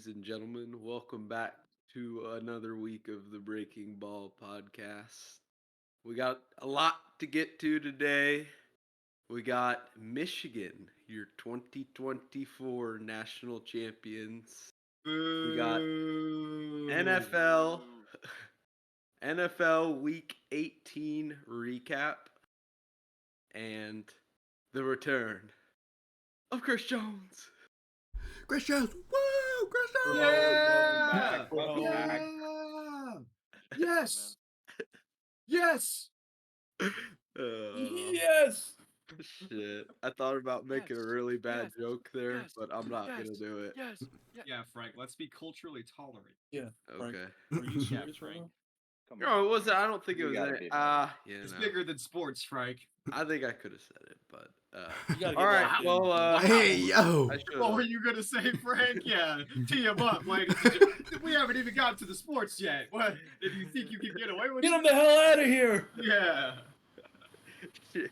ladies and gentlemen. Welcome back to another week of the Breaking Ball podcast. We got a lot to get to today. We got Michigan, your 2024 national champions. We got NFL, NFL Week 18 recap, and the return of Chris Jones. Chris Jones, woo! Chris Jones, Yeah! Welcome back. Yes! Yes! Oh, Yes! shit. I thought about making a really bad joke there, but I'm not going to do it. Yeah, Frank, let's be culturally tolerant. Yeah. Frank, Okay. are you Yeah, serious right Frank. now? Come No, it on. wasn't. I don't think it You was gotta any. be better. You It's know. bigger than sports, Frank. I think I could have said it, but. You gotta get All right. locked in. Well, Hey, yo! I should. What were you gonna say, Frank? Yeah, tee him up. Like we haven't even got to the sports yet. What? If you think you can get away with Get it? him the hell out of here! Yeah. Shit.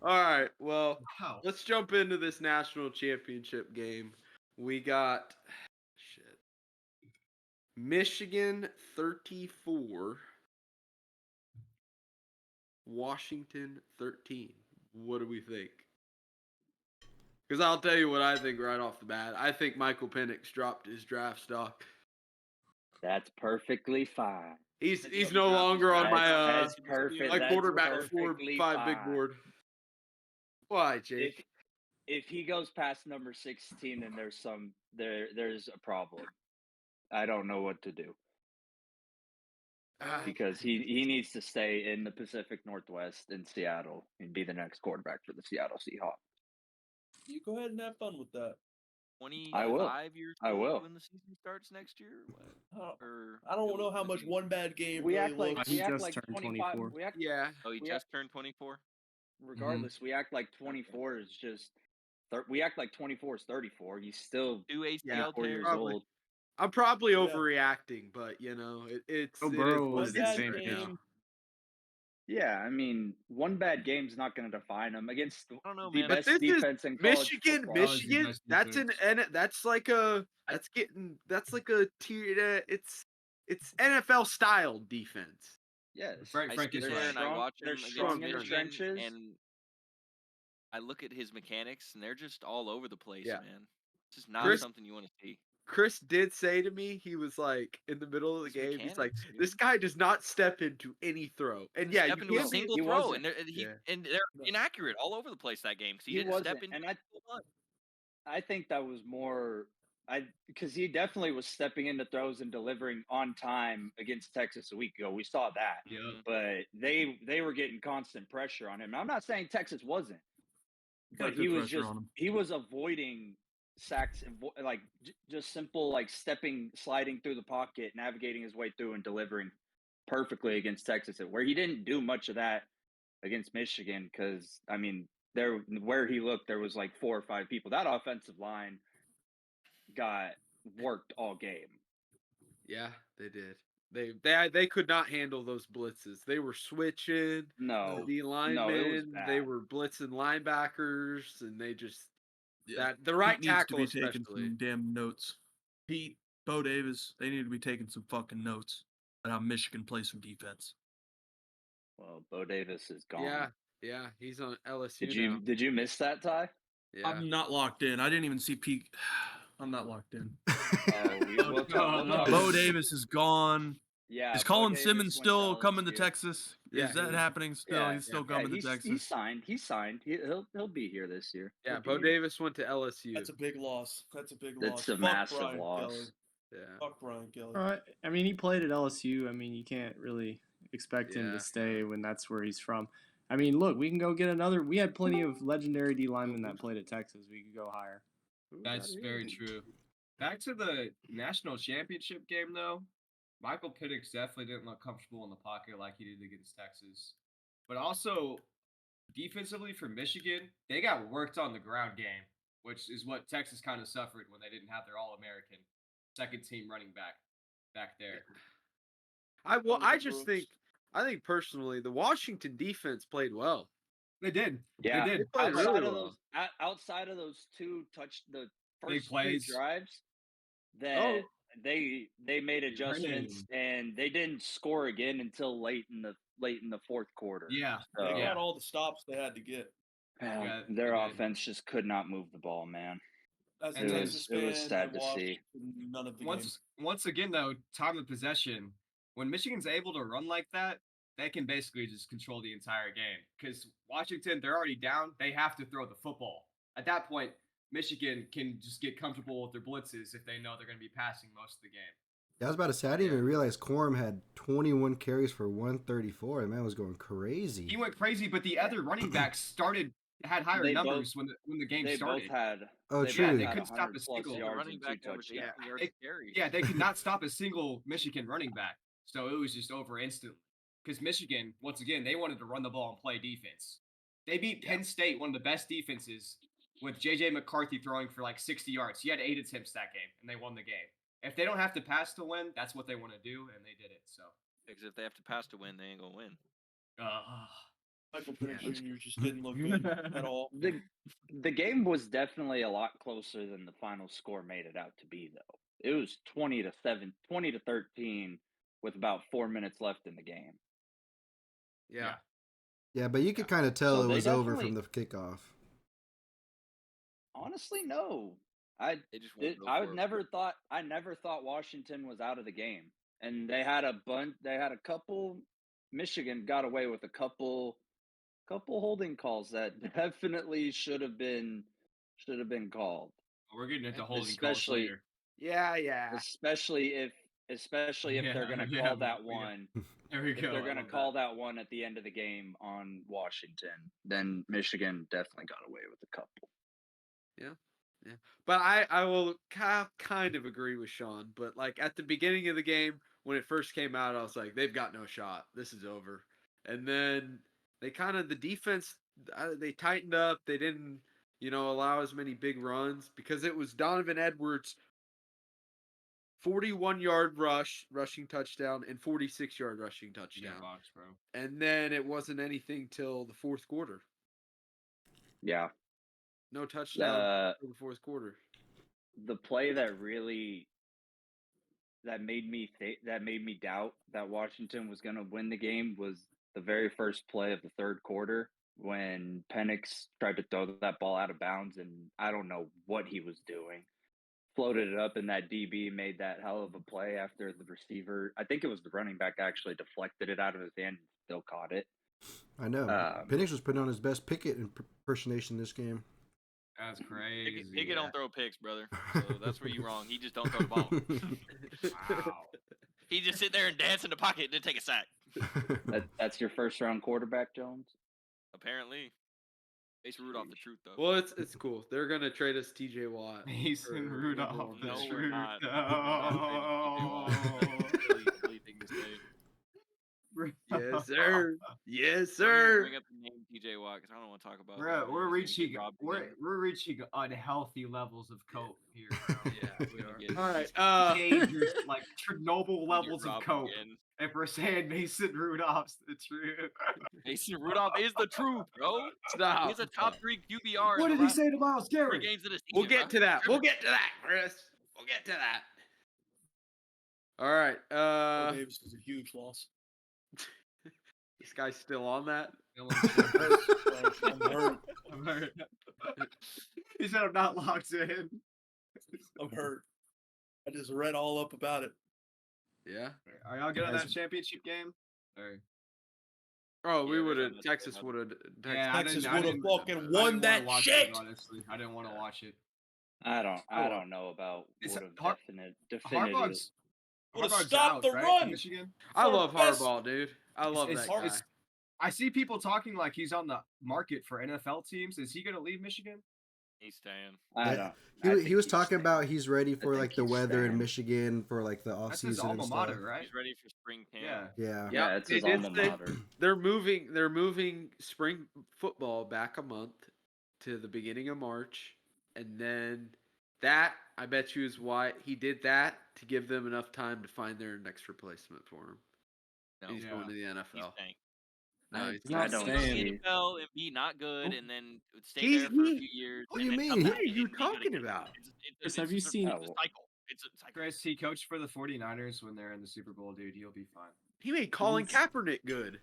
All right. Well, Wow. let's jump into this national championship game. We got shit. Michigan 34, Washington 13. What do we think? Because I'll tell you what I think right off the bat. I think Michael Penix dropped his draft stock. That's perfectly fine. He's no longer on That's perfect. my That's quarterback perfectly 4-5 big fine. board. Why, Jake? If he goes past number 16, then there's a problem. I don't know what to do because he needs to stay in the Pacific Northwest in Seattle and be the next quarterback for the Seattle Seahawks. You go ahead and have fun with that. 25 years I old will. when the season starts next year? I don't know how much one bad game We really act like looks. we He act just like turned 25. 24. Yeah. Oh, he we just turned 24? Regardless, we act like 24 is just. We act like 24 is 34. He's still 2 Yeah, ACL 4 years tears? probably. old. I'm probably Yeah. overreacting, but it's Joe it is Burrow what One was it is bad insane right right now. game. Yeah, I mean, one bad game's not going to define him against I don't know, the man. But best this is defense in college Michigan. football. Michigan. best That's an defense. and that's like a tier. It's NFL style defense. Yes, Frank I Frank sit is there right. and I watch him They're against strong in the Michigan, trenches. and I look at his mechanics, and they're just all over the place, Yeah. man. It's just not Chris- something you want to see. Chris did say to me, he was like in the middle of the His game, he's like, mechanics, dude. "This guy does not step into any throw." And yeah, Step you into a can't be. single He throw, wasn't. and they're inaccurate all over the place that game because he, He didn't wasn't, step into and a single one. I think that was more because he definitely was stepping into throws and delivering on time against Texas a week ago. We saw that, Yeah. but they were getting constant pressure on him. I'm not saying Texas wasn't, Got but good he was pressure on him. he was avoiding sacks, like just simple like sliding through the pocket, navigating his way through, and delivering perfectly against Texas. Where he didn't do much of that against Michigan, because I mean, where he looked, there was like 4 or 5 people. That offensive line got worked all game. Yeah, they did. They could not handle those blitzes. They were switching. No, D it was linemen. They bad. were blitzing linebackers, and they just Yeah. the right Pete needs tackle to be taking especially. some damn notes. Pete, Bo Davis, they need to be taking some fucking notes on how Michigan plays some defense. Well, Bo Davis is gone. Yeah, he's on LSU now. Did you miss that, Ty? Yeah. I'm not locked in. I didn't even see Pete. I'm not locked in. We'll talk. Bo Davis is gone. Yeah. Is Bo Colin Davis Simmons went still coming to LSU. Texas? Yeah, Is that he is. happening still? Yeah, He's still Yeah, coming to Texas. He's signed. He'll be here this year. Yeah, He'll be Bo here. Davis went to LSU. That's a big loss. That's a big That's loss. a Fuck massive Brian loss. Kelly. Yeah. Fuck Brian Kelly. I mean, he played at LSU. I mean, you can't really expect him Yeah. to stay when that's where he's from. I mean, look, we can go get another. We had plenty of legendary D linemen that played at Texas. We could go higher. That's very true. Back to the national championship game, though. Michael Penix definitely didn't look comfortable in the pocket like he did against Texas. But also, defensively for Michigan, they got worked on the ground game, which is what Texas kind of suffered when they didn't have their All-American second team running back there. I think personally the Washington defense played well. They did. Yeah. They did. played Outside really of well. outside of those 2 the Big first 2 plays. drives, that they made adjustments Brennan. and they didn't score again until late in the fourth quarter. Yeah. They So got all the stops they had to get. Yeah, their they did. offense just could not move the ball, man. As a And then- Texas It was fan, sad I to watched see. none of the Once again though, time of possession. When Michigan's able to run like that, they can basically just control the entire game. Because Washington, they're already down. They have to throw the football. At that point, Michigan can just get comfortable with their blitzes if they know they're going to be passing most of the game. Yeah, I was about to say, I didn't Yeah. even realize Corum had 21 carries for 134. The man was going crazy. He went crazy, but the other running backs had higher They numbers when the game They started. both had. Oh, they true. both They had couldn't stop 100 a plus single yards running and back 2 averaged touchdowns. 18 yards a carry. Yeah, they could not stop a single Michigan running back. So it was just over instantly. Because Michigan, once again, they wanted to run the ball and play defense. They beat Penn State, one of the best defenses, with J.J. McCarthy throwing for like 60 yards. He had 8 attempts that game, and they won the game. If they don't have to pass to win, that's what they want to do, and they did it. So, Because if they have to pass to win, they ain't gonna win. Michael Penix Jr. just didn't look good at all. The game was definitely a lot closer than the final score made it out to be, though. It was 20 to 13 with about 4 minutes left in the game. Yeah. Yeah, but you could kind of tell So it they was over definitely- from the kickoff. Honestly, no. They just won't go I for would it. never thought Washington was out of the game, and they had a couple. Michigan got away with a couple holding calls that definitely should have been called. we're getting into holding calls Especially- later. Yeah. Especially if they're going to Yeah, call that we got- one. There we If go. they're I going to love call that. that one at the end of the game on Washington, then Michigan definitely got away with a couple. But I will kind of agree with Sean. But like at the beginning of the game, when it first came out, I was like, they've got no shot. This is over. And then the defense, they tightened up. They didn't, allow as many big runs because it was Donovan Edwards' 41-yard rushing touchdown, and 46-yard rushing Yeah, touchdown. box, bro. And then it wasn't anything till the fourth quarter. Yeah. No touchdown till the fourth quarter. The play that made me doubt that Washington was going to win the game was the very first play of the third quarter when Penix tried to throw that ball out of bounds, and I don't know what he was doing. Floated it up, and that DB made that hell of a play after the receiver. I think it was the running back actually deflected it out of his hand and still caught it. I know. Penix was putting on his best Pickett impersonation this game. That's crazy. Pickett don't throw picks, brother. So that's where you're wrong. He just don't throw the ball. Wow. He just sit there and dance in the pocket and then take a sack. That's your first round quarterback, Jones? Apparently. Mason Rudolph, the truth, though. Well, it's cool. They're gonna trade us T.J. Watt. Mason for Rudolph, Lamar the No, Miller. we're truth. not. Really think this day. Yes, sir. Yes, Don't even sir. Bring up the name TJ Watt because I don't want to talk about. We're reaching Rob we're reaching unhealthy levels of cope here. Bro. Yeah, we're gonna get All right. Dangerous, like Chernobyl levels of robbed cope. again. If we're saying Mason Rudolph's the truth. Mason Rudolph is the truth, bro. Stop. He's a top 3 QBR. What in did the he last say to Miles 3 Garrett? games of the season, We'll get bro. to that. We'll get to that, Chris. We'll get to that. All right. Bo Davis is a huge loss. This guy's still on that. I'm hurt. I'm hurt. He said I'm not locked in. I'm hurt. I just read all up about it. Yeah. Are y'all good on that championship game? Or Oh, we Yeah, would have. that's Texas another- would have. yeah, I Texas didn't- I would have didn't- fucking I won didn't wanna that watch shit. It, honestly, I didn't want to watch it. I don't well. know about It's would have Har- definitive. Harbaugh's Would've Harbaugh's stopped out, the right, run. in Michigan. I For love best- Harbaugh, dude. I love It's that guy. hard- I see people talking like he's on the market for NFL teams. Is he going to leave Michigan? He's staying. I Yeah. don't. He was talking about he's ready for think like the he's weather in staying. Michigan for like the off That's his season and alma stuff. mater, right? He's ready for spring camp. Yeah. Yeah. Yeah, it's his They did alma say mater. They're moving spring football back a month to the beginning of March, and then that I bet you is why he did that to give them enough time to find their next replacement for him. No, He's Yeah. going to the he's NFL. staying. No, he's I not. don't He's gonna go to see- the NFL and be not good, and then stay He- there for a he- few years. what and do you then mean? come What back are and you be good talking again. about? Chris, have you seen- It's a cycle. It's like Chris, he coached for the 49ers when they're in the Super Bowl, dude. He'll be fine. He made Colin Kaepernick good.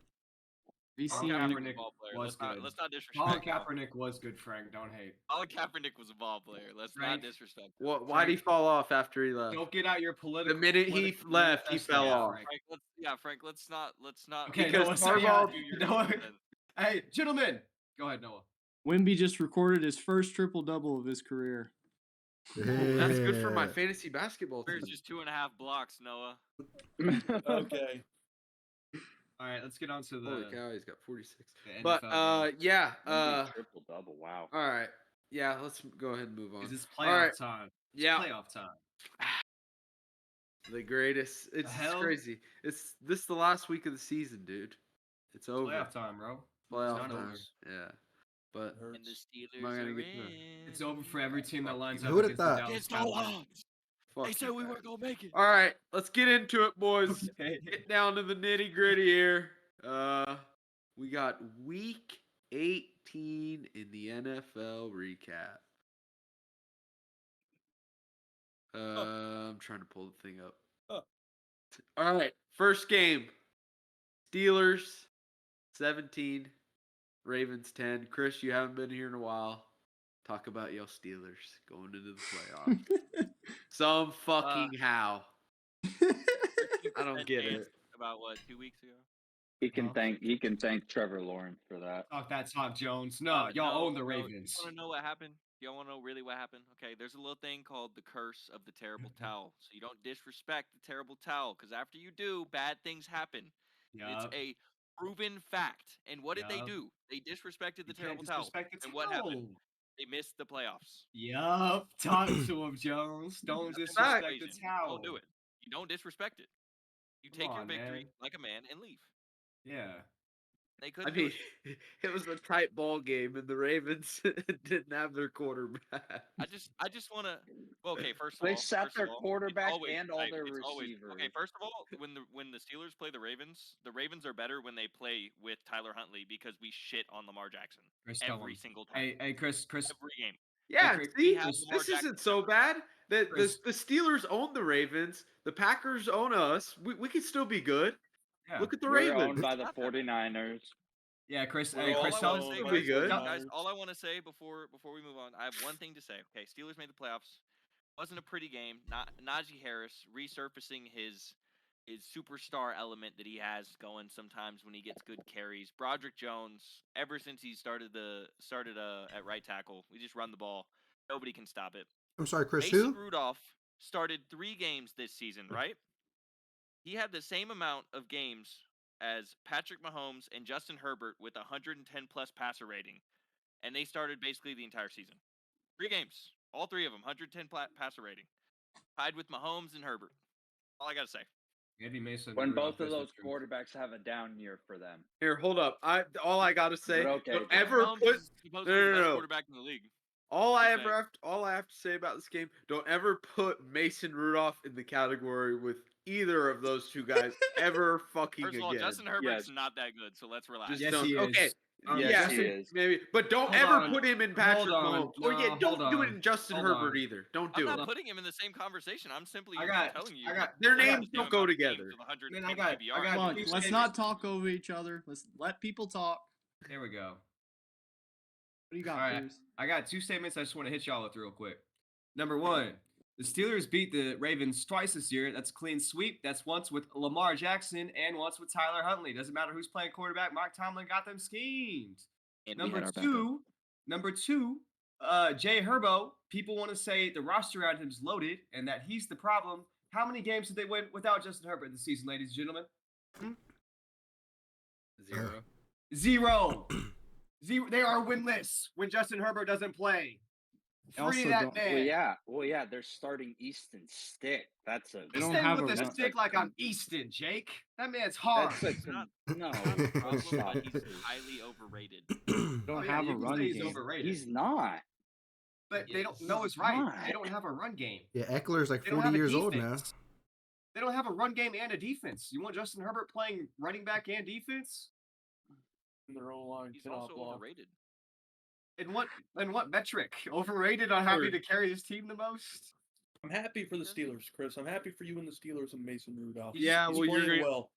Have you Colin seen Kaepernick was a Kaepernick ball player. was good. Let's not Colin disrespect. him. Kaepernick was good, Frank. Don't hate. Colin Kaepernick was a ball player. Let's Frank, not disrespect. him. Why'd he fall off after he left? Don't get out your political. The minute he political left, he manifesto, fell Yeah, off. Frank. Frank. Let's not. Okay, Because Noah, so Harbaugh- Noah, hey, gentlemen, go ahead, Noah. Wimby just recorded his first triple-double of his career. Ooh, that's good for my Yeah. fantasy basketball team. There's just 2.5 blocks, Noah. Okay. All right, let's get on to the. Holy cow, he's got 46. the But NFL game. yeah, triple double. Wow. all right, yeah, let's go ahead and move on. 'Cause it's All playoff right, time. It's yeah, playoff time. the greatest. It's hell? crazy. It's this the last week of the season, dude. It's over. Playoff time, bro. Playoff It's not time. over. Yeah, but And the Am I Steelers gonna are get to- in. It's over for every team that lines Who up would've against the thought? Dallas Against no Cowboys. odds. fuck They said you we guys. weren't gonna make it. All right, let's get into it, boys. Okay. Get down to the nitty gritty here. We got week 18 in the NFL recap. I'm trying to pull the thing up. All right, first game. Steelers 17, Ravens 10. Chris, you haven't been here in a while. Talk about your Steelers going into the playoffs. Some fucking how. I don't get it. About what, 2 weeks ago? He can thank Trevor Lawrence for that. Talk that talk, Jones. No, y'all own the Ravens. You want to know what happened? Y'all want to know really what happened? Okay, there's a little thing called the curse of the terrible towel. So you don't disrespect the terrible towel, because after you do, bad things happen. It's Yup. a proven fact. And what did they Yup. do? They disrespected the You can't terrible towel. disrespect the And what happened? towel. They missed the playoffs. Yup. Talk to him, Jones. Don't That's disrespect the the equation. towel. Don't do it. You don't disrespect it. You Come take your on, victory man. like a man and leave. Yeah. They couldn't I do mean, it. it was a tight ball game, and the Ravens didn't have their quarterback. I just want to. Well, okay, first of They all, sat first their of all, quarterback it's always and all tight. their It's always- receivers. Okay, first of all, when the Steelers play the Ravens are better when they play with Tyler Huntley because we shit on Lamar Jackson Chris, tell every him. single time. Hey, Chris. Every game. Yeah, Chris, see, have this Lamar Jackson isn't so bad. The Chris. Steelers own the Ravens. The Packers own us. We could still be good. Yeah. Look at the We're Ravens. owned by the Not that bad. 49ers. Yeah, Chris. We're Hey, all Chris, All I tell want us. to say, It'll be good. guys, all I want to say before we move on, I have one thing to say. Okay, Steelers made the playoffs. Wasn't a pretty game. Najee Harris resurfacing his superstar element that he has going sometimes when he gets good carries. Broderick Jones, ever since he started at right tackle, we just run the ball. Nobody can stop it. I'm sorry, Chris. Mason Who? Rudolph started 3 games this season, right? He had the same amount of games as Patrick Mahomes and Justin Herbert with 110 plus passer rating, and they started basically the entire season. 3 games, all 3 of them, 110 passer rating, tied with Mahomes and Herbert. All I gotta say. Maybe Mason. When Rudolph both of is the those truth. quarterbacks have a down year for them. Here, hold up. All I gotta say. But okay, Don't John. ever Mahomes put. is supposedly No, the no, best no. quarterback in the league. All Just I have to say about this game. Don't ever put Mason Rudolph in the category with either of those two guys ever fucking First of all, again. Justin Herbert's Yes. not that good, so let's relax. Just Yes, don't. he Okay. is. Yes, yeah, he is. maybe, but don't Hold ever on. put him in Hold Patrick on. Mahomes. Or yeah, No, don't hold do it on. in Justin Hold Herbert on. either. Don't I'm do not it. putting him in the same conversation. I'm simply I got- telling you. I got- Their they have names the same don't go amount of games together. with 110 Man, I got PBR. two Look, let's statements. not talk over each other. Let's let people talk. There we go. What do you got, All right. Cruz? I got 2 statements I just want to hit y'all with real quick. Number 1, the Steelers beat the Ravens twice this year. That's a clean sweep. That's once with Lamar Jackson and once with Tyler Huntley. Doesn't matter who's playing quarterback. Mike Tomlin got them schemed. And we Number had our backup. two, Jay Herbo. People want to say the roster around him is loaded and that he's the problem. How many games did they win without Justin Herbert this season, ladies and gentlemen? 0. 0. They are winless when Justin Herbert doesn't play. Also Free that don't- man. Well, yeah, they're starting Easton Stick. That's a They don't Stay have with a the run- stick like I'm Easton, Jake. That man's hard. that's a Not- no. Not the problem, stop but he's it. highly overrated. Don't Oh, yeah, have you a can run say he's game. overrated. He's not. But they don't. Yes. No, it's right. Not. They don't have a run game. Yeah, Eckler's like They don't 40 have a years old now. defense. They don't have a run game and a defense. You want Justin Herbert playing running back and defense? Their own line He's cannot also block. overrated. In what metric? Overrated on having Third. to carry his team the most? I'm happy for the Steelers, Chris. I'm happy for you and the Steelers and Mason Rudolph. Yeah, He's well, you're playing gonna- well.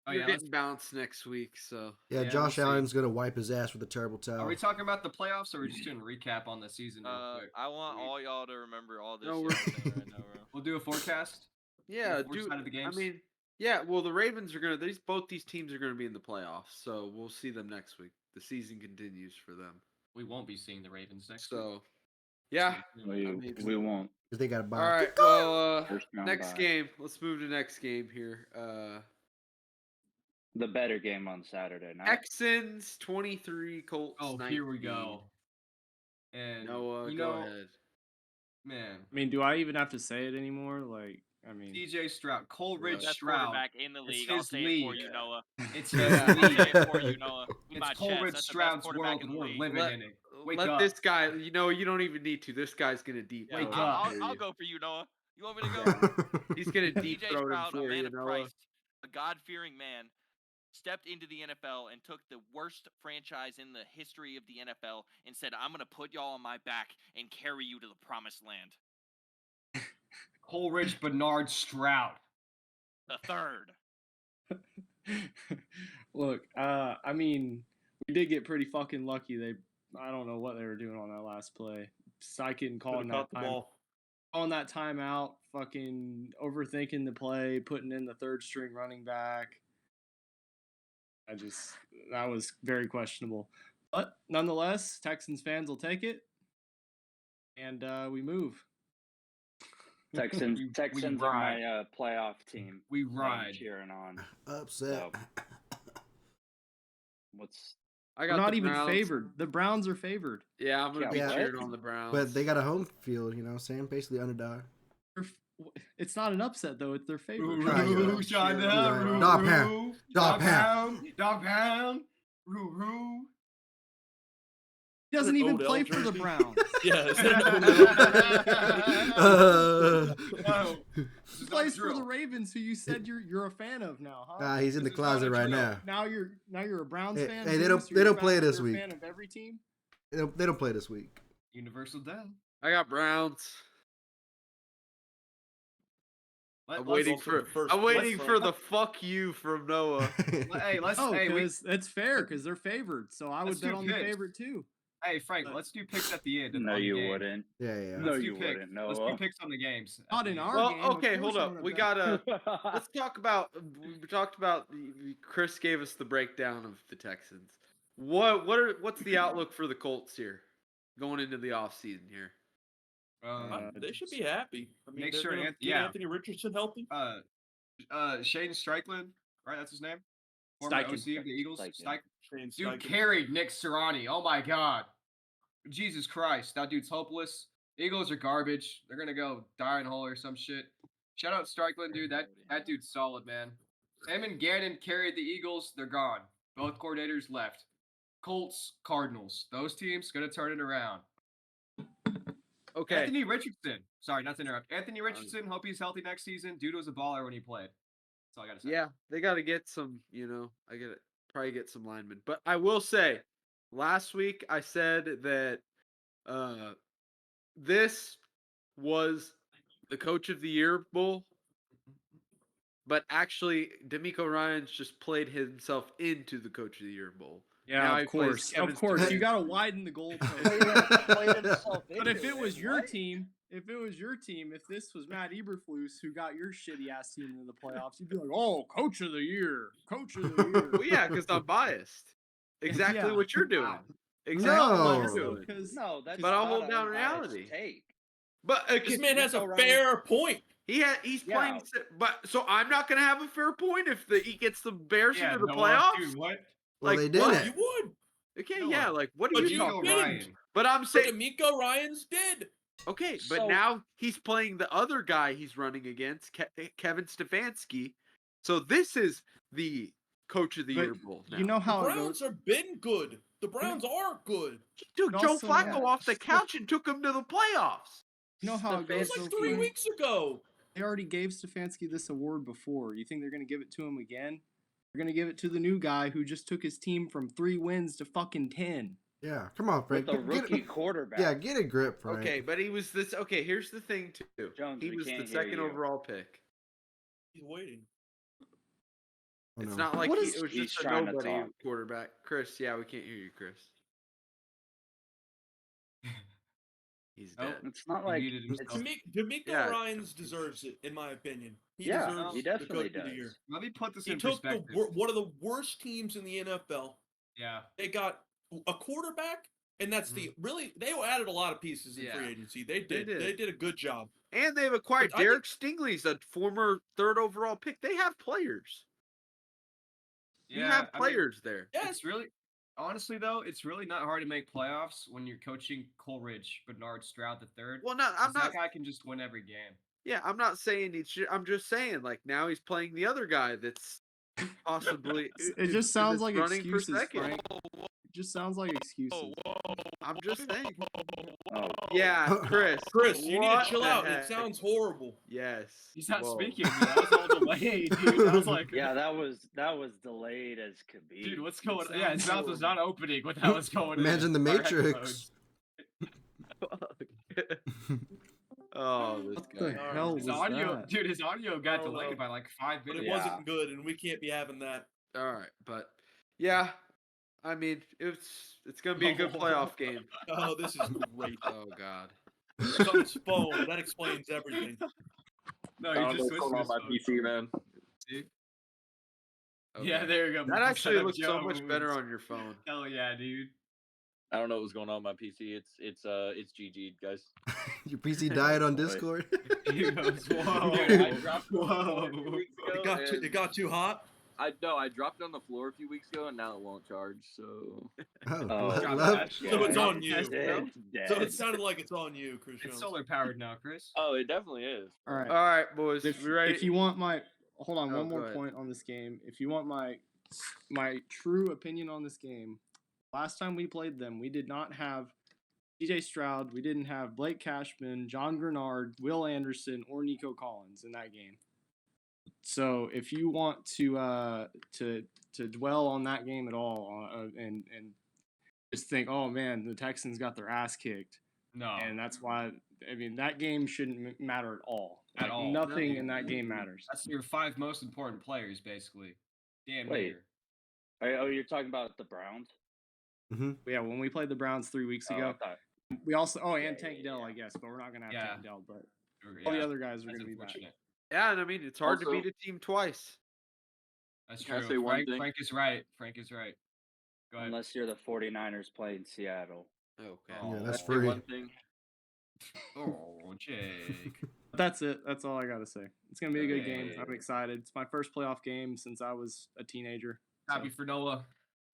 Oh, You're yeah, getting bounced next week, so Yeah, Yeah, Josh we'll see. Allen's gonna wipe his ass with a terrible towel. Are we talking about the playoffs, or are we just doing a recap on the season real quick? I want all y'all to remember all this No, shit I'm saying right now, bro. We'll do a forecast. yeah, The fourth dude. side of the I games? mean, yeah. Well, the Ravens are gonna. Both these teams are gonna be in the playoffs, so we'll see them next week. The season continues for them. We won't be seeing the Ravens next week. So, yeah. We won't. Because they got to All buy. right. Well, First round next bye. game. Let's move to next game here. The better game on Saturday night. Texans 23, Colts. Oh, 19. here we go. And Noah, you go know, ahead. man, I mean, do I even have to say it anymore? Like, I mean, DJ Stroud, Coleridge Right. Best Stroud. quarterback in the It's league. I'll his say it for league. you, Noah. It's his Yeah. I'll league. say it for you, Noah. With my It's chest. Coleridge That's the best Stroud's quarterback world, in and the we're league. living Let- in it. Wake Let up. this guy. You know, you don't even need to. This guy's gonna deep Yeah, throat Wake it up. for I'll you. go for you, Noah. You want me to go? He's gonna deep DJ throat him Stroud, a for man you, of Noah. Christ, a God-fearing man, stepped into the NFL and took the worst franchise in the history of the NFL and said, "I'm gonna put y'all on my back and carry you to the promised land." Coleridge Bernard Stroud. The third. look, I mean, we did get pretty fucking lucky. I don't know what they were doing on that last play. Sykin calling Could've caught that the time, ball. calling that timeout, fucking overthinking the play, putting in the third string running back. That was very questionable. But nonetheless, Texans fans will take it, and we move. Texans We Texans are ride. my playoff team. We that I'm ride. cheering on. Upset. What's I We're got not the even Browns. favored. The Browns are favored. Yeah, I'm gonna be Yeah, what? cheering on the Browns. But they got a home field, you know what I'm saying? Basically underdog. It's not an upset though. It's their favorite. Right, you're Roo, right. Shonda, You're right. roo, Dog roo, pound. Dog pound. dog pound, roo, roo. He doesn't even Odell play for the jersey? Browns. Yeah, is that an Odell? No, this He is not plays for drill. the Ravens, who you said you're a fan of now, huh? He's in the This is not closet a right drill. now. Now you're a Browns Hey, fan. hey, they Bruce? don't- You're they a don't play fan- this you're a week. fan of every team. They don't play this week. Universal Dell. I got Browns. I'm waiting Let's go for. for the first I'm waiting place, for Frank. the fuck you from Noah. Hey, let's. Oh, hey, we, because it's fair because they're favored. So I would Let's bet do on the picks. favorite too. hey, Frank. Let's do picks at the end. no, on the you game. wouldn't. Yeah, yeah. No, Let's you do picks. wouldn't, Let's do Noah. picks on the games. at Not the in end. our Well, game. Of okay, course hold I'm up. gonna We bet. gotta. Let's talk about. We talked about. Chris gave us the breakdown of the Texans. What's the outlook for the Colts here, going into the offseason here? They should be happy. I mean, Make they're sure gonna Anth- get yeah. Anthony Richardson healthy. Shane Steichen, right? That's his name. Former Steichen. OC of the Eagles. Steichen. Shane Dude Steichen. carried Nick Sirianni. Oh my God. Jesus Christ. That dude's hopeless. Eagles are garbage. They're gonna go dying hole or some shit. Shout out Strickland, dude. That dude's solid, man. Him and Gannon carried the Eagles. They're gone. Both coordinators left. Colts, Cardinals. Those teams gonna turn it around. Okay. Anthony Richardson. Sorry, not to interrupt. Anthony Richardson. Hope he's healthy next season. Dude was a baller when he played. That's all I gotta say. Yeah, they got to get some. Probably get some linemen. But I will say, last week I said that this was the Coach of the Year Bowl, but actually D'Amico Ryans just played himself into the Coach of the Year Bowl. Yeah, Now he of plays course, Kevin of course. You Stefanski. got to widen the goalpost. But if it was your team, if this was Matt Eberflus who got your shitty ass team into the playoffs, you'd be like, "Oh, Coach of the Year, Coach of the Year." Well, yeah, because I'm biased. Exactly Yeah. what you're doing. Wow. Exactly what No. you're doing. Because No, that's But I'll not hold an down unbiased reality. Take. But This man has a Nico fair point. he's Yeah. playing. But so I'm not gonna have a fair point if he gets the Bears Yeah, into the Noah, playoffs. Dude, what? Well, Like, they what? didn't. You would. Okay, Noah. yeah. Like, what are But you you talking didn't. about? Ryan. But I'm But saying, D'Amico Ryans did. okay. But So- now he's playing the other guy he's running against, Kevin Stefanski. So this is the Coach of the But Year Bowl. Now. you know The how it Browns goes. are been good. The Browns are good. He took But Joe also- Flacco Yeah. off the couch and took him to the playoffs. You know how it That was goes. like though, 3 Frank? weeks ago. They already gave Stefanski this award before. You think they're gonna give it to him again? They're gonna give it to the new guy who just took his team from 3 wins to fucking 10. Yeah, come on, Frank. with a Get rookie it, quarterback. yeah, get a grip, Frank. Okay, but he was this. Okay, here's the thing too. Jones, He we was the can't hear second you. overall pick. He's waiting. Oh, It's no. not like What it is was he's just a trying to nobody talk? quarterback. Chris, yeah, we can't hear you, Chris. He's Nope. dead. It's not He like muted it's himself. D'Amico Yeah. Ryans deserves it, in my opinion. He yeah, deserves he the definitely coach of the does. year. Let me put this He in took the perspective. one of the worst teams in the NFL. Yeah. They got a quarterback, and that's the really they added a lot of pieces in free Yeah. agency. They They did. did. They did a good job. And they've acquired But I Derek Stingley's a former third overall pick. They have players. You Yeah. have players there. Yeah, It's really, honestly though, it's really not hard to make playoffs when you're coaching Coleridge, Bernard Stroud the third. Well, no, I'm not. That guy can just win every game. Yeah, I'm not saying he should. I'm just saying, like, now he's playing the other guy that's possibly. It just sounds that's like running for excuses, second. Frank. It just sounds like excuses. I'm just saying. Oh, Yeah, Chris. Chris, you need to what chill the out. heck? It sounds horrible. Yes. He's not Whoa. speaking. That was all delayed, dude. I was like, yeah, that was delayed as could be. dude, what's going on? It Yeah, his sounds mouth was not opening when that was going Imagine in. the Our Matrix. Oh, this What guy. the hell His was audio, that? dude, his audio got Oh, delayed no. by like 5 But minutes. it wasn't good, and we can't be having that. All right, but yeah, I mean, it's gonna be a good playoff game. Oh, this is great. Oh God. It's on his phone. That explains everything. No, I you don't know just what's switched going on his my phone. PC, man. See? Okay. Yeah, there you go. That actually Set up looks so much Jones. better on your phone. Hell yeah, dude. I don't know what's going on my PC. It's GG, guys. Your PC died on boy. Discord. He goes, whoa. Dude, I dropped it on the floor a few Whoa. weeks ago. It got too hot. I dropped it on the floor a few weeks ago, and now it won't charge. So Oh, Oh, God, love. that's So it's Yeah. on you. It's dead. So it sounded like it's on you, Chris. It's Jones. solar powered now, Chris. oh, it definitely is. All right. All right, boys. If, We ready? if you want my hold on, Oh, one go more ahead. point on this game. If you want my true opinion on this game, last time we played them, we did not have DJ Stroud, we didn't have Blake Cashman, John Grenard, Will Anderson, or Nico Collins in that game. So if you want to dwell on that game at all and just think, oh man, the Texans got their ass kicked, No. and that's why I mean that game shouldn't matter at all. At Like, all. nothing No. in that game matters. That's your 5 most important players, basically. Damn Wait. near. Oh, you're talking about the Browns? Yeah, when we played the Browns 3 weeks Oh, I ago, thought- we also and Yeah, Tank yeah, Dell, yeah. I guess, but we're not gonna have Yeah. Tank Dell. But all the other guys are That's gonna be back. unfortunate. Yeah, and I mean, it's hard to Also- beat a team twice. That's Can I true. say one Frank, thing? Frank is right. Frank is right. Go ahead. Unless you're the 49ers playing Seattle. Okay. Oh, Yeah, that's Say free. one thing. Oh, Jake. But that's it. That's all I gotta say. It's gonna be a good game. Yeah. I'm excited. It's my first playoff game since I was a teenager. Happy for Noah.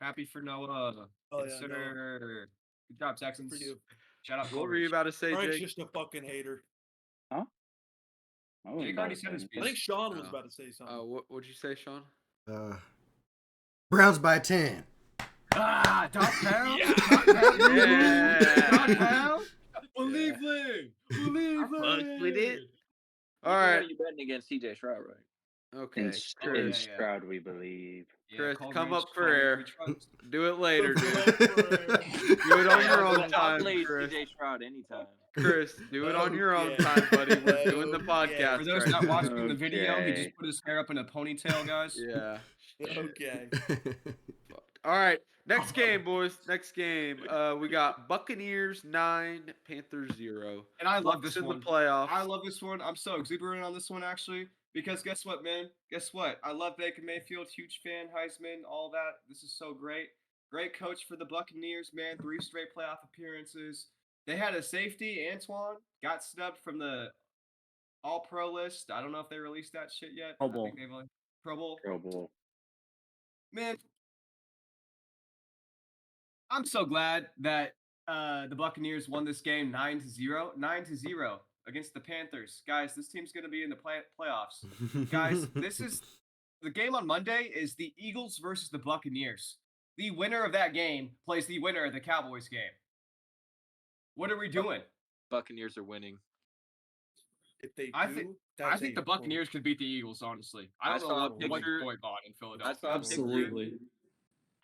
Happy for Noah. Oh, Yes, yeah, Noah. sir. Good job, Texans. For you. Shout out. What were you Coleridge. about to say, Frank's Jake? just a fucking hater. I wasn't Jake about already to said say his anything. I think Sean was Oh. about to say something. What'd you say, Sean? Browns by 10. Ah, Dot Pound. Yeah. Yeah. Dot Pound. Cleveland. fucked with it. All You know right. you betting against CJ Stroud, right? Okay. In, Oh, in yeah, Chris, yeah. Stroud, we believe. Chris, Coleridge, come up for Coleridge, air. we trust. Do it later, dude. Do Do it on your own I'll time, play Chris. CJ Stroud anytime. Chris, do it on your own Okay. time, buddy. We're doing the Okay. podcast For those right not now. watching the video, he Okay. just put his hair up in a ponytail, guys. Yeah. Okay. All right. Next game, boys. Next game. We got Buccaneers 9, Panthers 0. And I love Bucks this in one. the playoffs. I love this one. I'm so exuberant on this one, actually, because guess what, man? Guess what? I love Baker Mayfield, huge fan, Heisman, all that. This is so great. Great coach for the Buccaneers, man. 3 straight playoff appearances. They had a safety, Antoine, got snubbed from the All-Pro list. I don't know if they released that shit yet. Pro I Bowl. think they've only Pro Bowl. Pro Bowl. Man, I'm so glad that the Buccaneers won this game 9-0. 9-0 against the Panthers. Guys, this team's going to be in the playoffs. Guys, this is the game on Monday is the Eagles versus the Buccaneers. The winner of that game plays the winner of the Cowboys game. What are we doing? Buccaneers are winning. If they do, I think that's the Buccaneers could beat the Eagles, honestly. I I don't know saw a what picture- boy bought in Philadelphia. I saw a picture- Absolutely.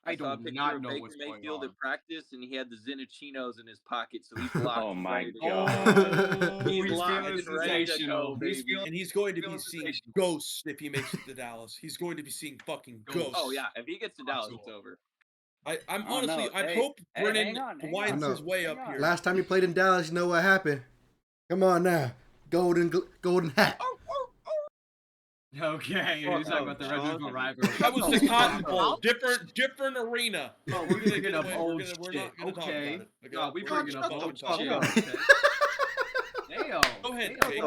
I saw a do picture not of know Baker what's going Mayfield on. at practice, and he had the Zinnichinos in his pocket, so he's locked. Oh and my ready to go. God. Oh, He's he's locked feeling and ready to sensational. go, He's baby. feeling And he's going to be feeling seeing sensational. ghosts if he makes it to Dallas. He's going to be seeing fucking ghosts. Oh yeah, if he gets to Dallas, it's Possible. over. I'm Oh, honestly, no. I Hey, hope hey, Brennan hang on, hang winds on, his way hang up on. here. Last time he played in Dallas, you know what happened? Come on now, golden hat. Okay, Fuck he's talking no, about the John. Red Bull rivalry. That was Oh, the fuck Cotton no. Bowl. Different arena. Oh, We're we're gonna bringing get up away. old We're shit. not gonna talk Okay. about it. Okay? No, we We're bringing gonna up shut old the fuck shit. up. Okay. Damn. Go ahead, Damn, Jake.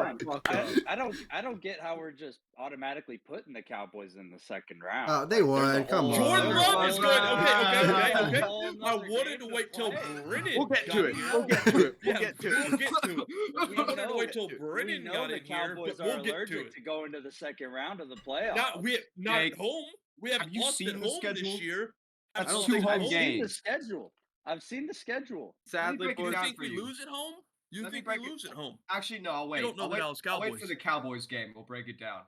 Brian. I don't get how we're just automatically putting the Cowboys in the second round. Oh, they There's a won. Come whole- Jordan there's a Love is whole good. nother- Okay. there's a whole I nother wanted game to wait till play. Brennan We'll get got to it. here. We'll get to it. We'll Yeah, get to we'll it. get to it. We I wanted to know- wait till we Brennan know got the in here, Cowboys but we'll are get to allergic it. to going to the second round of the playoffs. Not Jake, at home. We haven't have you lost seen at the home schedule? this year. That's I don't two think- home I've seen the games. schedule. I've seen the schedule. Sadly, break it You boys, down think for we you. lose at home? You Let me think we break it- lose at home? Actually, no, I'll wait. don't know I'll the wait. Dallas I'll wait for Cowboys. the Cowboys game. We'll break it down.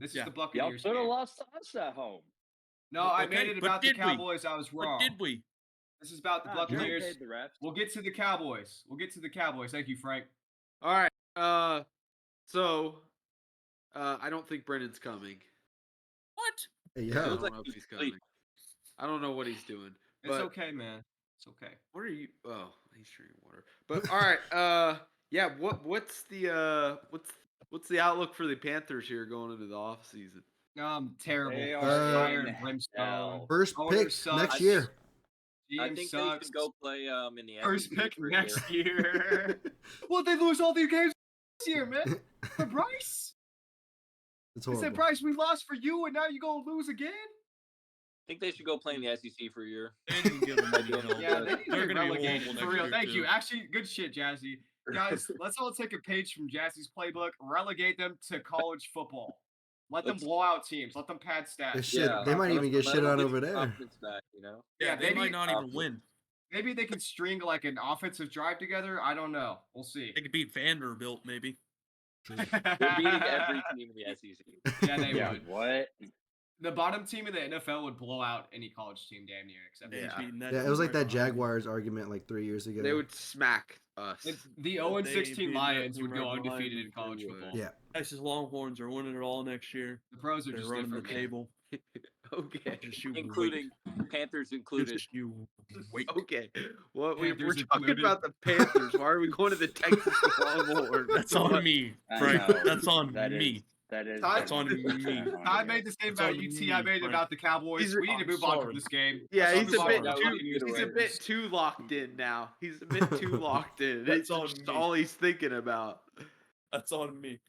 This is Yeah. the Y'all Buccaneers could have game. lost to us at home. No, I Okay, made it but about the did we? Cowboys. I was But wrong. did we? This is about the Nah, Jerry Buccaneers. paid the refs. We'll get to the Cowboys. Thank you, Frank. all right. So I don't think Brennan's coming. What? I Yeah. don't Looks like know if he's he's coming. I don't know what he's doing. It's But okay, man. It's okay. what are you? Oh, he's drinking water. But all right. Yeah. What's the outlook for the Panthers here going into the off season? Terrible. They are Fire in and brimstone. hell. First Owner pick sucks. next year. I GM think sucks. they should go play in the First SEC pick for a next year. year. Well, they lose all their games this year, man. For Bryce. It's They said, horrible. Bryce, we lost for you, and now you gonna lose again? I think they should go play in the SEC for a year. They didn't give them any help. Yeah, they need to They're get gonna be relegated horrible for next real. year, Thank too. you. Actually, good shit, Jazzy. Guys, let's all take a page from Jazzy's playbook. Relegate them to college football. Let them Let's- blow out teams. Let them pad stats. They shit. Yeah. They might even get Let shit them on get over some there. confidence back, you know? Yeah, Yeah, they maybe- might not even win. Maybe they can string like an offensive drive together. I don't know. We'll see. They could beat Vanderbilt, maybe. They're beating every team in the SEC. Yeah, they Yeah, would. what? The bottom team in the NFL would blow out any college team damn near, except He's Yeah. beating that Yeah, it team was like right that behind him. Jaguars argument like 3 years ago. They would smack us. the 0 They 16 beat that Lions team would go right behind undefeated them. in college They would. football. Yeah. Texas Longhorns are winning it all next year. The pros are They're just running the different. man. table. Okay. Just you Including Panthers included. Just you wait. Okay. Well, we're Panthers talking included. about the Panthers. Why are we going to the Texas Longhorns? That's on me, I Frank. know. That's on That me. is. That is. That's on me. I made the same It's about on UT. me, I made it Frank. about the Cowboys. He's- We need to I'm move on sorry. from this game. Yeah, Let's he's a move bit on. Yeah, too. we can He's get a away. bit too locked in now. He's a bit too locked in. That's It's on just me. all he's thinking about. That's on me.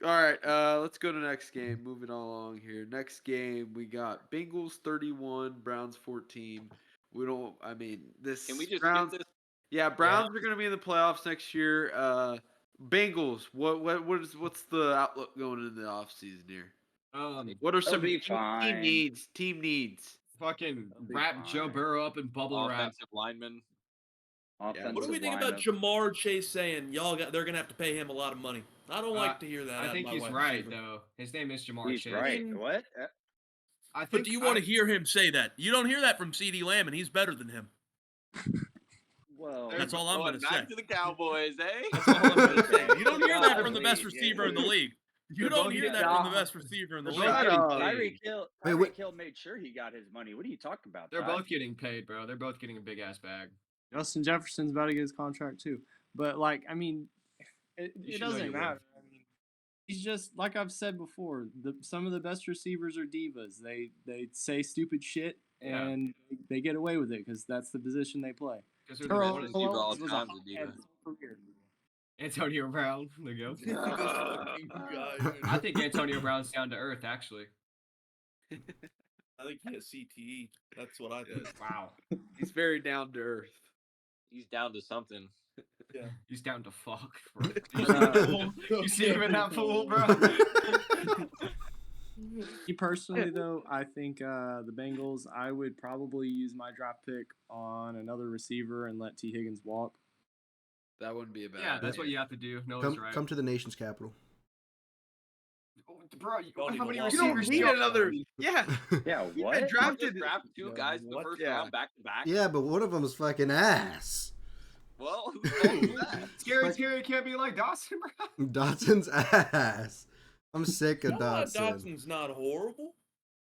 All right, let's go to the next game. Moving along here. Next game, we got Bengals 31, Browns 14. We don't. I mean, this. Can we just Browns? skip this? Yeah, Browns are going to be in the playoffs next year. Bengals. What's the outlook going into the offseason here? What are They'll some be team fine. needs? Team needs. Fucking They'll be wrap Joe fine. Burrow up in bubble wrap. Offensive lineman. Offensive What do we think line about of- Jamar Chase saying they're gonna have to pay him a lot of money? I don't like to hear that. I out think of my he's wide right receiver. though. His name is Jamar He's Chase. right. What? I think. But do you want to hear him say that? You don't hear that from CeeDee Lamb, and he's better than him. Well, That's all I'm Going gonna say. back to the Cowboys, eh? That's all I'm gonna say. You don't hear that God, from the best please, receiver in the league. You You're don't both hear getting that from the paid. best receiver in the They're league. both Shut getting up. paid. Wait, what- Tyreek Hill made sure he got his money. What are you talking about? They're Todd? both getting paid, bro. They're both getting a big ass bag. Justin Jefferson's about to get his contract too. But like, I mean, You it should know doesn't your matter. worth. I mean, he's just like I've said before. Some of the best receivers are divas. They say stupid shit Yeah. and they get away with it because that's the position they play. Because they're the Terrell best. Steve Owens was a Allen's a hot diva. head his whole career. Antonio Brown. There you go. This fucking guy, dude. I think Antonio Brown's down to earth, actually. I think he has CTE. That's what I think. Wow. He's very down to earth. He's down to something. He's down to fuck, bro. Uh, You see him in that pool, bro? Me personally, though, I think the Bengals. I would probably use my draft pick on another receiver and let T. Higgins walk. That wouldn't be a bad. Yeah, that's idea. what you have to do. No, that's right. Come to the nation's capital. Bro, Don't how need many to walk You don't over receivers need do you another. Yeah, Yeah, you've what? been You drafted. just draft two guys in the what? first Yeah. round back to back. Yeah, but one of them is fucking ass. Well, who told you that? Scary Fuck- Terry can't be like Dawson, bro. Dotson's ass. I'm sick of Noah Dotson. Dotson's not horrible.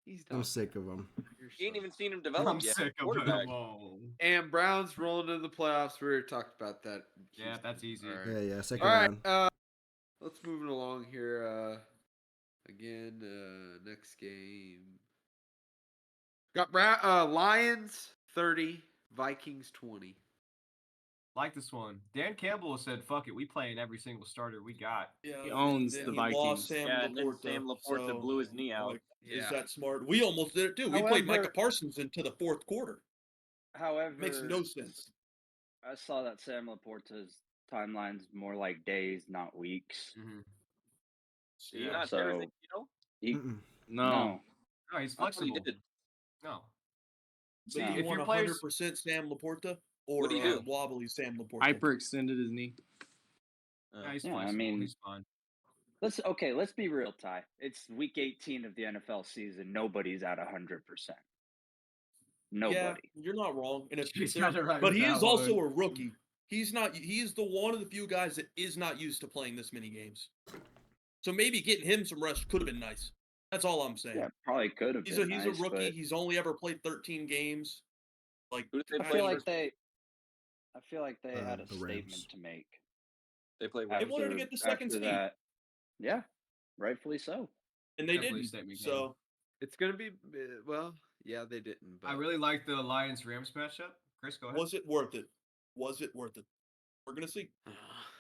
He's I'm not sick of him. You're You ain't so- even seen him develop I'm yet. sick of Quarterback. him. And Browns rolling into the playoffs. We already talked about that. Yeah, Houston. that's easy. All right. Yeah, second All right. round. Let's move it along here. Again, next game. Got Lions 30, Vikings 20. Like this one. Dan Campbell said, "Fuck it, we playing every single starter we got." Yeah, He owns then the he Vikings. lost Sam Yeah, and then Laporta, Sam Laporta so, blew his knee out. like, Yeah. Is that smart? We almost did it too. We played Micah However- Parsons into the fourth quarter. However, Makes no sense. I saw that Sam Laporta's timeline's more like days, not weeks. Mm-hmm. Did he Yeah. not tear his So- ACL? He, Mm-mm. No. No, he's I thought he flexible. did. No. So No. you If want your players 100% Sam Laporta or What'd he do? wobbly Sam Laporta? Hyperextended his knee. Yeah, he's Yeah, I flexible. mean- He's fine. let's be real, Ty. It's week 18 of the NFL season. Nobody's at 100%. Yeah, Nobody. you're not wrong. And if He's there- got it right but with he that is also one. a rookie. He's not. He's the one of the few guys that is not used to playing this many games. So maybe getting him some rest could have been nice. That's all I'm saying. Yeah, probably could have He's been a nice, rookie. but He's only ever played 13 games. Like Who did they I play feel like first? they had a The Rams. statement to make. They played They wanted to get the second after seed. that. Yeah, rightfully so. and they Definitely a didn't. statement game. So It's gonna be well. Yeah, they didn't. But I really like the Lions Rams matchup. Chris, go ahead. was it worth it? Was it worth it? We're gonna see.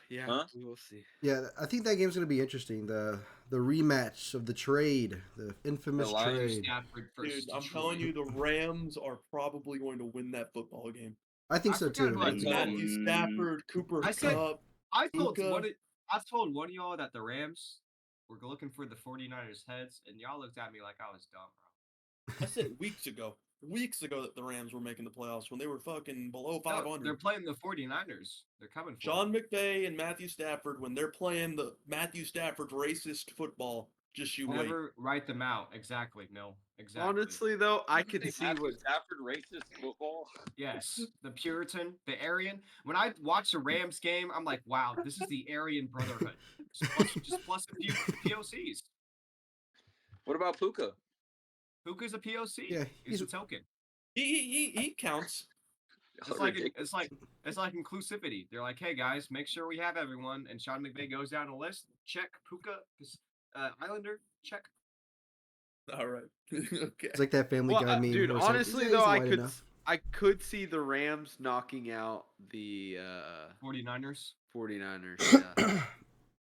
yeah, Huh? we will see. Yeah, I think that game's gonna be interesting. The rematch of the trade, the infamous Lions trade. Stafford versus Dude, I'm Detroit. telling you, the Rams are probably going to win that football game. I think I so forgot too. who I It's told. Matthew Stafford, Cooper I said- Kupp. I told Luka. one of y'all that the Rams were looking for the 49ers heads, and y'all looked at me like I was dumb, bro. I said weeks ago that the Rams were making the playoffs when they were fucking below No, 500. they're playing the 49ers. They're coming for Sean them. McVay and Matthew Stafford, when they're playing the Matthew Stafford racist football, just you wait. Never write them out. Exactly. No. Exactly. Honestly, though, I Did you could say see Matthew what. Stafford racist football. Yes. The Puritan, the Aryan. When I watch the Rams game, I'm like, wow, this is the Aryan Brotherhood. Just plus a few POCs. What about Puka? Puka's a POC. Yeah, he's a he's- token. He counts. It's like inclusivity. They're like, hey guys, make sure we have everyone. And Sean McVay goes down a list. Check Puka, Islander. Check. All right. Okay. It's like that Family Guy meme. Dude, where it's like, honestly "Yeah, though, he's I white could enough." I could see the Rams knocking out the 49ers. 49ers. Yeah,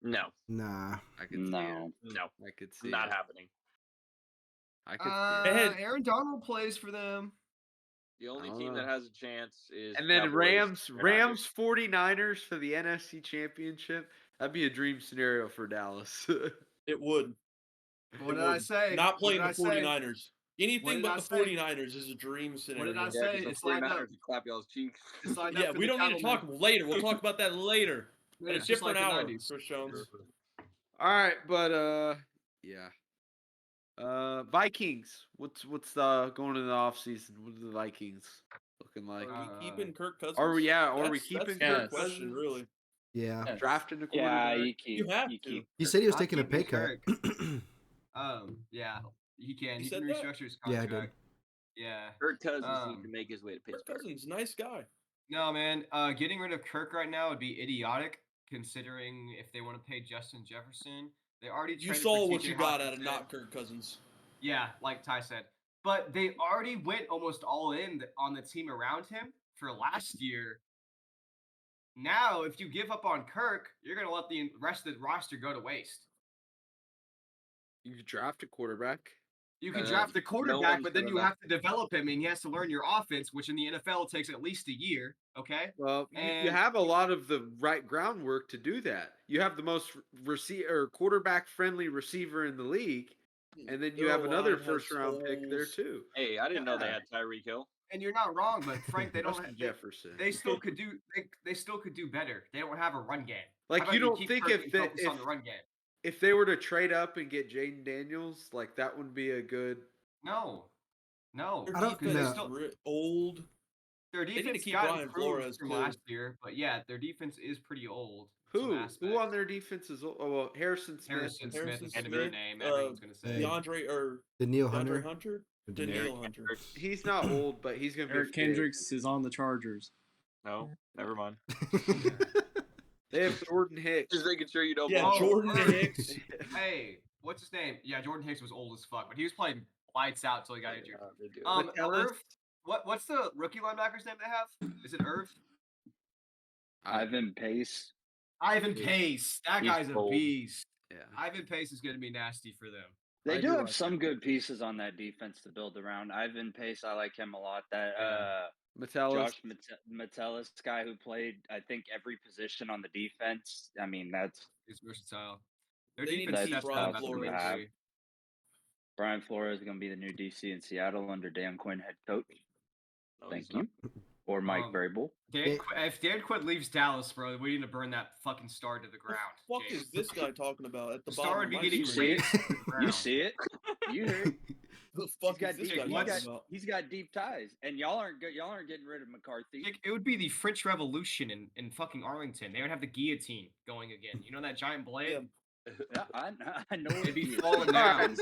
No, Nah. I could see No. no, it. I could see not it. happening. I could see it. Ed. Aaron Donald plays for them. The only I don't team know. that has a chance is And then Cowboys, Rams, 49ers. 49ers for the NFC Championship. That'd be a dream scenario for Dallas. It would. What It did I would. say? Not What playing did the I say? 49ers. Anything did but I the say? 49ers is a dream scenario. did I Yeah, say? 'cause the It's lined 49ers up. would clap y'all's cheeks. It's lined up Yeah, for we the don't need to talk cattlemen. later. We'll talk about that later. Yeah, At a it's just like different the hour, 90s. Chris Jones. All right, but yeah. Vikings. What's going into the offseason? What are the Vikings looking like? Are we keeping Kirk Cousins? Are we That's keeping the Kirk question, Cousins? really. Yeah. Yes. Drafting a Yeah, quarterback? you keep. You have you to. keep. He said he was I'm taking a keeping pay cut. Yeah, he can. He He said can that? restructure his Yeah, I did. contract. Yeah. Kirk Cousins needs Um, to make his way to Kirk Pittsburgh. Cousins, nice guy. No, man. Getting rid of Kirk right now would be idiotic, considering if they want to pay Justin Jefferson, they already You traded saw for what TJ you got out of Hawkinson. not Kirk Cousins. Yeah, like Ty said. But they already went almost all in on the team around him for last year. Now, if you give up on Kirk, you're going to let the rest of the roster go to waste. You could draft a quarterback. You can Uh, draft the no quarterback, one's but then gonna you let- have to develop him, and he has to learn your offense, which in the NFL takes at least a year. Okay. Well, you And- have a lot of the right groundwork to do that. You have the most quarterback friendly receiver in the league, and then you Their have another line has first round pick there holes. too. Hey, I didn't know they Yeah. had Tyreek Hill. And you're not wrong, but Frank, they don't. Justin Have, Jefferson. they still could do. They still could do better. They don't have a run game. Like, How about you don't keep think Kirk if and they- focus on if- the run game? if they were to trade up and get Jaden Daniels, like that would be a good. No, Their I don't defense know. is old. their need to defense keep got Brian improved Flores, from too. last year, but yeah, their defense is pretty old. in some Who aspects. on their defense is? Oh, well, Harrison Smith. Harrison Smith Harrison is going to be the Smith, name everyone's going to say. DeAndre or Daniil DeAndre Hunter. Hunter. Daniil. Daniil Eric Hunter. Kendricks. He's not old, but he's gonna be. Eric Kendricks is on the Chargers. No, never mind. They have Jordan Hicks. Just making sure you don't. Yeah, Oh, Jordan Irv. Hicks. Hey, what's his name? Yeah, Jordan Hicks was old as fuck, but he was playing lights out until he got injured. They do. Metellus. Irv, what's the rookie linebacker's name they have? Is it Irv? Ivan Pace. Ivan Pace. That He's guy's a cold. beast. Yeah. Ivan Pace is going to be nasty for them. They I do do have like some that. good pieces on that defense to build around. Ivan Pace, I like him a lot. That Metellus. Josh Metellus guy who played, I think, every position on the defense. I mean, that's He's versatile. Their They need defense to keep steps Brian up Flores. absolutely. Brian Flores is going to be the new DC in Seattle under Dan Quinn head coach. No, Thank he's not. you. Or Mike Vrabel. If Dan Quinn leaves Dallas, bro, we need to burn that fucking star to the ground. What the fuck James. is this guy talking about at the The bottom star of would be my getting screen? see it? razed to the You ground. see it? You hear it? The fuck is this guy deep- talking he's about? He's got deep ties, and y'all aren't good. Y'all aren't getting rid of McCarthy. It would be the French Revolution in fucking Arlington. They would have the guillotine going again. You know that giant blade? Yeah, I know. It'd be it is. falling down.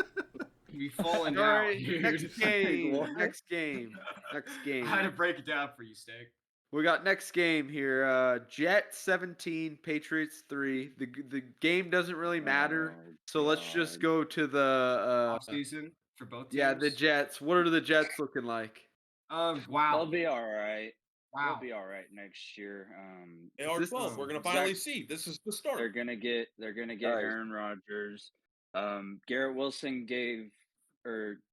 It'd be falling down. Sorry, dude. next game. What? Next game. Next game. I had to break it down for you, Steak. We got next game here. Jets 17, Patriots 3. The game doesn't really matter, Oh, so let's just God. go to the Off season for both teams. yeah, the Jets. What are the Jets looking like? Wow. They'll be all right. Wow. They'll be all right next year. They are This 12. is- We're gonna finally see. This is the start. They're gonna get Nice. Aaron Rodgers. Garrett Wilson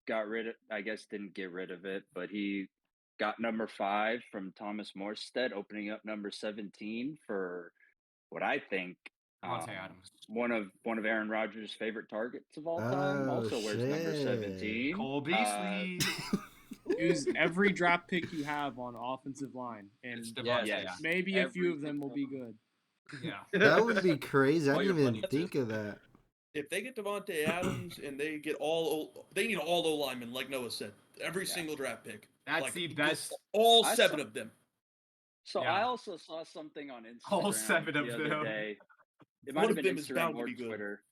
got rid of, I guess didn't get rid of it, but he got number 5 from Thomas Morstead, opening up number 17 for what I think Devontae Adams. one of Aaron Rodgers' favorite targets of all time. Oh, Also wears number shit. 17. Cole Beasley. Use every draft pick you have on offensive line, and It's Devontae Yes. Adams. maybe a few Every of them will be good. Yeah. That would be crazy. I All didn't your even money. think of that. If they get Devontae Adams and they get they need all O linemen, like Noah said. Every single draft pick. That's Like, the best. All I 7 saw- of them. So Yeah. I also saw something on Instagram All 7 of the other them. day. It One might of have been them is Instagram bound to or be good. Twitter.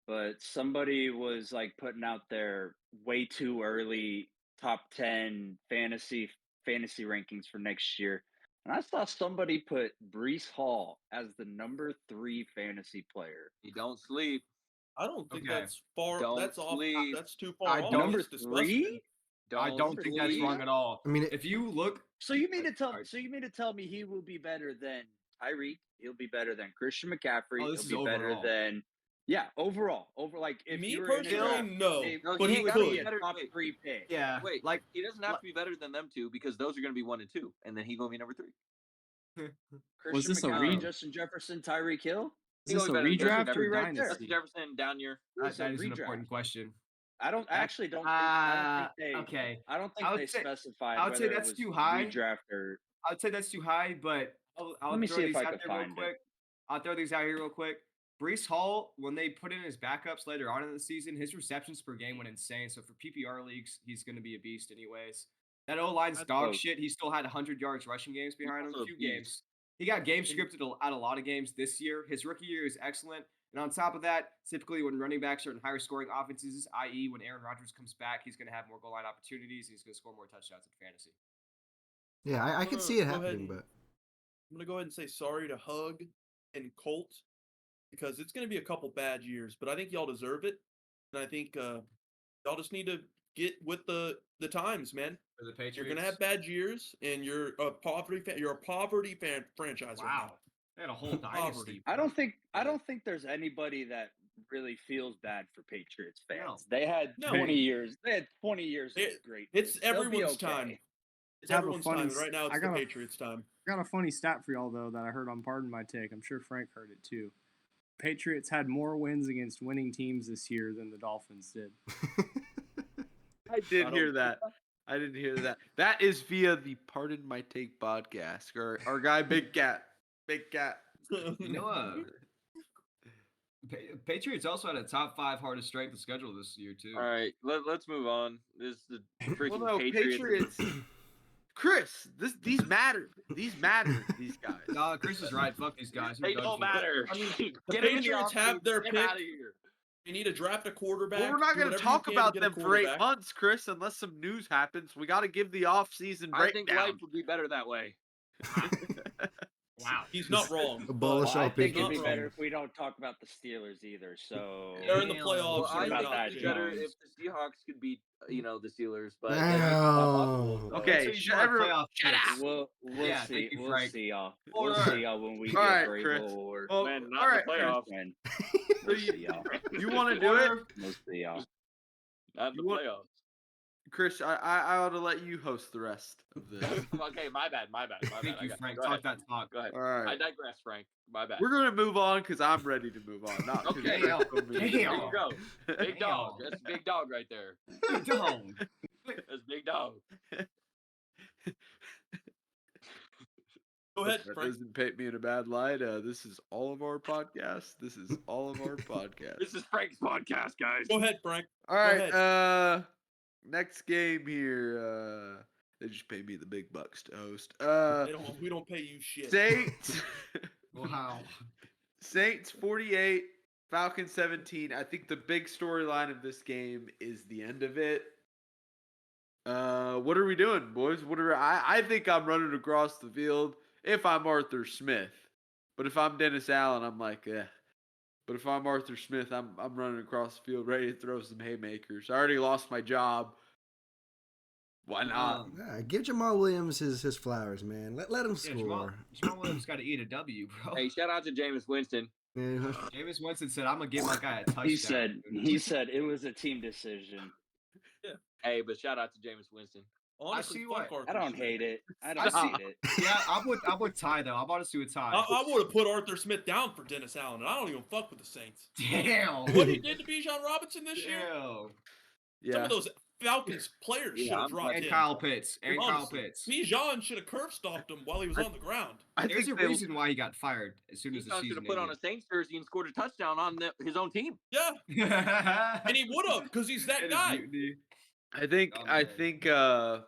But somebody was like putting out their way too early top 10 fantasy rankings for next year. And I saw somebody put Brees Hall as the number 3 fantasy player. You don't sleep. I don't think Okay. that's far. Don't That's off. sleep. That's too far I off. don't- Number It's disgusting. 3? I don't think that's sleep. wrong at all. I mean, If you look, So you mean to tell Alright. me he will be better than Tyreek? He'll be better than Christian McCaffrey. Oh, this He'll is be better overall. than overall. Like if Me you were in a personally, draft, no. No, But he he ain't he'll gotta be be a better. top Wait, 3 pick. yeah, Wait, like he doesn't have to be better than them two because those are going to be 1 and 2, and then he gonna be number 3. Christian this a McCaffrey, read? Justin Jefferson, Tyreek Hill. Is this a He gonna be better than redraft or three right there. Justin dynasty? Jefferson down your. that is an redraft. important question. I actually don't think. Okay. I don't think I would they say- specified. I would say whether it that's was too high. Redraft or I would say that's too high, but I'll Let me throw see if these I out can there real find it. quick. I'll throw these out here real quick. Brees Hall, when they put in his backups later on in the season, his receptions per game went insane. So for PPR leagues, he's going to be a beast anyways. That O-line's That's dog dope. shit. He still had 100 yards rushing games behind him, also a 2 beast. games. He got game scripted at a lot of games this year. His rookie year is excellent. And on top of that, typically when running backs are in higher scoring offenses, i.e. when Aaron Rodgers comes back, he's going to have more goal line opportunities. He's going to score more touchdowns in fantasy. Yeah, I could see it Go ahead happening, and- but I'm gonna go ahead and say sorry to Hug and Colt because it's gonna be a couple bad years, but I think y'all deserve it, and I think y'all just need to get with the times, man. For the Patriots. You're gonna have bad years, and you're a poverty franchise right now. Wow. They had a whole dynasty. I don't think there's anybody that really feels bad for Patriots fans. No. They had No. 20 years. They had 20 years of It- great. It's They'll be everyone's okay. time. It's I have a everyone's funny time. s- Right now, it's I the got a- Patriots' time. I got a funny stat for y'all though that I heard on Pardon My Take. I'm sure Frank heard it too. Patriots had more wins against winning teams this year than the Dolphins did. I did don't hear think that. I didn't hear that. That is via the Pardon My Take podcast. Our guy Big Cat. Big Cat. You know, Patriots also had a top 5 hardest strength of schedule this year too. All right, let's move on. This is the freaking Well, no, Patriots. Chris, these matter. These matter. These guys. No, Chris is right. Fuck these guys. They don't matter. I mean, the Get him in the Patriots have offseason. their Get him pick. out of here. You need to draft a quarterback. Well, we're not do going to whatever talk you can about get a them for 8 quarterback. months, Chris, unless some news happens. We got to give the off-season I think breakdown. life would be better that way. Wow. He's not wrong. Abolish but all I think pick it'd be not better wrong. if we don't talk about the Steelers either. So They're in the Damn. playoffs. Well, so I we're about think not it'd be that, better Jones. if the Seahawks could beat, the Steelers, but that's not possible. No. So. Okay, So you shut want everyone. playoff Shut picks. up. we'll Yeah, see. thank you, We'll Frank. see y'all. Or- We'll see y'all when we All get right, Vrabel Chris. or Well, Man, not all in right, the Chris. playoffs. when. So We'll see y'all. you want to do it, We'll see y'all. Not in the You want- playoffs. Chris? I ought to let you host the rest of this. Okay, my bad. Thank I you, got Frank. Go Talk ahead. that talk. Go ahead. All I right, digress, Frank. My bad. we're gonna move on because I'm ready to move on. Not 'cause Okay. Chris told me to There move you on. go. Big dog. Damn. That's big dog right there. Don't. That's big dog. Go ahead, That Frank. doesn't paint me in a bad light. This is all of our podcasts. This is all of our podcasts. This is Frank's podcast, guys. Go ahead, Frank. All Go right. ahead. Next game here. They just pay me the big bucks to host. We don't pay you shit. Saints. Wow. Saints 48, Falcons 17. I think the big storyline of this game is the end of it. What are we doing, boys? I think I'm running across the field if I'm Arthur Smith. But if I'm Dennis Allen, I'm like, eh. But if I'm Arthur Smith, I'm running across the field ready to throw some haymakers. I already lost my job. Why not? Yeah, give Jamal Williams his flowers, man. Let him Yeah, score. Jamal Williams got to eat a W, bro. Hey, shout out to Jameis Winston. Yeah. Jameis Winston said, "I'm gonna give my guy a touchdown." He said it was a team decision. Hey, but shout out to Jameis Winston. Honestly, see fuck what- Arthur I don't Smith. hate it. I I don't see- hate it. Yeah, I'm with Ty though. I'm honestly with Ty. I would have put Arthur Smith down for Dennis Allen, and I don't even fuck with the Saints. Damn. What he did to Bijan Robinson this year, Damn. some Yeah. of those Falcons players Yeah, should have I'm- dropped And him. Kyle Pitts. Honestly, Bijan should have curve stopped him while he was on the ground. I There's think a reason why he got fired as soon as the Bijan should season have put on a Saints jersey and scored a touchdown on his own team. Yeah, ended. and he would have because he's that It is guy. mutiny. I think Oh, I man. think I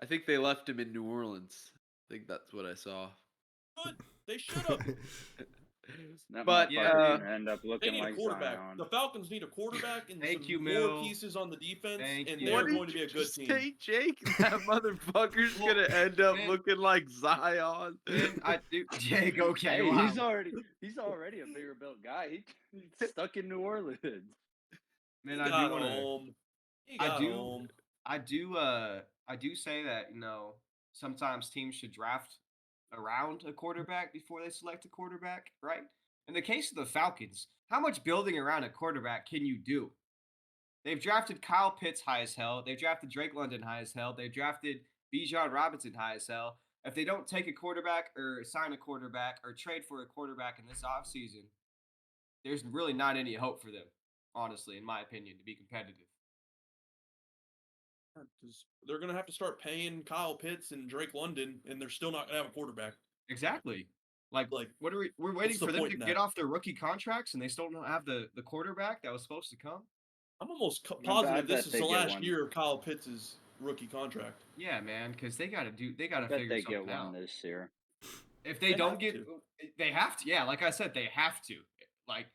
think they left him in New Orleans. I think that's what I saw. Good, they should have. That But, motherfucker's gonna end up They looking need a like quarterback. Zion. The Falcons need a quarterback and Thank some you, more Mill. pieces on the defense, Thank and you. they're What going did to be you a good just team. say, Jake? That motherfucker's Well, gonna end up man. looking like Zion. And I do. Jake, okay. Hey, wow. he's already a bigger built guy. He's stuck in New Orleans. Man, He I got do want to. home. He I got do- home. I do say that sometimes teams should draft around a quarterback before they select a quarterback, right? In the case of the Falcons, how much building around a quarterback can you do? They've drafted Kyle Pitts high as hell. They've drafted Drake London high as hell. They've drafted Bijan Robinson high as hell. If they don't take a quarterback or sign a quarterback or trade for a quarterback in this offseason, there's really not any hope for them, honestly, in my opinion, to be competitive. 'Cause they're going to have to start paying Kyle Pitts and Drake London, and they're still not going to have a quarterback. Exactly. Like, Like, what are we're waiting what's the for them point to in get that? off their rookie contracts and they still don't have the quarterback that was supposed to come? I'm almost I positive bet this is they the get last one. year of Kyle Pitts' rookie contract. Yeah, man, because they gotta I bet figure they get something one out. this year. If they They don't have get, to. they have to. Yeah, like I said, they have to. Like,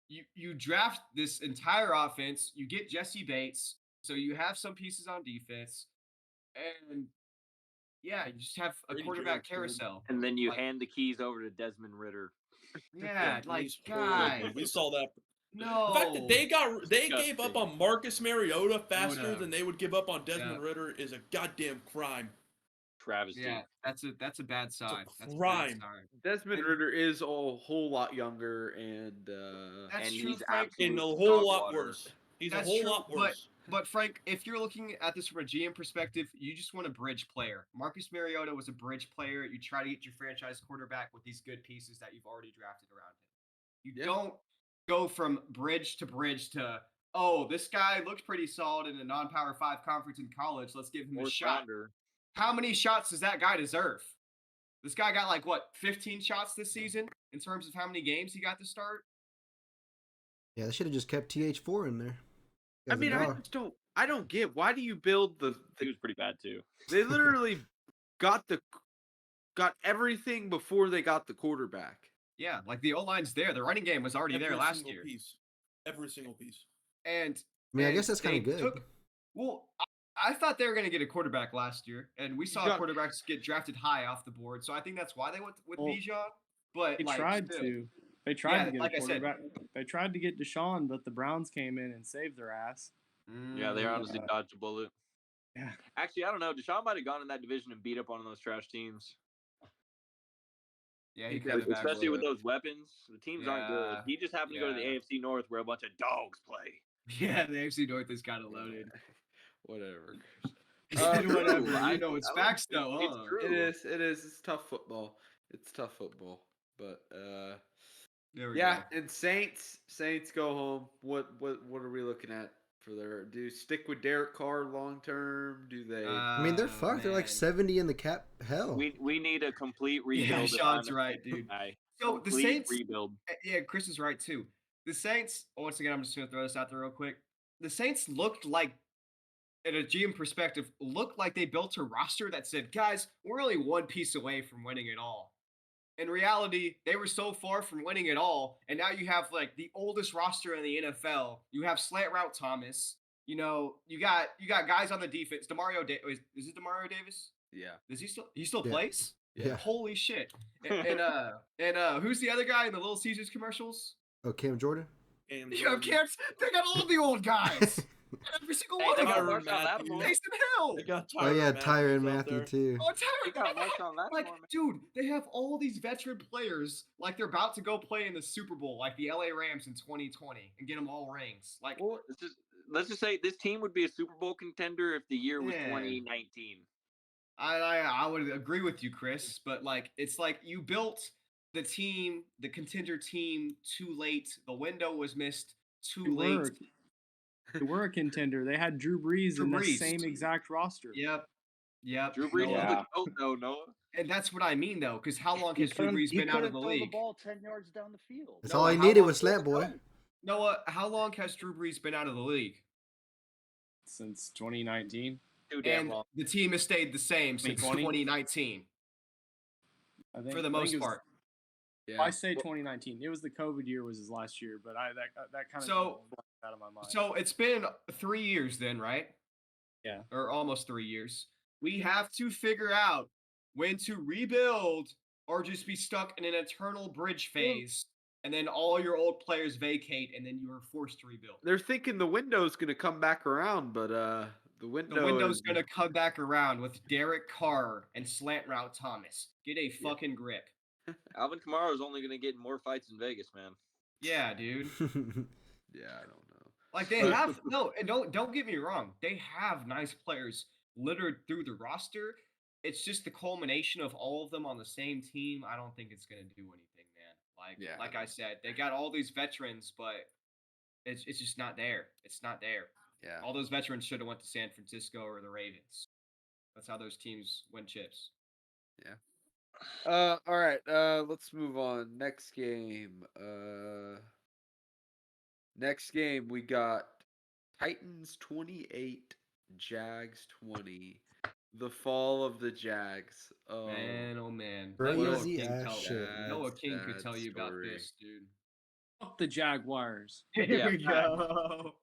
you draft this entire offense, you get Jesse Bates, so you have some pieces on defense, and yeah, you just have a Brady quarterback Jones, dude. carousel. And then you Like- hand the keys over to Desmond Ritter. Yeah, And like he's horrible. guys, We saw that. no. The fact that they gave up Disgusting. on Marcus Mariota faster Mariota. than they would give up on Desmond Yeah. Ritter is a goddamn crime. Travesty. Yeah, that's a bad sign. That's a crime. bad sign. Desmond And- Ritter is a whole lot younger, and That's And true, he's Frank. And a absolute whole dog lot water. worse. He's That's a whole true, lot worse. But Frank, if you're looking at this from a GM perspective, you just want a bridge player. Marcus Mariota was a bridge player. You try to get your franchise quarterback with these good pieces that you've already drafted around him. You Yeah. don't go from bridge to, oh, this guy looks pretty solid in a non-power 5 conference in college. Let's give him a Fourth shot. rounder. How many shots does that guy deserve? This guy got 15 shots this season in terms of how many games he got to start? Yeah, they should have just kept TH4 in there. I As a mean, I dog. just don't. I don't get why do you build He was pretty bad too. They literally got everything before they got the quarterback. Yeah, like the O-line's there. The running game was already there last single year. piece. Every single piece. And I mean, I and guess that's kind they of good. took- well, I thought they were going to get a quarterback last year, and we saw got- quarterbacks get drafted high off the board. So I think that's why they went with Well, Bijan. But They like, tried still, to. They tried Yeah, to get like I a said- quarterback. They tried to get Deshaun, but the Browns came in and saved their ass. Yeah, they honestly dodged a bullet. Yeah. Actually, I don't know. Deshaun might have gone in that division and beat up one of those trash teams. Yeah, he could have Especially with those weapons. The teams aren't good. Yeah, He just happened to go to the yeah. AFC North where a bunch of dogs play. Yeah, the AFC North is kind of loaded. Whatever. Whatever. I You know, it's don't- facts though, it's huh? true. It is. It is. It's tough football. It's tough football. But There we yeah, go. and Saints go home. What are we looking at for their? Do you stick with Derek Carr long term? Do they? I mean, they're fucked. They're like 70 in the cap hell. We need a complete Yeah, rebuild. Sean's right, dude. So the Complete Saints, rebuild. yeah, Chris is right too. The Saints, once again, I'm just gonna throw this out there real quick. The Saints looked like, in a GM perspective, looked like they built a roster that said, guys, we're only one piece away from winning it all. In reality, they were so far from winning it all, and now you have like the oldest roster in the NFL. You have slant route Thomas. You know, you got guys on the defense. Is it Demario Davis? Yeah. Does he still Yeah. plays? Yeah. Holy shit! And who's the other guy in the Little Caesars commercials? Oh, Cam Jordan? You have camps. They got all the old guys. Every single Hey, one they of got them. Tyrann Marshawn Matthew. Lattimore. Mason Hill. They got Oh, yeah, Tyrann Matthews out Matthew, there. too. Oh, They got Marshawn Lattimore. like, man. dude, they have all these veteran players like they're about to go play in the Super Bowl, like the LA Rams in 2020, and get them all rings. Like, Well, let's just say this team would be a Super Bowl contender if the year was Yeah. 2019. I would agree with you, Chris, but like it's like you built the team, the contender team, too late. The window was missed too late. They were a contender. They had Drew Brees Drew in the Brees. same exact roster. Yep. Drew Brees Noah. is Yeah. the GOAT, though, Noah. And that's what I mean, though, because how long He has Drew couldn't- Brees he been out of couldn't the throw league? the ball 10 yards down the field. That's Noah, all he how needed long- was Slant Boy. Noah, how long has Drew Brees been out of the league? Since 2019. Too damn And long. the team has stayed the same since 2020? 2019 I think for the I think most it was- part. Yeah. I say 2019. It was the COVID year was his last year, but that kind of So- out of my mind. So it's been 3 years then, right? Yeah. Or almost 3 years. We have to figure out when to rebuild or just be stuck in an eternal bridge phase, and then all your old players vacate, and then you are forced to rebuild. They're thinking the window's gonna come back around, but the window. The window's is- gonna come back around with Derek Carr and slant route Thomas. Get a fucking grip. Alvin Kamara is only going to get in more fights in Vegas, man. Yeah, dude. Yeah, I don't know. Like they have no, and don't get me wrong. They have nice players littered through the roster. It's just the culmination of all of them on the same team. I don't think it's gonna do anything, man. Like Yeah, like I I said, they got all these veterans, but it's just not there. It's not there. Yeah. All those veterans should have went to San Francisco or the Ravens. That's how those teams win chips. All right. Let's move on. Next game. Next game we got Titans 28, Jags 20. The fall of the Jags. Oh, Man, oh man. Crazy King ass tell- shit. Noah King could Sad tell you about story. this, dude. Fuck the Jaguars. Here Yeah. we go.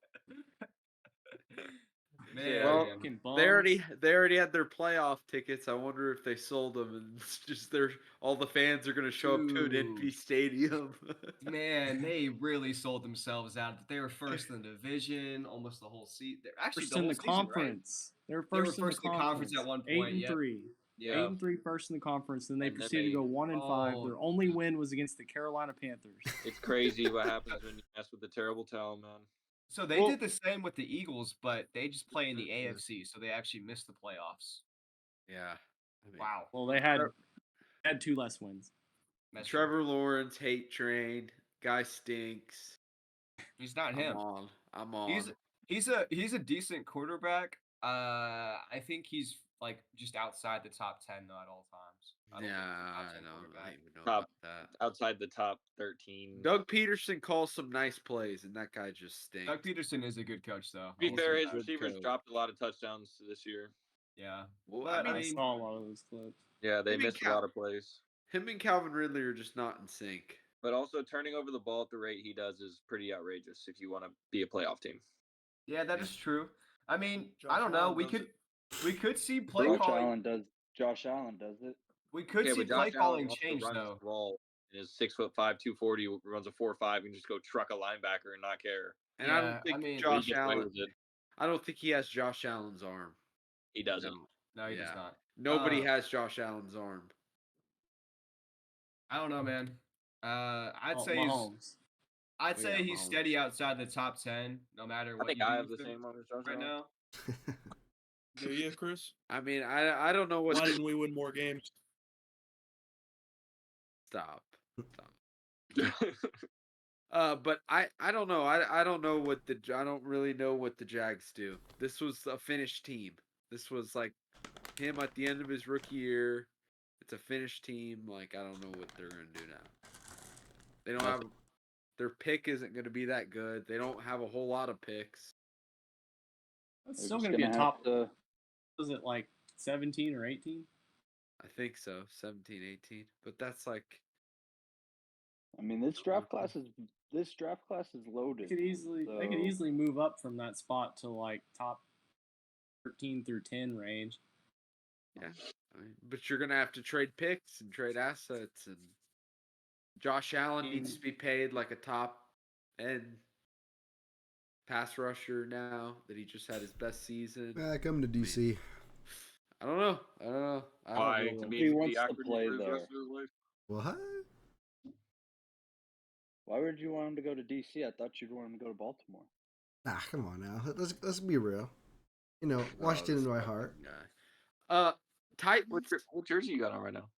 Man, Well, man. Fucking They already bums. had their playoff tickets. I wonder if they sold them, and it's just all the fans are gonna show up to an empty Dude. stadium. Man, they really sold themselves out. They were first in the division almost the whole season. They're actually First the in whole the season, right? conference. They were They were first, first in the conference at one 8 point, and yep. 3. Yeah. 8 and 3 first in the conference. Then they And then proceeded to they- go 1 and 5. Oh. Their only win was against the Carolina Panthers. It's crazy what happens when you mess with the terrible talent, man. So they Well- did the same with the Eagles, but they just play in the Mhm. AFC, so they actually missed the playoffs. Yeah. I mean, Wow. Well, they had 2 less wins. That's true. Trevor Lawrence hate train. Guy stinks. He's not him. I'm on. He's a decent quarterback. I think he's like just outside the top 10 though at all times. I don't Yeah, think he's a top I 10 don't quarterback. even know Top about that. outside the top 13. Doug Peterson calls some nice plays, and that guy just stinks. Doug Peterson is a good coach though. To be I'll fair, say his that. receivers coach. dropped a lot of touchdowns this year. Yeah. Well, But I I mean, saw a lot of those clips. Yeah, they Maybe missed a lot of plays. him and Calvin Ridley are just not in sync. But also, turning over the ball at the rate he does is pretty outrageous if you want to be a playoff team. yeah, that is true. I mean, Josh I don't know. Allen We does could it. we could see play Josh calling. Allen does it. We could Yeah, see but play Josh Allen calling also change runs though. the ball. And is 6'5", 240, runs a 4.5, and just go truck a linebacker and not care. And I don't Yeah, think I mean, Josh he gets away Allen. with it. I don't think he has Josh Allen's arm. He doesn't. No, he yeah. does not. Nobody has Josh Allen's arm. I don't know, man. I'd Oh, say Mahomes. I'd say Yeah, he's Mahomes. steady outside the top 10, no matter I what think you I do have the with him same one as Josh right Allen. now. Do you, Chris? I mean, I don't know what. Why didn't we win more games? Stop. But I don't know. I don't know what I don't really know what the Jags do. This was a finished team. This was like him at the end of his rookie year. It's a finished team. Like I don't know what they're gonna do now. They don't have their pick isn't gonna be that good. They don't have a whole lot of picks. That's They're still just going to be a gonna top. have to- Was it like 17 or 18? I think so, 17, 18. But that's like I mean, this draft class is loaded. They could so- easily move up from that spot to like top 13 through 10 range. yeah. I mean, but you're gonna have to trade picks and trade assets, and Josh Allen needs to be paid like a top end pass rusher now that he just had his best season. Come to DC. I don't know. Why? know. To be He wants to mediocrity play for his there. rest of his life? What? Why would you want him to go to DC? I thought you'd want him to go to Baltimore. Ah, come on now. Let's be real. You know, Washington this in my fucking heart. guy. Titans. What jersey you got on right now?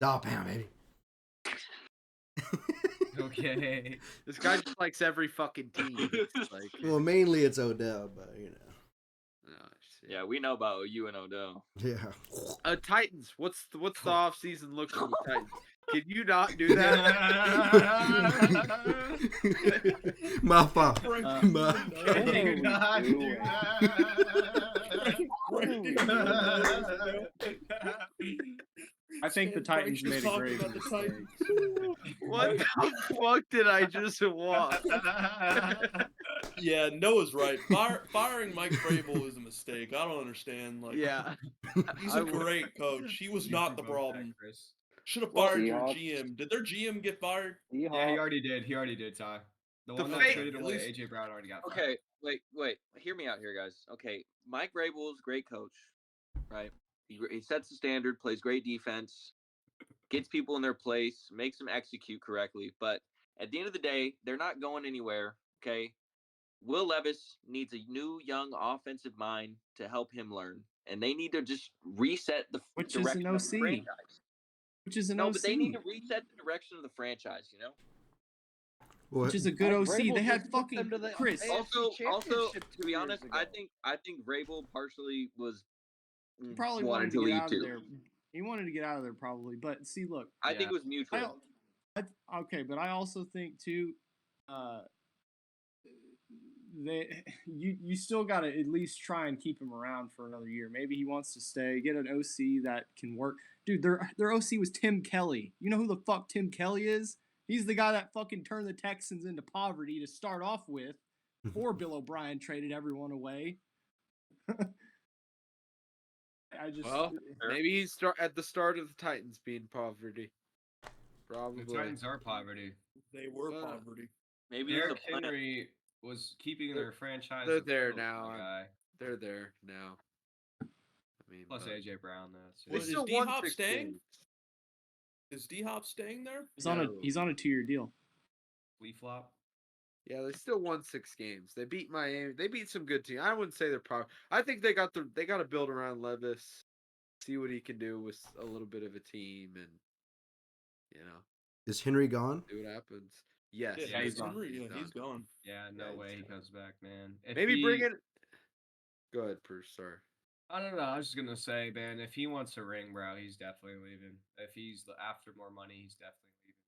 Oh, bam, baby. Okay. This guy just likes every fucking team. It's like, Well, mainly it's Odell, but you know. oh, shit. Yeah, we know about you and Odell. Yeah. Titans. What's the off season look for the Titans? Can you not do that? My fault. Frank, My Can you not do I think the Titans Frank's made just a talking great about the mistake. Titans. What the fuck did I just watch? Yeah, Noah's right. Firing Mike Vrabel is a mistake. I don't understand. Like, Yeah. he's a great coach. He was not the problem. Chris. Should have Well, fired your Seahawks- GM. Did their GM get fired? Yeah, he already did. He already did, Ty. The The one that fake- traded at away least- AJ Brown already got fired. Okay, wait. Hear me out here, guys. Okay, Mike Vrabel is a great coach, right? He sets the standard, plays great defense, gets people in their place, makes them execute correctly. But at the end of the day, they're not going anywhere. Okay, Will Levis needs a new, young offensive mind to help him learn, and they need to just reset the Which is an direction of the OC. franchise. Which is an No, OC. but they need to reset the direction of the franchise. You know. What? Which is a good Mike OC. Vrabel They had just took fucking them to the Chris. AFC Also, Championship to 2 be years honest, ago. I think Vrabel partially was Probably wanted wanted to get leave out too. of there. He wanted to get out of there probably. But see, look, I think it was mutual. okay, but I also think too, you still got to at least try and keep him around for another year. Maybe he wants to stay, get an OC that can work. Dude, their OC was Tim Kelly. You know who the fuck Tim Kelly is? He's the guy that fucking turned the Texans into poverty to start off with. Before Bill O'Brien traded everyone away. Maybe he's at the start of the Titans being poverty. Probably. The Titans are poverty. They were poverty. Maybe it's Derrick a plan. Henry was keeping their franchise. They're there afloat, now. my guy. They're there now. I mean, Plus but AJ Brown, though. they Is still D-Hop won 6 staying? games. Is D-Hop staying there? He's on a 2-year deal. Flea flop. Yeah, they still won 6 games. They beat Miami. They beat some good teams. I wouldn't say they're power. I think they got to build around Levis, see what he can do with a little bit of a team, and Is Henry gone? see what happens. Yes, Yeah, he's gone. Henry, he's gone. Yeah, no Yeah, way he's he comes back, man. If Maybe he- bring it. Go ahead, Bruce. Sorry. I don't know. I was just gonna say, man, if he wants a ring, bro, he's definitely leaving. If he's after more money, he's definitely leaving.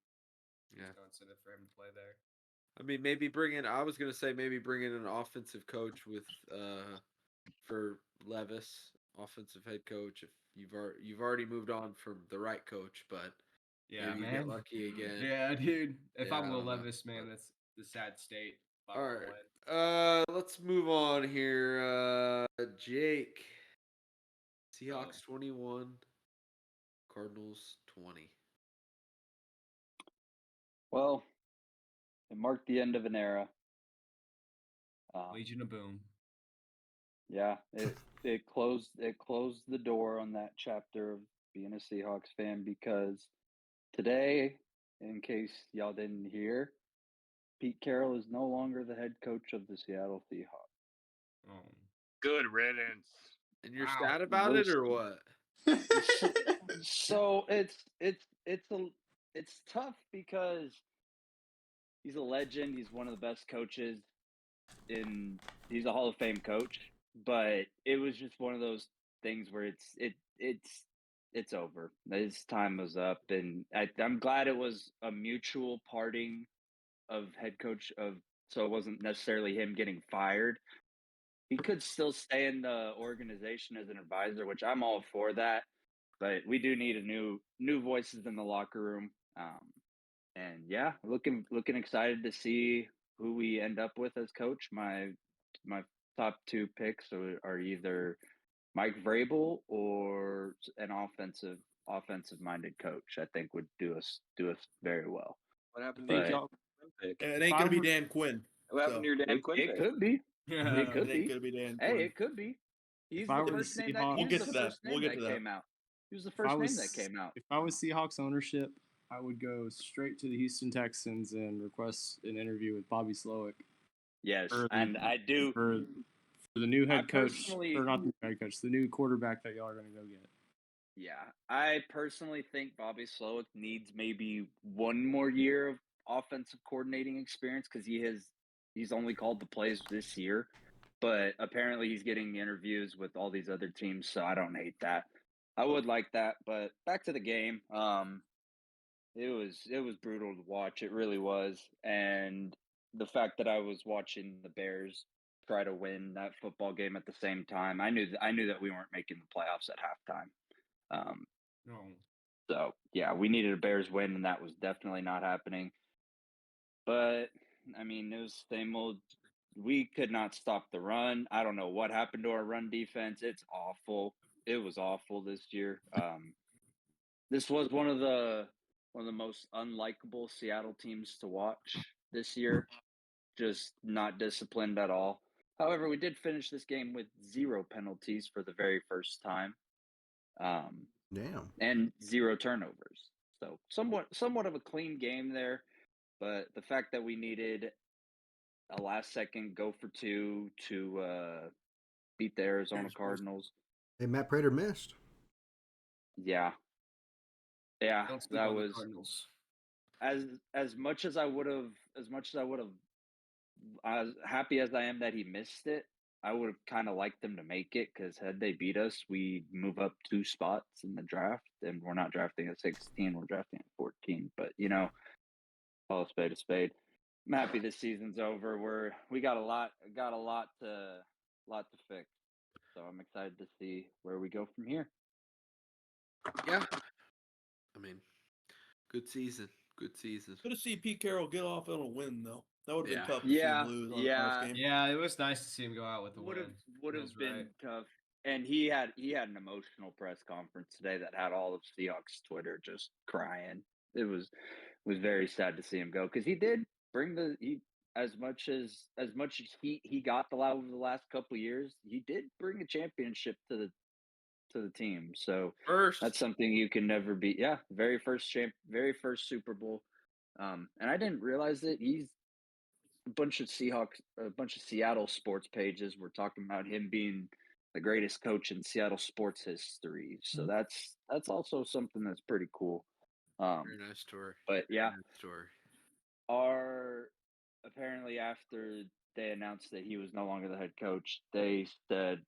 Yeah. There's no incentive for him to play there. I mean, maybe I was gonna say maybe bring in an offensive coach with for Levis, offensive head coach. If you've already moved on from the right coach, but Yeah, maybe you man. get lucky again. Yeah, dude. If Yeah, I'm I Will don't know, Levis, man, but- that's the sad state. If I All wanna right. win. Let's move on here. Jake. Seahawks 21, Cardinals 20. Well, it marked the end of an era. Legion of Boom. Yeah, it closed the door on that chapter of being a Seahawks fan because today, in case y'all didn't hear, Pete Carroll is no longer the head coach of the Seattle Seahawks. Oh. Good riddance. And you're Wow. sad about it or what? So it's tough because he's a legend. He's one of the best coaches he's a Hall of Fame coach, but it was just one of those things where it's over. His time was up, and I'm glad it was a mutual parting of head coach of, so it wasn't necessarily him getting fired. He could still stay in the organization as an advisor, which I'm all for that. But we do need a new voices in the locker room. And yeah, looking excited to see who we end up with as coach. My top two picks are either Mike Vrabel or an offensive minded coach. I think would do us very well. What happened But to your Dan Quinn pick? It ain't gonna be Dan Quinn. What happened to your Dan Quinn it pick? could be. Yeah. It could It ain't be. gonna be Dan Hey, Quinn. it could be. He's If I the were the first name that Seahawks- We'll get to that. first We'll name get that to that. came out. He was the If first I name was that came out. if I was Seahawks ownership, I would go straight to the Houston Texans and request an interview with Bobby Slowick. Yes, for the- and I do. for the new head coach, personally- or not the new head coach, the new quarterback that y'all are going to go get. Yeah, I personally think Bobby Slowick needs maybe one more year of offensive coordinating experience because he's only called the plays this year, but apparently he's getting interviews with all these other teams, so I don't hate that. I would like that, but back to the game. It was brutal to watch. It really was, and the fact that I was watching the Bears try to win that football game at the same time, I knew that we weren't making the playoffs at halftime. No. So yeah, we needed a Bears win, and that was definitely not happening. But I mean, it was same old. We could not stop the run. I don't know what happened to our run defense. It's awful. It was awful this year. This was one of the most unlikable Seattle teams to watch this year. Just not disciplined at all. However, we did finish this game with 0 penalties for the very first time. Damn. And 0 turnovers. So somewhat of a clean game there, but the fact that we needed a last second go for 2 to beat the Arizona Cardinals. Hey, Matt Prater missed. Yeah, Don't sleep that on the was Cardinals. as much as I would have as happy as I am that he missed it. I would have kind of liked them to make it because had they beat us, we move up 2 spots in the draft, and we're not drafting at 16, we're drafting at 14. But call a spade a spade. I'm happy this season's over. We got a lot to fix. So I'm excited to see where we go from here. Yeah. I mean, good season. Good season. Good to see Pete Carroll get off on a win though. That would have Yeah. been tough to see him lose on the last game. Yeah, it was nice to see him go out with the Would win. have That's been right. tough. And he had an emotional press conference today that had all of Seahawks Twitter just crying. It was very sad to see him go because he did bring as much heat he got over the last couple of years. He did bring a championship to the team. So First. that's something you can never beat. Yeah, very first Super Bowl. And I didn't realize that he's a bunch of Seattle sports pages were talking about him being the greatest coach in Seattle sports history. So that's also something that's pretty cool. Very nice story. But yeah, Very nice story. Apparently after they announced that he was no longer the head coach, they said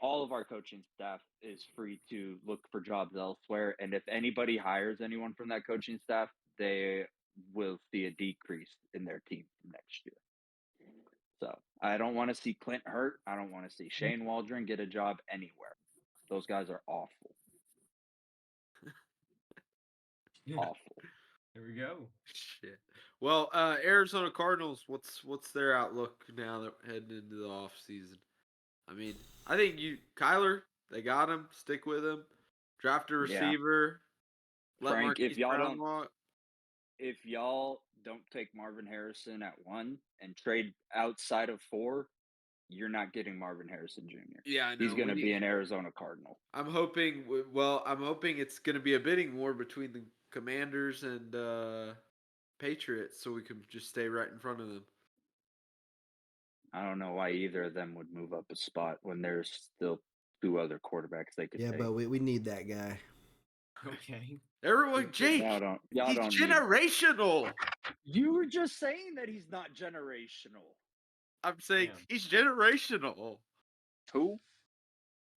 all of our coaching staff is free to look for jobs elsewhere. And if anybody hires anyone from that coaching staff, they will see a decrease in their team next year. So I don't want to see Clint hurt. I don't want to see Shane Waldron get a job anywhere. Those guys are awful. Awful. There we go. Shit. Well, Arizona Cardinals, what's their outlook now that we're heading into the off season? I mean, I think Kyler, they got him. Stick with him. Draft a receiver. Let Frank, Marquise if y'all Brown don't walk. if y'all don't take Marvin Harrison at 1 and trade outside of 4, you're not getting Marvin Harrison Jr. Yeah, I know. He's going to be an Arizona Cardinal. I'm hoping. Well, I'm hoping it's going to be a bidding war between the Commanders and Patriots, so we can just stay right in front of them. I don't know why either of them would move up a spot when there's still 2 other quarterbacks they could Yeah, take. but we need that guy. Okay. Everyone, Jake, Y'all he's don't generational. You were just saying that he's not generational. I'm saying Damn. he's generational. Who?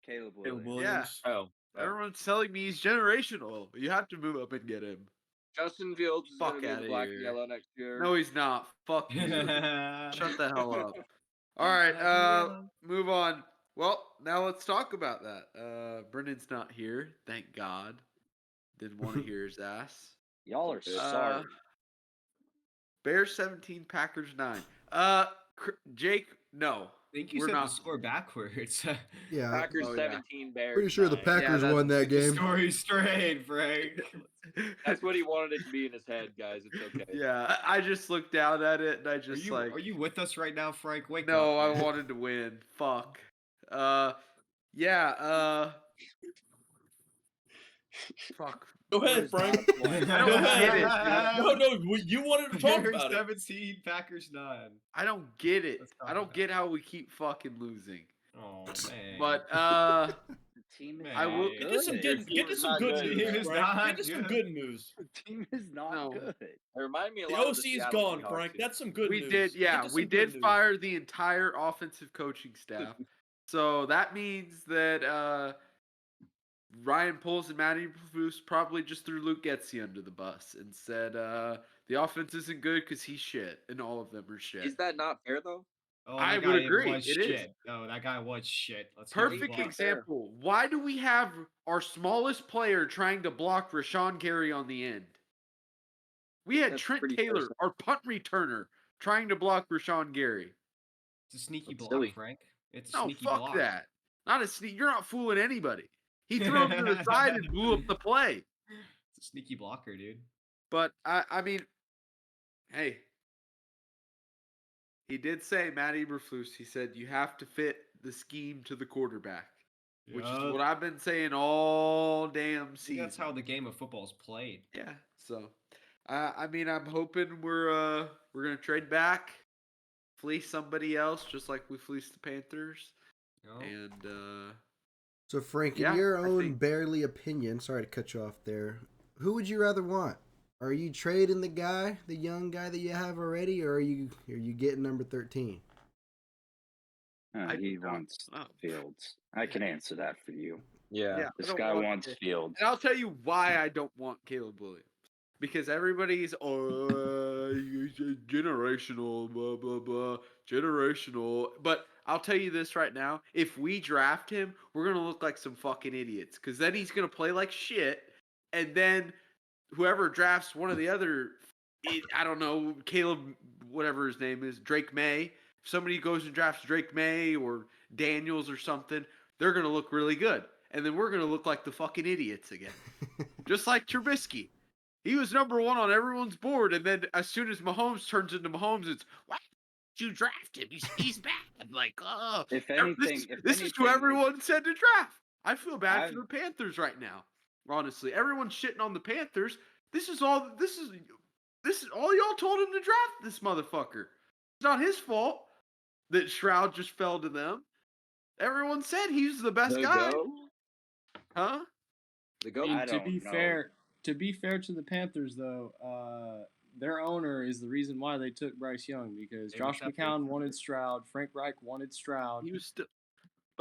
Caleb Caleb Williams. Williams. Oh. Everyone's telling me he's generational. You have to move up and get him. Justin Fields is going Fuck to be in outta the black here. and yellow next year. No, he's not. Fuck you. Shut the hell up. All right, Black and yellow. move on. Well, now let's talk about that. Brennan's not here, thank God. Didn't want to hear his ass. Y'all are sorry. Bears 17, Packers 9. Jake, no. I think you we're said not. the score backwards. Yeah, Packers Oh, yeah. 17, Bears. pretty sure the 9. Packers that's- won that Get the game. story straight, Frank. That's what he wanted it to be in his head, guys. It's okay. Yeah, I just looked down at it and I Are just you like. are you with us right now, Frank? Wake No, up. I wanted to win. Fuck. Yeah. Fuck. Go What ahead, is Frank. that play? I don't get it, dude. No, you wanted to talk Bears about it. 17, Packers 9. I don't get it. Let's talk I don't about get how we keep fucking losing. Oh man. But The team is Man. I will- not Get good. to some Your good, team get to is some not good good. news, Team is Frank. not Get to some good. good news. The team is not No. good. It reminded me a The lot of the OC's Seattle gone, Seahawks Frank. team. That's some good we news. did, Get yeah, to we some did good news. fire the entire offensive coaching staff. So that means that Ryan Poles and Matty Eberflus probably just threw Luke Getzey under the bus and said the offense isn't good because he's shit, and all of them are shit. Is that not fair, though? Oh, I that would guy agree, was it is. shit. No, that guy was shit. Let's not Perfect block. example. Why do we have our smallest player trying to block Rashawn Gary on the end? We had That's Trent pretty fair Taylor, stuff. our punt returner, trying to block Rashawn Gary. It's a sneaky That's block, silly. Frank. It's a No, sneaky fuck block. that. Not a sneak. You're not fooling anybody. He threw him to the side and blew up the play. It's a sneaky blocker, dude. But I mean, hey, he did say, Matt Eberflus, he said you have to fit the scheme to the quarterback, which is Yup. what I've been saying all damn I think season. that's how the game of football is played. Yeah. So, I mean, I'm hoping we're gonna trade back, fleece somebody else, just like we fleeced the Panthers, Yup. and So, Frank, in Yeah, your I own think- barely opinion, sorry to cut you off there, who would you rather want? Are you trading the young guy that you have already, or are you getting number 13? He don't wants know. Fields. I can answer that for you. Yeah. I This don't guy want wants it. Fields. And I'll tell you why I don't want Caleb Williams. Because everybody's he's generational, blah blah blah, generational. But I'll tell you this right now: if we draft him, we're gonna look like some fucking idiots. Because then he's gonna play like shit, and then whoever drafts one of the other, I don't know, Caleb, whatever his name is, Drake May. If somebody goes and drafts Drake May or Daniels or something, they're gonna look really good, and then we're gonna look like the fucking idiots again, just like Trubisky. He was number one on everyone's board, and then as soon as Mahomes turns into Mahomes, it's why did you draft him? He's bad. Like, oh, If this anything, is who everyone said to draft. I feel bad I've- for the Panthers right now. Honestly, everyone's shitting on the Panthers. This is all y'all told him to draft this motherfucker. It's not his fault that Shroud just fell to them. Everyone said he's the best The guy. go? Huh? The I go? mean, I to don't be know. fair, to the Panthers though, their owner is the reason why they took Bryce Young because They Josh accepted. McCown wanted Stroud, Frank Reich wanted Stroud. He was still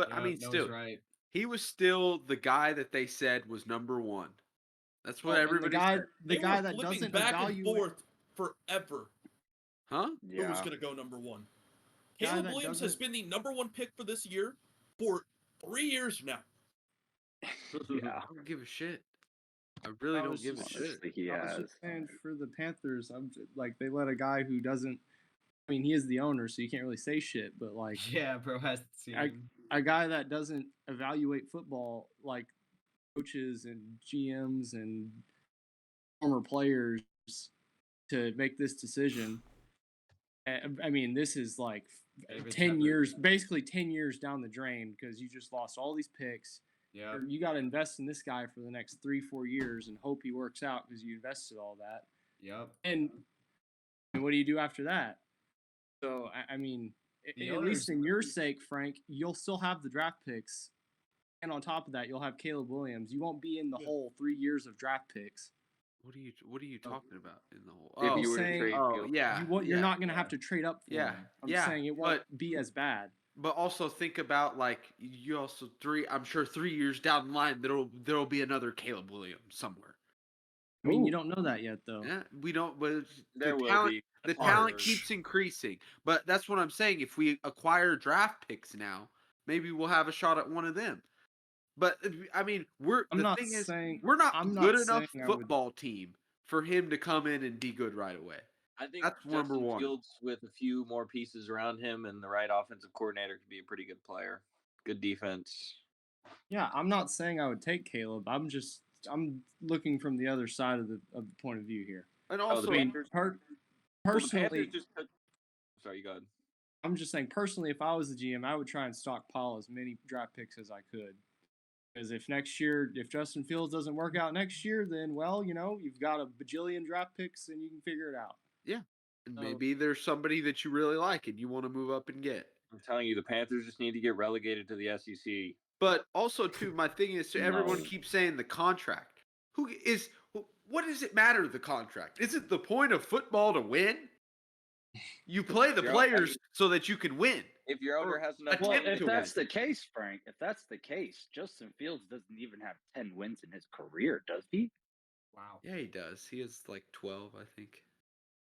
But I mean, Noah's still, right. he was still the guy that they said was number one. That's what Well, and everybody said. the They guy were that flipping doesn't back and evaluate forth forever. Huh? Who was Yeah. going to go number one? Guy Caleb that Williams has doesn't- been the number one pick for this year for 3 years now. Yeah. I don't give a shit. I really I don't was give a just- shit. Honestly, he I was has. just saying for the Panthers, like they let a guy who doesn't. I mean, he is the owner, so you can't really say shit. But like Yeah, bro has the team. a guy that doesn't evaluate football, like coaches and GMs and former players, to make this decision. I mean, this is like David 10 Tepper. years, basically 10 years down the drain because you just lost all these picks. Yeah. You got to invest in this guy for the next 3-4 years and hope he works out because you invested all that. Yep. And what do you do after that? So, I mean, The at least owners- in your sake, Frank, you'll still have the draft picks. And on top of that, you'll have Caleb Williams. You won't be in the whole 3 years of draft picks. What are you talking about in the whole? If Oh, you were to saying- trade oh Fields. yeah. You're yeah. not going to have to trade up for Yeah, him. I'm yeah, saying it won't be as bad. But also think about like you also I'm sure 3 years down the line there'll be another Caleb Williams somewhere. I mean, you Ooh. don't know that yet, though. Yeah, we don't. But There the will talent, be. the That's talent hard. keeps increasing. But that's what I'm saying. If we acquire draft picks now, maybe we'll have a shot at one of them. But I mean, we're I'm the not thing is saying- we're not I'm good not enough saying I would- football team for him to come in and be good right away. I think That's number Justin one. Fields with a few more pieces around him and the right offensive coordinator could be a pretty good player. Good defense. Yeah, I'm not saying I would take Caleb. I'm looking from the other side of the point of view here. And Oh, also, the Panthers. Well, the Personally, Panthers just took. Sorry, go ahead. I'm just saying personally, if I was the GM, I would try and stockpile as many draft picks as I could. Because if Justin Fields doesn't work out next year, then well, you've got a bajillion draft picks and you can figure it out. yeah, and So- maybe there's somebody that you really like and you want to move up and get. I'm telling you, the Panthers just need to get relegated to the SEC. But also, too, my thing is, everyone No. keeps saying the contract. What does it matter, the contract? Isn't the point of football to win? You play the Yeah, I players mean- so that you can win. If your owner Or has enough Well, attempt money, if to that's win. the case, Frank, if that's the case, Justin Fields doesn't even have 10 wins in his career, does he? Wow. Yeah, he does. He has like 12, I think.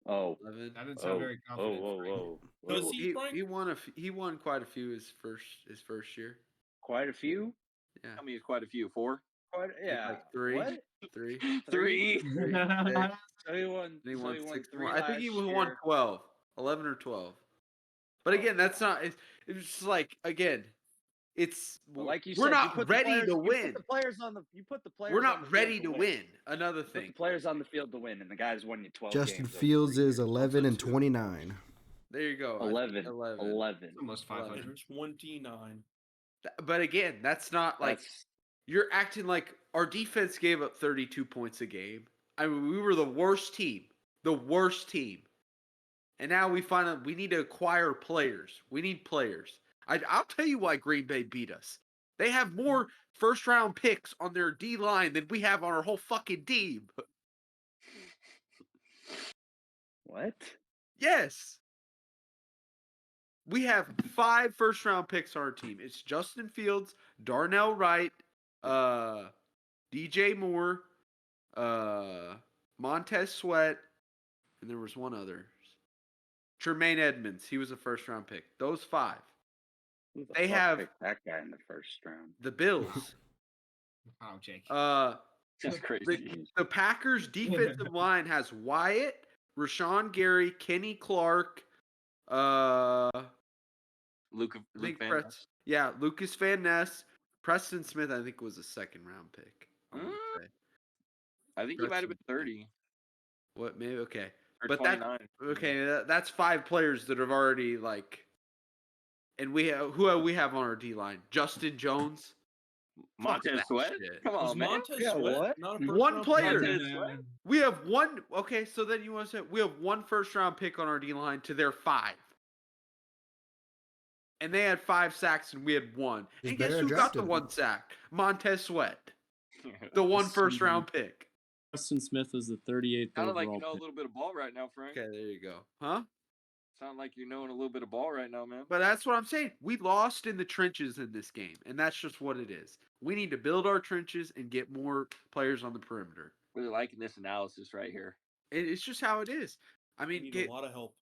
Oh, 11. That didn't sound very confident. Frank. whoa. Does he, Frank? He won quite a few his first year. Quite a few? Yeah. I mean, it's quite a few. 4? Yeah. Like three. What? 3. 3. Three. So he won, He won 6 3 more. I think he last won year. 12. 11 or 12. But again, that's not. It's just like again, it's But like you we're said, not you put the ready players, to you win. put the players on the you put the players We're on not the ready field to win. Another Put the thing. players on the field to win, and the guys won you 12 Justin games over Fields 3 is years. 11 and 29. There you go. I think 11. 11. 11. Almost 500. And 29. But again, that's not like That's you're acting like our defense gave up 32 points a game. I mean, we were the worst team. The worst team. And now we need to acquire players. We need players. I'll tell you why Green Bay beat us. They have more first round picks on their D line than we have on our whole fucking team. what? Yes. We have 5 first round picks on our team. It's Justin Fields, Darnell Wright, DJ Moore, Montez Sweat, and there was one other. Tremaine Edmonds. He was a first round pick. Those 5. Who the They fuck have- picked that guy in the first round. The Bills. Wow, Jake. That's crazy. The Packers defensive line has Wyatt, Rashawn Gary, Kenny Clark, Luke Van Ness. Lucas Van Ness, Preston Smith. I think was a second round pick. I wanna say. I think he might have been 30 What? Maybe okay. or But 29. That's 5 players that have already like. And who we have on our D line? Justin Jones. Montez that Sweat? shit. Come Was on, man. Montez Yeah, Sweat what? not a One first-round player. pick? Montez Sweat? We have one. Okay, so then you want to say we have 1 first round pick on our D line to their 5. And they had 5 sacks and we had 1. Just And guess better who got draft the him. 1 sack? Montez Sweat. The 1 first round pick. Justin Smith was the 38th Sounded overall like you know a pick. little bit of ball right now, Frank. Okay, there you go. Huh? Sound like you're knowing a little bit of ball right now, man. But that's what I'm saying. We lost in the trenches in this game, and that's just what it is. We need to build our trenches and get more players on the perimeter. Really liking this analysis right here. It's just how it is. I We mean, need a lot of help.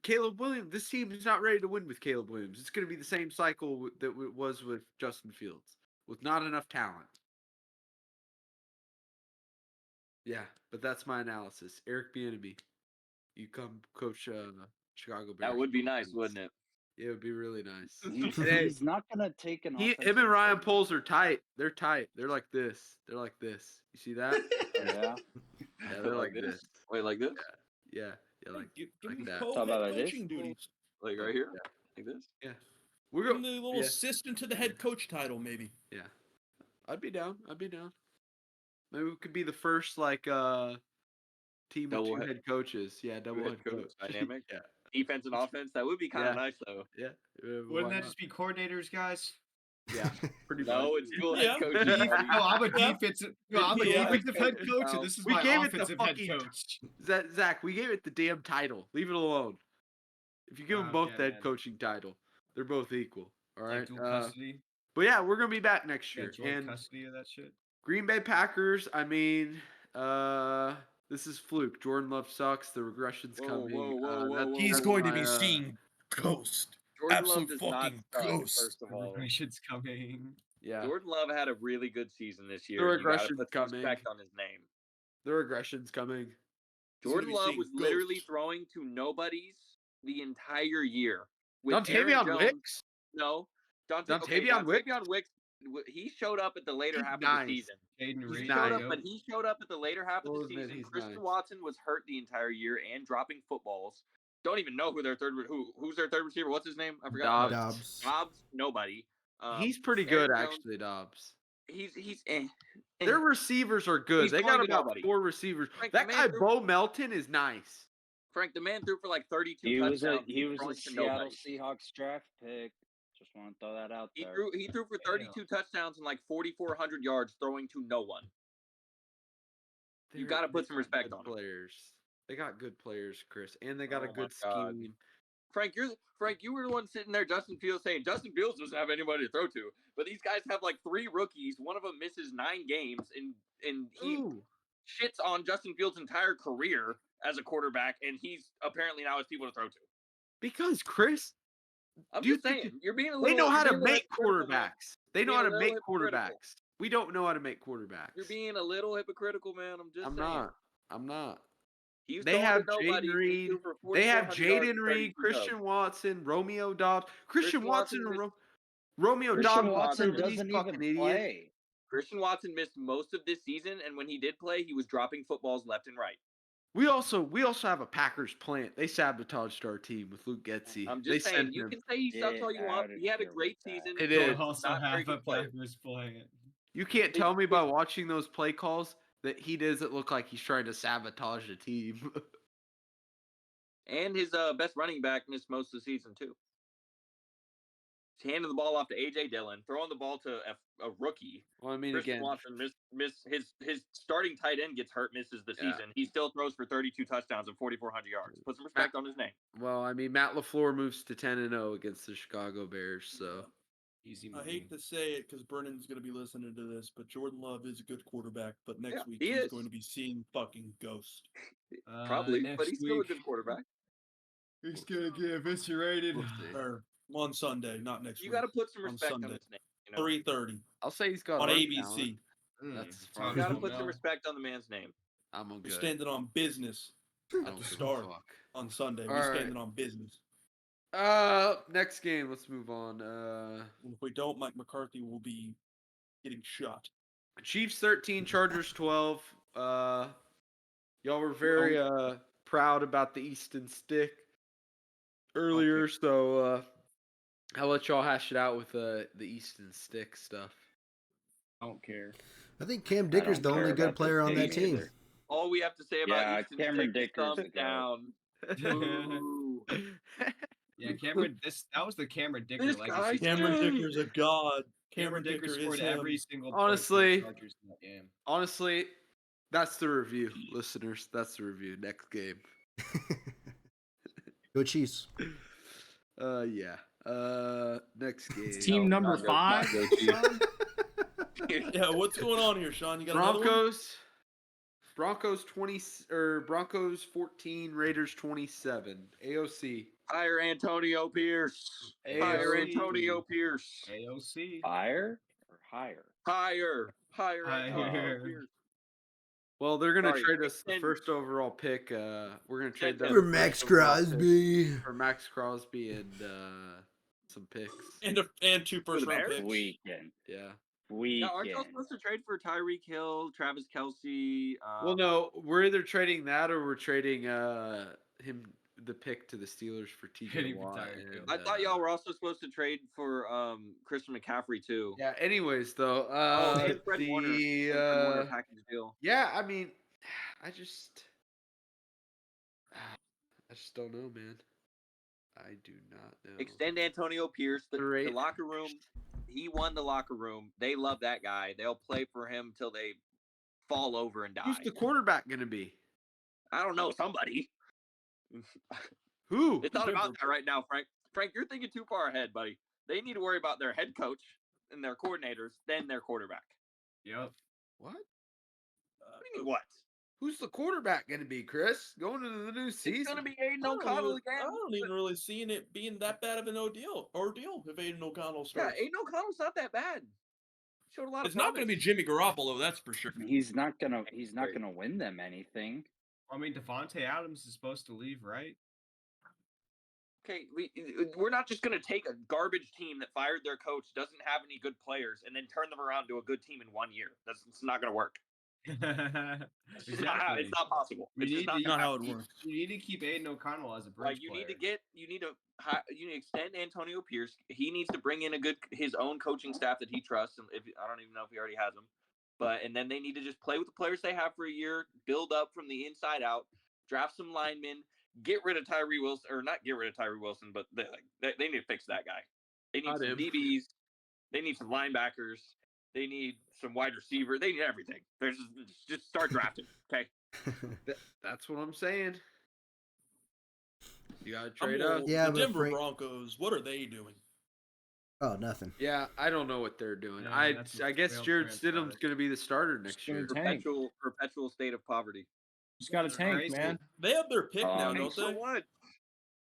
Caleb Williams, this team is not ready to win with Caleb Williams. It's going to be the same cycle that it was with Justin Fields, with not enough talent. Yeah, but that's my analysis. Eric Bieniemy, you come coach Chicago Bears. That would be nice, wouldn't it? It would be really nice. He's not gonna take an offensive. Him and Ryan coordinator. Poles are tight. They're tight. They're like this. They're like this. You see that? Yeah. Yeah, they're like this. Wait, like this? Yeah, like Give like me that. co-head Talk about like this? coaching duties. Like right here? Yeah. Like this? Yeah. We're Give going. me the little assistant to the head coach title, maybe. Yeah. I'd be down. Maybe we could be the first team Double with two head- head coaches. Yeah, double head head coach coach. dynamic. Yeah. Defense and offense. That would be kind of nice, though. Yeah. Wouldn't Why that not? just be coordinators, guys? Yeah. Pretty No, much. it's still Yeah. head coach. No, I'm a Yeah. defensive. No, I'm a Yeah. defensive head coach, and this is We my gave it the offensive head fucking- coach. Zach, we gave it the damn title. Leave it alone. If you give them both Okay, the head man. coaching title, they're both equal. All right. Like dual custody. But yeah, we're gonna be back next Yeah, year. joint And custody of that shit. Green Bay Packers. I mean, this is fluke. Jordan Love sucks. The regression's Whoa, coming. whoa, whoa, whoa, whoa, He's whoa. going to be seeing ghost. Jordan Love Absolute does not fucking suck, ghost. first of all. Regression's coming. Yeah, Jordan Love had a really good season this year. The You gotta regression's put some coming. respect on his name. the regression's coming. He's gonna Jordan be Love seeing was literally ghosts. throwing to nobodies the entire year. With Dontavion Aaron Jones, Wicks. No. Dontavion Wicks? Dontavion Wicks, he showed up at the later He's half nice. of the season. Jaden He Reed. showed nice. up, but he showed up at the later half of We'll the admit season. he's Christian nice. Watson was hurt the entire year and dropping footballs. Don't even know who's their third receiver. What's his name? I forgot. Dobbs. Dobbs. Nobody. He's pretty Aaron good, Jones, actually, Dobbs. He's eh. Their receivers are good. He's They throwing got to about nobody. 4 receivers. Frank, That the guy, man threw- Bo Melton, is nice. Frank, the man threw for like 32 He was touchdowns. a he was throwing a to Seattle nobody. Seahawks draft pick. Just want to throw that out He there. threw for 32 touchdowns and like 4,400 yards, throwing to no one. You gotta put some respect good on 'em. players. They got good players, Chris, and they got Oh a my good God. scheme. Frank, you were the one sitting there. Justin Fields saying Justin Fields doesn't have anybody to throw to, but these guys have like 3 rookies. One of them misses 9 games, and he Ooh. shits on Justin Fields' entire career as a quarterback, and he's apparently now has people to throw to. Because, Chris, I'm Do you just think saying, you're being a little. they know how you're to being a little make hypocritical, man. quarterbacks. They You're know how being to a make little hypocritical. quarterbacks. We don't know how to make quarterbacks. You're being a little hypocritical, man. I'm just I'm saying. not. I'm not. He was They throwing have to nobody. Jaden Reed. They have Jaden Reed, Christian Watson, Romeo Dobbs. Christian Watson and Romeo Christian Dobbs. Watson He's doesn't fucking even idiot. play. Christian Watson missed most of this season, and when he did play, he was dropping footballs left and right. We also have a Packers plant. They sabotaged our team with Luke Getsy. I'm They just saying, sent you him. can say he sucks all you want. Get He had a outta great here with season. It but is. We also not very have a good player. Packers playing. You can't tell me by watching those play calls that he doesn't look like he's trying to sabotage the team. And his best running back missed most of the season too. He's handing the ball off to AJ Dillon, throwing the ball to a rookie. Well, I mean, Christian again, Watson miss his starting tight end gets hurt, misses the Yeah. season. He still throws for 32 touchdowns and 4,400 yards. Put some respect on his name. Matt LaFleur moves to 10-0 against the Chicago Bears. So Easy I money. hate to say it because Brennan's going to be listening to this, but Jordan Love is a good quarterback. But next Yeah, week he he's is. going to be seeing fucking ghost. Probably, but next he's still a week, good quarterback. he's gonna get eviscerated. we'll see. Or on Sunday, not next You week. got to put some on respect on Sunday. his name. You know? 3:30 I'll say he's got on arm ABC. talent. That's It's fine. You got to possible put some now. respect on the man's name. I'm We're good. standing on business I at don't the give a Star fuck. on Sunday. All We're right. standing on business. Next game. Let's move on. And if we don't, Mike McCarthy will be getting shot. Chiefs 13, Chargers 12. Y'all were very proud about the Easton stick earlier, so I'll let y'all hash it out with the Easton stick stuff. I don't care. I think Cam Dicker's the don't only care good about player this on that game team. either. All we have to say about Yeah, Easton Cameron Stick is Dicker's thumbs the guy. down. Boo. Yeah, Cameron. That was the Cameron Dicker This legacy. guy- Cameron Dicker's a god. Cameron Dicker Dicker is scored him. every single point Honestly- for the Chargers in that game. Honestly, that's the review, listeners. That's the review. Next game. Go Chiefs. Yeah. Next game. It's team number not go 5. Chiefs. Sean? Yeah, what's going on here, Sean? You got another one? Broncos 20 Broncos 14, Raiders 27. AOC. Hire Antonio Pierce. Hire AOC. Antonio Pierce. AOC. Fire or higher? Hire Antonio Hire. Pierce. Well, they're gonna Sorry, trade us the extend- first overall pick. We're gonna trade them For the For first Max overall pick Crosby. for Max Crosby and some picks. And 2 first round Bears? picks. Weekend. Yeah. Yeah, aren't y'all Weekend. supposed to trade for Tyreek Hill, Travis Kelsey? Well, no, we're either trading that or we're trading him the pick to the Steelers for TJ Trading for Watt. Tyreek Hill. I thought y'all were also supposed to trade for Christian McCaffrey too. Yeah. Anyways, though, And Fred Warner. And Fred Warner package deal. yeah. I mean, I just don't know, man. I do not know. Extend Antonio Pierce. The Great. locker room. He won the locker room. They love that guy. They'll play for him till they fall over and die. Who's the quarterback gonna be? I don't know. Somebody. Who? It's not about that right now, Frank. Frank, you're thinking too far ahead, buddy. They need to worry about their head coach and their coordinators, then their quarterback. Yep. What? What do you mean, what? Who's the quarterback gonna be, Chris? Going into the new season. It's going to be Aiden I don't O'Connell even- again. I don't even really see it being that bad of an ordeal if Aiden O'Connell Yeah, starts. Aiden O'Connell's not that bad. Showed a lot It's of not going to be promise. Jimmy Garoppolo, that's for sure. He's not gonna Great. win them anything. I mean, Devontae Adams is supposed to leave, right? Okay, we're not just going to take a garbage team that fired their coach, doesn't have any good players, and then turn them around to a good team in 1 year. It's not going to work. It's not possible. We It's just need Not gonna how happen. it works. You need to keep Aiden O'Connell as a bridge Like you player. need to extend Antonio Pierce. He needs to bring in his own coaching staff that he trusts. And I don't even know if he already has them, and then they need to just play with the players they have for a year, build up from the inside out, draft some linemen, get rid of Tyree Wilson, or not get rid of Tyree Wilson, but they need to fix that guy. They need Not some him. DBs. They need some linebackers. They need some wide receiver. They need everything. There's just start drafting. Okay. That's what I'm saying. You gotta trade up. Well, Yeah, the but Denver Frank- Broncos, what are they doing? Oh, nothing. Yeah, I don't know what they're doing. Yeah, I that's I what guess failed Jared transpired. Stidham's gonna be the starter next gonna year. tank. Perpetual state of poverty. Just got to tank, Crazy. man. They have their pick now, Hey, don't So they? what?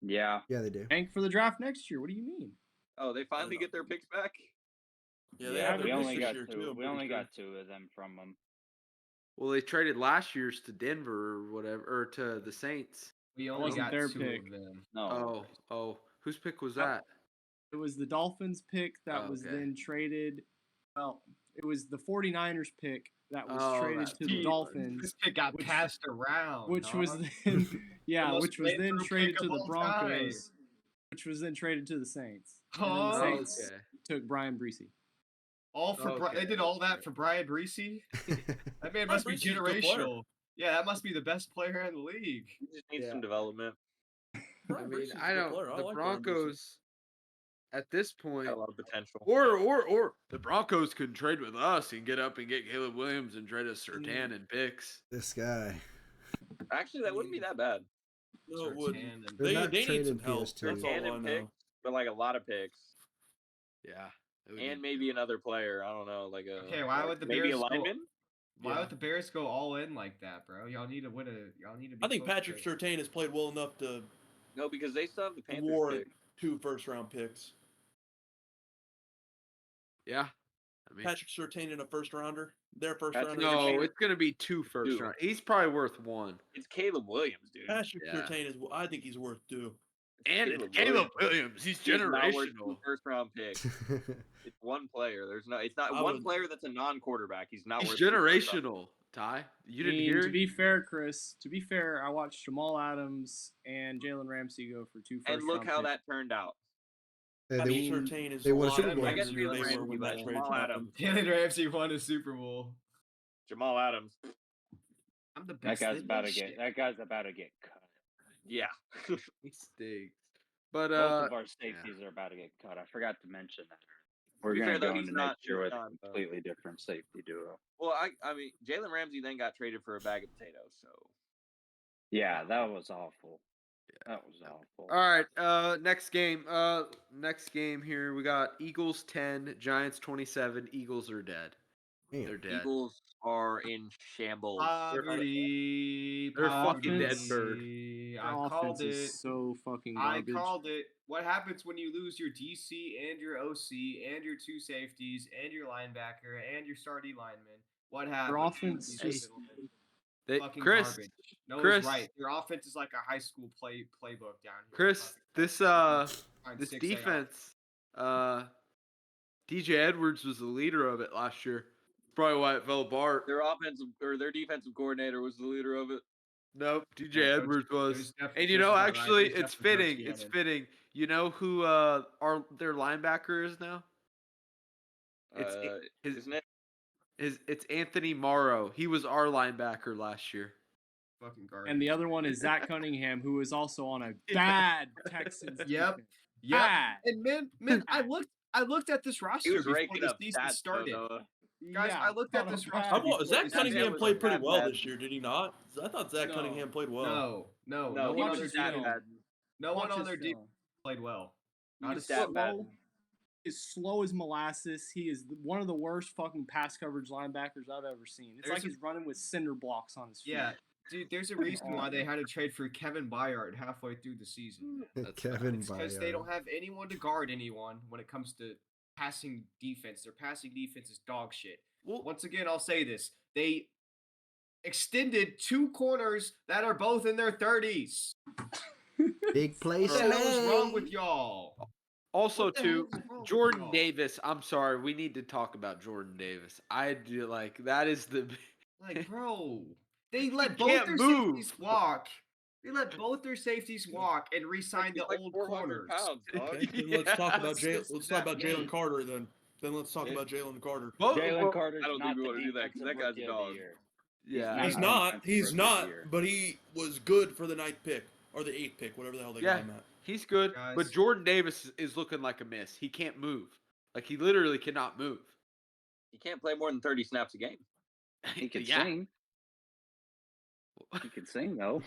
Yeah. Yeah, they do. Tank for the draft next year. What do you mean? Oh, they finally get their picks back. Yeah, they Yeah, have we their only picks got this year, two. too. I'm We pretty only sure. got 2 of them from them. Well, they traded last year's to Denver or whatever, or to the Saints. We only wasn't got their 2 pick. of them. No. Oh, whose pick was that? It was the Dolphins pick that Oh, was okay. then traded. Well, it was the 49ers pick that was Oh, traded that to the pick. Dolphins, This pick got which- passed around. which was dog. then most which was then played-through traded pick to of the all time. Broncos, which was then traded to the Saints. And then Oh, the Saints Okay. took Brian Breesy. all for Okay, they did all that for Brian Breesy. That man must be Breessy's a good player. generational. Yeah, that must be the best player in the league. He just needs Yeah. some development. I Brian mean, Breessy's a I good don't. player. I The like Brian Breesy. Broncos at this point, Got a lot of potential. or the Broncos could trade with us and get up and get Caleb Williams and trade us Sertan and picks. This guy. Actually, that wouldn't be that bad. No, it wouldn't. Sertan and- They're They not need some trading help. PS2. That's all I Cannon know. picks, but like a lot of picks, Yeah. it would and be- maybe another player. I don't know, like a Okay, why would the maybe a Bears go- lineman? Why Yeah. would the Bears go all in like that, bro? Y'all need to win a. Y'all need to. Be I think close Patrick to- Surtain has played well enough to No, because they still have the Panthers warrant pick. 2 first-round picks. Yeah. I mean, Patrick Surtain in a first-rounder. Their first Patrick rounder. Surtain. no, it's gonna be 2 first Two. round. He's probably worth 1. It's Caleb Williams, dude. Patrick Yeah. Surtain is. I think he's worth 2. And Caleb Caleb Williams, he's He's not worth 2 generational. first-round picks. It's one player. There's no. It's not I one would- player that's a non-quarterback. He's not. He's worth 2 first-round generational. Ty, you I didn't mean, hear? to be fair, Chris. To be fair, I watched Jamal Adams and Jalen Ramsey go for 2 picks. And look how that turned out. Hey, Patrick they, Surtain is they a won a lot Super better Bowl. I guess than Jalen they were Ramsey, when but that trade Jamal happened. Adams. Jalen Ramsey won a Super Bowl. Jamal Adams. I'm the That best. guy's in about to this get. shit. That guy's about to get cut. Yeah. He stinks. But Both of our safeties are about to get cut. I forgot to mention that. We're be going fair, to though, go he's into not- next year he's with not, a completely different safety duo. Well, I mean, Jalen Ramsey then got traded for a bag of potatoes. So Yeah, that was awful. That was awful. All right. Next game. Next game here. We got Eagles 10, Giants 27. Eagles are dead. Damn. They're dead. Eagles are in shambles. Poverty. They're a fucking dead bird. poverty. Their I offense called it. is so fucking I garbage. called it. What happens when you lose your DC and your OC and your two safeties and your linebacker and your starting lineman? What happens? Their offense ladies just and gentlemen? They, Fucking Chris, garbage. No, Chris, right. Their offense is like a high school playbook down here. Chris, Fucking this 6A defense, DJ Edwards was the leader of it last year. Probably why it fell apart. Their defensive coordinator was the leader of it. Nope, DJ Yeah, Edwards was. Coach And you Chris know, is all right. actually, It was it's definitely fitting. Coach It's Gannon. fitting. You know who their linebacker is now? Isn't it? It's Anthony Morrow. He was our linebacker last year. Fucking garbage. And the other one is Zach Cunningham, who is also on a bad Texans Yep. defense. Yep. Bad. And man, I looked at this roster He was before raking the up season stats, started. Noah. Guys, I looked at on a this bad roster How about before Zach this That man Cunningham was played a pretty bad well bad. this year, did he not? I thought Zach No. Cunningham played well. No, No, he one was on their that defense. bad. No one Watch on his their defense film. played well. He Not is a that bad. slow. Is slow as molasses. He is one of the worst fucking pass coverage linebackers I've ever seen. It's There's like he's running with cinder blocks on his feet. Yeah, dude. There's a reason why they had to trade for Kevin Byard halfway through the season. Kevin It's because they Byard. don't have anyone to guard anyone when it comes to passing defense. Their passing defense is dog shit. Well, Once again, I'll say this: they extended two corners that are both in their 30s. Big play What the hell is wrong Slay. with y'all? also What the too, hell is wrong with Jordan y'all? Davis. I'm sorry, we need to talk about Jordan Davis. I do like that is the Like, bro, they let He both can't their move. safeties walk. They let both their safeties walk and re-sign He's the like old 400 corners. pounds, dog. Okay, then let's talk about What let's does talk that about Jalen mean? Carter then. Then let's talk Yeah. about Jalen Carter. Jalen Carter's I don't not think we the wanna do that, 'cause defensive that guy's a rookie of dog. the year. yeah. He's not not. defensive He's rookie of not. the year. But he was good for the 9th pick or the 8th pick, whatever the hell they Yeah, got him at. he's good, Guys. but Jordan Davis is looking like a miss. He can't move. Like he literally cannot move. He can't play more than 30 snaps a game. He can Yeah. sing. He can sing though.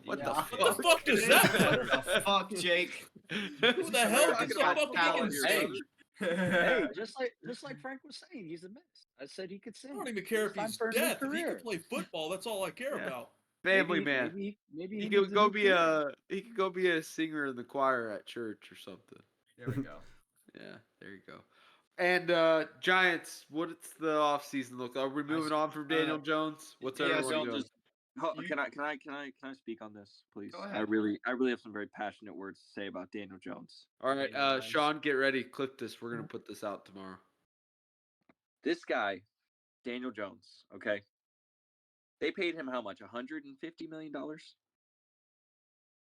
What Yeah. the What the fuck does that matter? What the fuck, Jake? Who the hell Talking gets a about fucking talent fucking here, sing? Hey, just like Frank was saying, he's a miss. I said he could sing. I don't even care if It's time he's for a new deaf. If he career. can play football, that's all I care Yeah. about. Family man. Maybe He he could needs a go new be career. he could go be a singer in the choir at church or something. There we go. Yeah, there you go. And Giants, what's the offseason look? Are we moving on from Daniel Jones? What's yeah, everyone Daniel doing? just. Ho- You- Can I speak on this, please? Go I ahead. really have some very passionate words to say about Daniel Jones. All right, Daniel Jones. Sean, get ready. Clip this. We're gonna put this out tomorrow. This guy, Daniel Jones, okay? They paid him how much? $150 million?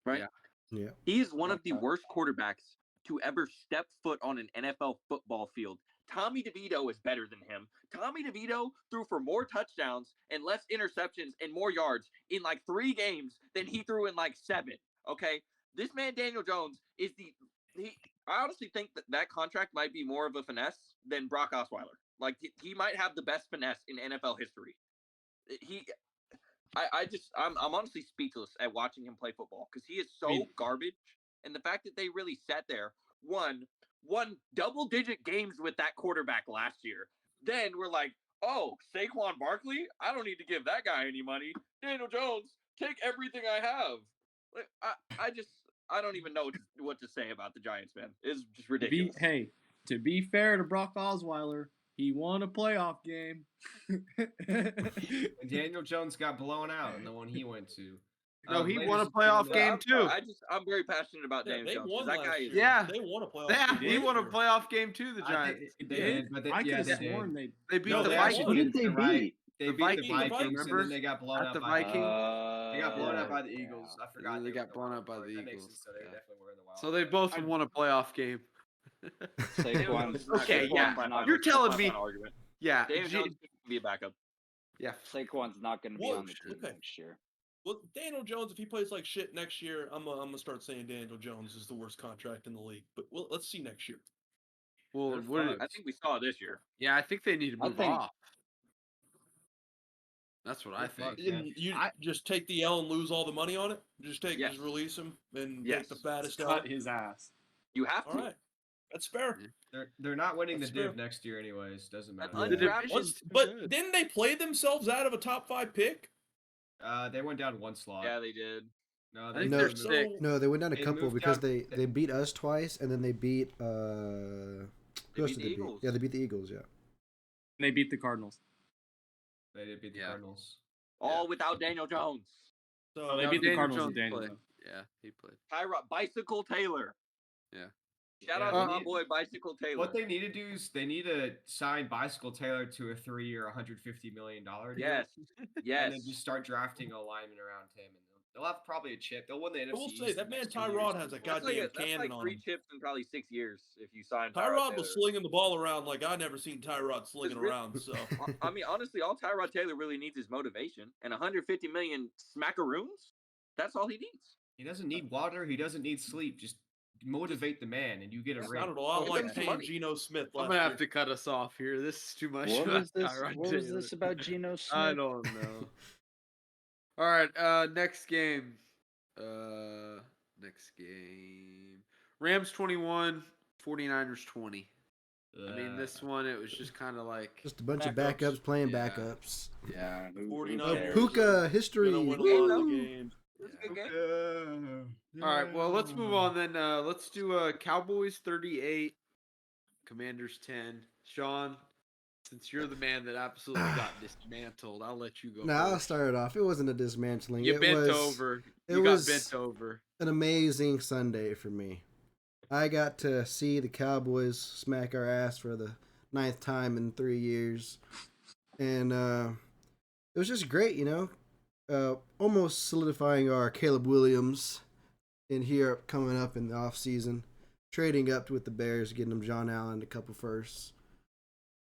Right? Yeah. Yeah. He's one of the worst quarterbacks to ever step foot on an NFL football field. Tommy DeVito is better than him. Tommy DeVito threw for more touchdowns and less interceptions and more yards in like 3 games than he threw in like 7. Okay? This man, Daniel Jones, is I honestly think that contract might be more of a finesse than Brock Osweiler. Like, he might have the best finesse in NFL history. I'm honestly speechless at watching him play football because he is so garbage. And the fact that they really sat there, won double-digit games with that quarterback last year. Then we're like, oh, Saquon Barkley? I don't need to give that guy any money. Daniel Jones, take everything I have. Like, I don't even know what to say about the Giants, man. It's just ridiculous. To be fair to Brock Osweiler, he won a playoff game. And Daniel Jones got blown out in the one he went to. No, he ladies won a and playoff gentlemen, game too. I'm very passionate about Yeah, Daniel they Jones. 'cause won that last guy year. is Yeah. They won a playoff Yeah, game. he last won a year. playoff game too. The I Giants. think They they did. did, but I could have they sworn did. They beat No, the they Vikings. Who actually did they Right. beat? They The beat the Vikings, Vikings, and remember? then they got blown At out the by Vikings. They got blown out by the yeah. Eagles. I And forgot then they were got in the blown wild out by card. the That makes Eagles. sense. So they Yeah. definitely were in the wild. So they card. both won a playoff game. Saquon's Okay, Saquon's yeah. not You're gonna- telling That's me. not an argument. Yeah. Daniel Jones can be a backup. Yeah. Saquon's not going to be Well, on the team okay. next year. Well, Daniel Jones, if he plays like shit next year, I'm gonna start saying Daniel Jones is the worst contract in the league. But let's see next year. Well, They're what? fucked. I think we saw it this year. Yeah, I think they need to I move think- off. That's what I think. Yeah. And you just take the L and lose all the money on it. Just Yes. just release him and Yes. take the fattest L. Cut his ass. You have All to. right, that's fair. They're not winning That's the div fair. next year anyways. Doesn't matter. An Yeah. The undrafted. division's too But good. didn't they play themselves out of a top 5 pick? They went down one slot. Yeah, they did. No, I they think No. they're moved- So sick. No, they went down a They couple moved because down- they beat us twice, and then they beat who They else beat did the they Eagles. beat? Yeah, they beat the Eagles. Yeah. They beat the Cardinals. They did beat the Yeah. Cardinals. All without Daniel Jones. Oh, they No, beat the Daniel Cardinals Jones with Daniel. played. Jones. Yeah, he played. Tyrod Bicycle Taylor. Yeah. Shout Yeah, out they to my need- boy Bicycle Taylor. What they need to do is they need to sign Bicycle Taylor to a 3-year, $150 million deal. Yes. Yes. And then just start drafting a lineman around him, and they'll have probably a chip. They'll win the NFC. I will say East that the man next 2 years. Tyrod has a That's like, goddamn that's cannon like on 3 him. chips in probably 6 years if you sign Tyrod Taylor. was slinging the ball around like I never seen Tyrod slinging Just rip- around. So I mean, honestly, all Tyrod Taylor really needs is motivation, and 150 million smackaroons. That's all he needs. He doesn't need water. He doesn't need sleep. Just motivate the man, and you get a it's ring. not at all Give like him some paying money. Geno Smith I'm last gonna year. have to cut us off here. This is too much. What about was this? Tyrod What was Taylor. this about Geno Smith? I don't know. All right, next game. Next game. Rams 21, 49ers 20. I mean, this one, it was just kind of like, Just a bunch of Backups. backups playing Yeah. backups. yeah. Who 49ers. cares? Puka history. Gonna win a lot of the Woo! games. That's a good game. All right, well, let's move on then. Let's do Cowboys 38, Commanders 10. Sean, since you're the man that absolutely got dismantled, I'll let you go. No, I'll first. start it off. It wasn't a dismantling. You it bent was over. it You got was- bent over. an amazing Sunday for me. I got to see the Cowboys smack our ass for the 9th time in 3 years. And it was just great, almost solidifying our Caleb Williams in here coming up in the offseason. Trading up with the Bears, getting them John Allen, a couple firsts.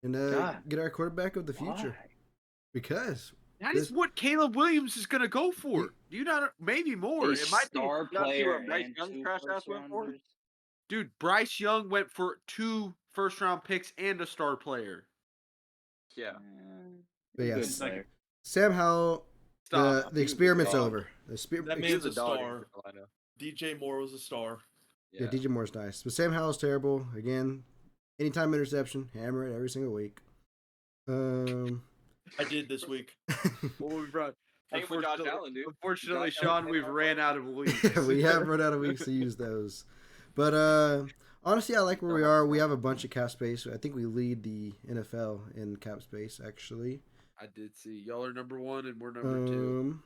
And God. get our quarterback of the future. Why? Because That is what Caleb Williams is going to go for. Do you not? Maybe more. A It might be. star Not see player what Bryce and Young's 2 trash ass went for? first-rounders. Dude, Bryce Young went for 2 first-round picks and a star player. Yeah. But yeah, Good Second. player. Sam Howell, Stop. the experiment's dog. over. That He was man's a dog in star. Carolina. DJ Moore was a star. Yeah, DJ Moore's nice. But Sam Howell's terrible. Again, anytime interception, hammer it every single week. I did this week. Well, we've run. Same with Josh Allen, dude. Unfortunately, Josh Allen Sean, came we've out ran like- out of weeks. we have run out of weeks to use those. But honestly, I like where we are. We have a bunch of cap space. I think we lead the NFL in cap space, actually. I did see. Y'all are number 1 and we're number 2.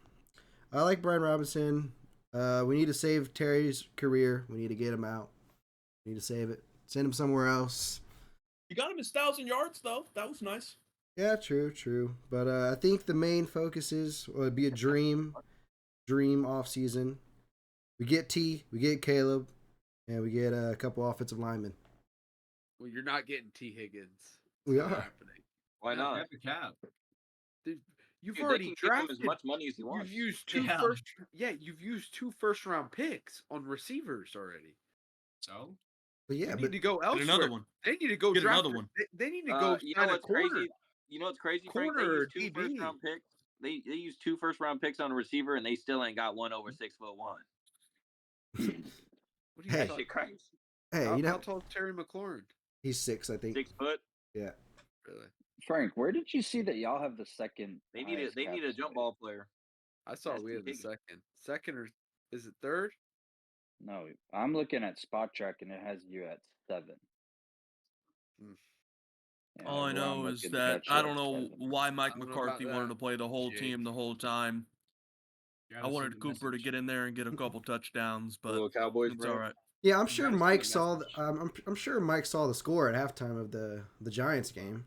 I like Brian Robinson. We need to save Terry's career. We need to get him out. We need to save it. Send him somewhere else. You got him his 1,000 yards though. That was nice. Yeah, true. But I think the main focus would be a dream off season. We get T, we get Caleb, and we get a couple offensive linemen. Well, you're not getting T. Higgins. We It's not are. happening. Why Yeah, not? grab the cap. Dude, you've Dude, they already can give him drafted as much money as he wants. You've used 2 Yeah. first. Yeah, you've used 2 first-round picks on receivers already. So But They yeah, need but to go Get elsewhere. another one. They need to go Get draft another one. They need to go You know sign a what's corner. crazy? You know what's crazy, Frank? They Corner or used 2 DB. first-round picks. They used 2 first-round picks on a receiver, and they still ain't got one over 6'1". What are you Hey. That talking? shit crazy. hey, How tall is Terry McLaurin? he's 6, I think. 6 foot. Yeah. Really? Frank, where did you see that y'all have the second? They need a highest cap jump space? ball player. I saw That's we T. had the Higgins. second. Second or is it third? No, I'm looking at Spot Track and it has you at 7. Hmm. Yeah, All I where I'm know is looking that got you I at don't know 7. why Mike I don't know McCarthy about wanted that, to play the whole Jake. team the whole time. you I gotta wanted send the Cooper to message. get in there and get a couple touchdowns, but Little Cowboys it's fan. all right. Yeah, I'm You sure gotta send Mike the saw. message. I'm sure Mike saw the score at halftime of the Giants game.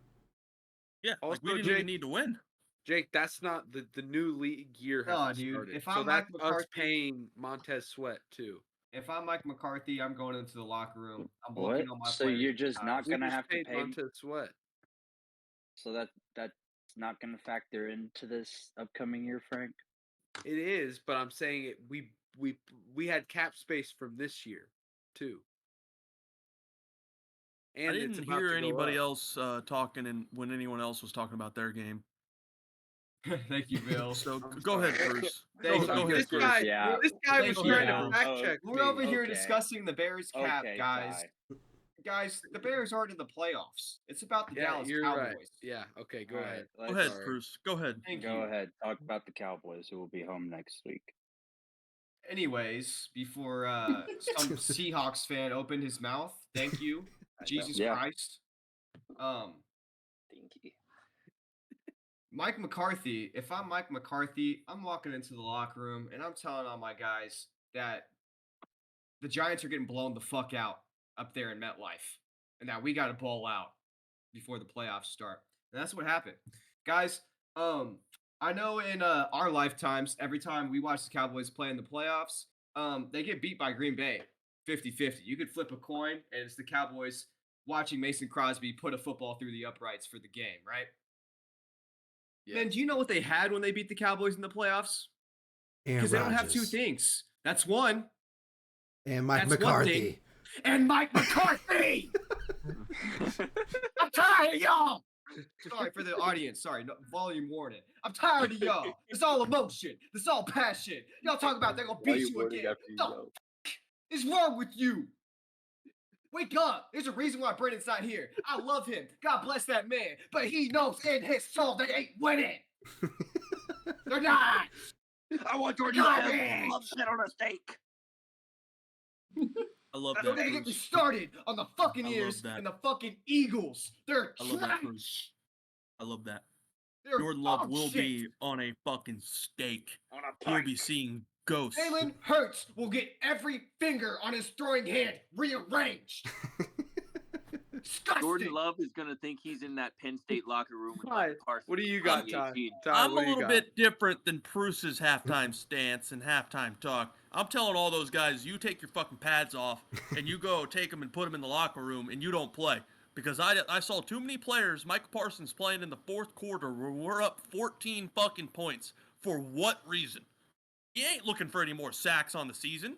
Yeah, Also, like we didn't Jake- even need to win. Jake, that's not the new league year No, hasn't dude, started. if So I'm Mike that's us McCarthy- paying Montez Sweat too. If I'm Mike McCarthy, I'm going into the locker room. I'm What? looking on my So players you're just at not times. We gonna just have to paid pay. Montez Sweat. So that's not gonna factor into this upcoming year, Frank. It is, but I'm saying it. We had cap space from this year too. And I it's didn't about hear to go anybody up. else talking and when anyone else was talking about their game. Thank you, Bill. So I'm go ahead, sorry. Bruce. Thank Go you. ahead, This Bruce. guy, Yeah. this guy was Thank you, trying Bill. to fact Oh, check We're me. over here Okay. discussing the Bears cap, Okay, guys. Ty. Guys, the Bears aren't in the playoffs. It's about the Yeah, Dallas you're Cowboys. right. Yeah. Okay. Go All ahead. right, Go let's ahead, Bruce. Go ahead. Thank go you. ahead. Talk about the Cowboys, who will be home next week. Anyways, before some Seahawks fan opened his mouth, thank you, Jesus Yeah. Christ. Mike McCarthy, if I'm Mike McCarthy, I'm walking into the locker room and I'm telling all my guys that the Giants are getting blown the fuck out up there in MetLife and that we got to ball out before the playoffs start. And that's what happened. Guys, I know in our lifetimes, every time we watch the Cowboys play in the playoffs, they get beat by Green Bay 50-50. You could flip a coin and it's the Cowboys watching Mason Crosby put a football through the uprights for the game, right? Man, do you know what they had when they beat the Cowboys in the playoffs? Aaron Because they don't have two Rodgers. things. That's one. And Mike That's one McCarthy. thing. And Mike McCarthy! I'm tired of y'all! Sorry for the audience. Sorry, no, volume warning. I'm tired of y'all. It's all emotion. It's all passion. Y'all talk about they're gonna beat you again. What the is wrong with you? Wake up. There's a reason why Brandon's not here. I love him. God bless that man. But he knows in his soul they ain't winning. They're not. I want Jordan love shit on a steak. I love Don't that, even get me Bruce. started on the fucking I love ears that. and the fucking Eagles. They're I love that, trash. Bruce. I love that. They're Jordan Love dog will shit. be on a fucking steak. On a He'll pike. be seeing ghosts. Jalen Hurts will get every finger on his throwing hand rearranged. Disgusting. Jordan Love is gonna think he's in that Penn State locker room with Ty, Micah Parsons. what do you in got, Ty? 2018. Ty, I'm a what do you little got? bit different than Bruce's halftime stance and halftime talk. I'm telling all those guys, you take your fucking pads off and you go take them and put them in the locker room and you don't play. Because I saw too many players, Micah Parsons playing in the fourth quarter where we're up 14 fucking points. For what reason? He ain't looking for any more sacks on the season.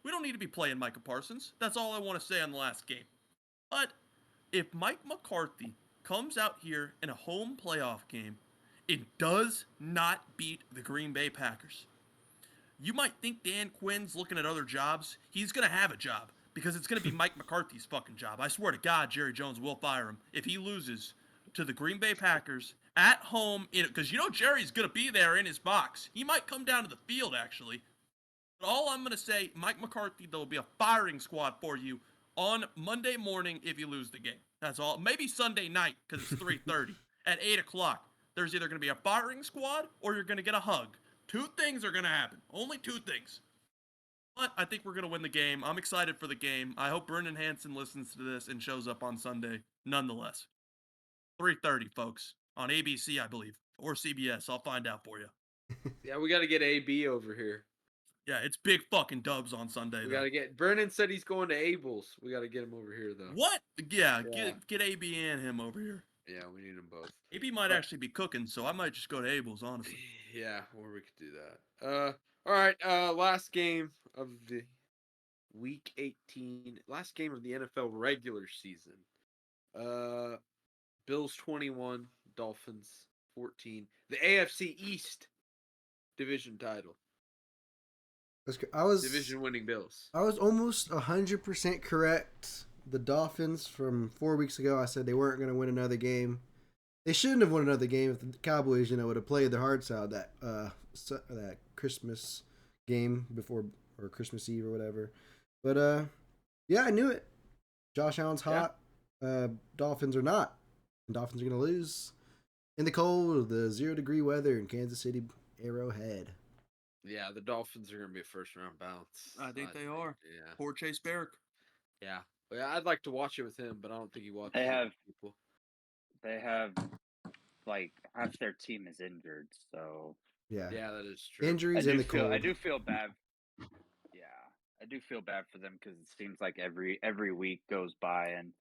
We don't need to be playing Micah Parsons. That's all I want to say on the last game. But if Mike McCarthy comes out here in a home playoff game and does not beat the Green Bay Packers, you might think Dan Quinn's looking at other jobs. He's going to have a job because it's going to be Mike McCarthy's fucking job. I swear to God, Jerry Jones will fire him if he loses to the Green Bay Packers at home. Because you know Jerry's going to be there in his box. He might come down to the field, actually. But all I'm going to say, Mike McCarthy, there will be a firing squad for you on Monday morning if you lose the game. That's all. Maybe Sunday night because it's 3:30. At 8 o'clock, there's either going to be a firing squad or you're going to get a hug. Two things are going to happen. Only two things. But I think we're going to win the game. I'm excited for the game. I hope Brendan Hansen listens to this and shows up on Sunday nonetheless. 3:30, folks, on ABC, I believe, or CBS. I'll find out for you. Yeah, we got to get AB over here. Yeah, it's big fucking dubs on Sunday, We though. got to get. Brennan said he's going to Abel's. We got to get him over here, though. What? Yeah, Yeah. get AB and him over here. Yeah, we need them both. AB might actually be cooking, so I might just go to Abel's, honestly. Yeah, or we could do that. All right. Last game of the Week 18. Last game of the NFL regular season. Bills 21, Dolphins 14. The AFC East division title. Division winning Bills. I was almost 100% correct. The Dolphins from 4 weeks ago, I said they weren't going to win another game. They shouldn't have won another game if the Cowboys, would have played their hearts out that Christmas game before, or Christmas Eve or whatever. But yeah, I knew it. Josh Allen's hot. Dolphins are not. And Dolphins are going to lose in the cold, the 0-degree weather in Kansas City Arrowhead. Yeah, the Dolphins are going to be a first round bounce. I think they are. Yeah. Poor Chase Barrick. Yeah. Well, I'd like to watch it with him, but I don't think he watches people. They have like half their team is injured, so Yeah. Yeah, that is true. Injuries in the cold. I do feel bad. Yeah, I do feel bad for them because it seems like every week goes by and